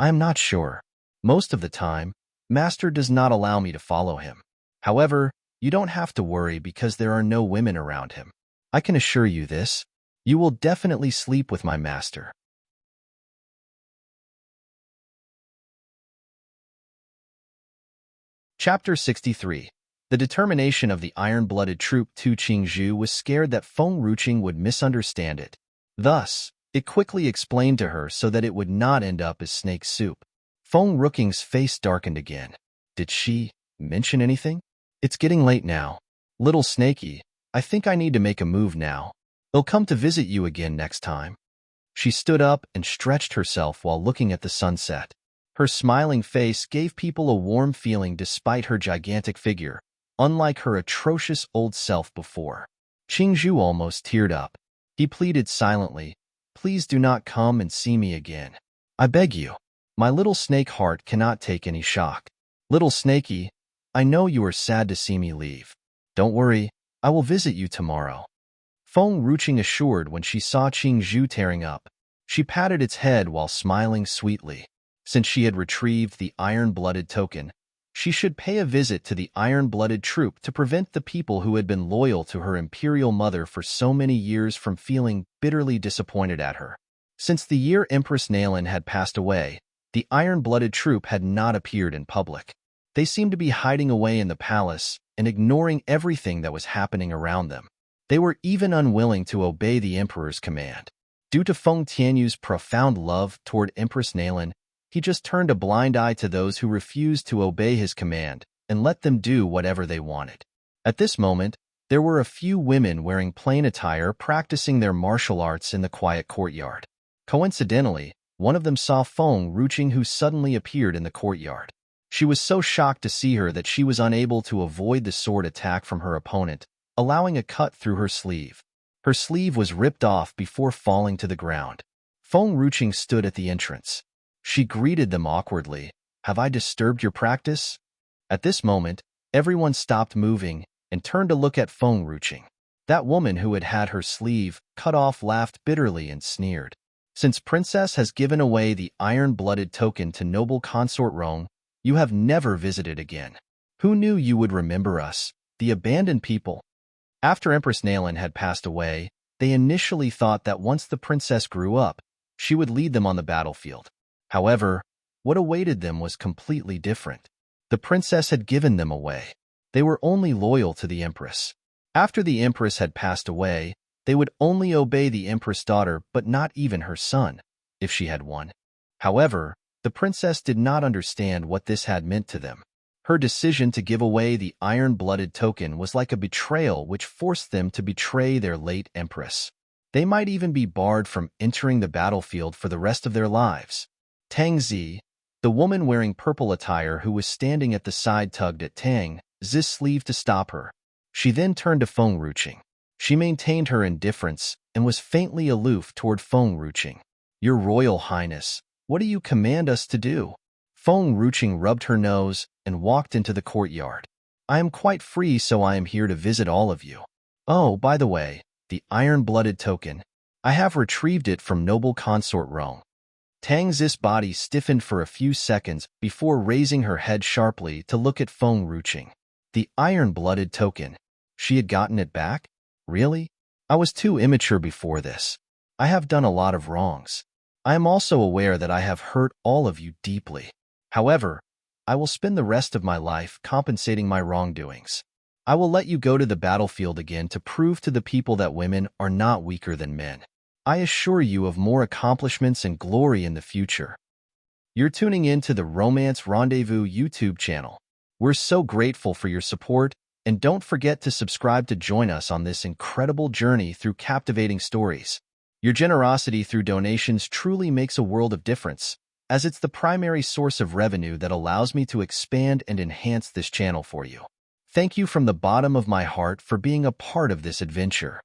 I am not sure. Most of the time, Master does not allow me to follow him. However, you don't have to worry because there are no women around him. I can assure you this. You will definitely sleep with my master. Chapter 63. The determination of the iron-blooded troop Tu Qingzhu was scared that Feng Ruching would misunderstand it. Thus, it quickly explained to her so that it would not end up as snake soup. Feng Ruching's face darkened again. Did she mention anything? It's getting late now. Little Snakey, I think I need to make a move now. They'll come to visit you again next time. She stood up and stretched herself while looking at the sunset. Her smiling face gave people a warm feeling despite her gigantic figure, unlike her atrocious old self before. Qingzhu almost teared up. He pleaded silently, "Please do not come and see me again. I beg you. My little snake heart cannot take any shock. Little Snakey, I know you are sad to see me leave. Don't worry, I will visit you tomorrow." Feng Ruching assured when she saw Qingzhu tearing up. She patted its head while smiling sweetly. Since she had retrieved the iron-blooded token, she should pay a visit to the iron-blooded troop to prevent the people who had been loyal to her imperial mother for so many years from feeling bitterly disappointed at her. Since the year Empress Nailin had passed away, the iron-blooded troop had not appeared in public. They seemed to be hiding away in the palace and ignoring everything that was happening around them. They were even unwilling to obey the emperor's command. Due to Feng Tianyu's profound love toward Empress Nailin, he just turned a blind eye to those who refused to obey his command and let them do whatever they wanted. At this moment, there were a few women wearing plain attire practicing their martial arts in the quiet courtyard. Coincidentally, one of them saw Feng Ruching who suddenly appeared in the courtyard. She was so shocked to see her that she was unable to avoid the sword attack from her opponent, allowing a cut through her sleeve. Her sleeve was ripped off before falling to the ground. Feng Ruching stood at the entrance. She greeted them awkwardly. "Have I disturbed your practice?" At this moment, everyone stopped moving and turned to look at Feng Ruching. That woman who had had her sleeve cut off laughed bitterly and sneered. "Since Princess has given away the iron-blooded token to noble consort Rong, you have never visited again. Who knew you would remember us, the abandoned people?" After Empress Nailin had passed away, they initially thought that once the princess grew up, she would lead them on the battlefield. However, what awaited them was completely different. The princess had given them away. They were only loyal to the empress. After the empress had passed away, they would only obey the empress daughter but not even her son, if she had one. However, the princess did not understand what this had meant to them. Her decision to give away the iron-blooded token was like a betrayal which forced them to betray their late empress. They might even be barred from entering the battlefield for the rest of their lives. Tang Zi, the woman wearing purple attire who was standing at the side, tugged at Tang Zi's sleeve to stop her. She then turned to Feng Ruching. She maintained her indifference and was faintly aloof toward Feng Ruching. "Your Royal Highness, what do you command us to do?" Feng Ruching rubbed her nose and walked into the courtyard. "I am quite free, so I am here to visit all of you. Oh, by the way, the iron-blooded token. I have retrieved it from noble consort Rong." Tang Zi's body stiffened for a few seconds before raising her head sharply to look at Feng Ruching. The iron-blooded token. She had gotten it back? Really? I was too immature before this. I have done a lot of wrongs. I am also aware that I have hurt all of you deeply. However, I will spend the rest of my life compensating my wrongdoings. I will let you go to the battlefield again to prove to the people that women are not weaker than men. I assure you of more accomplishments and glory in the future. You're tuning in to the Romance Rendezvous YouTube channel. We're so grateful for your support. And don't forget to subscribe to join us on this incredible journey through captivating stories. Your generosity through donations truly makes a world of difference, as it's the primary source of revenue that allows me to expand and enhance this channel for you. Thank you from the bottom of my heart for being a part of this adventure.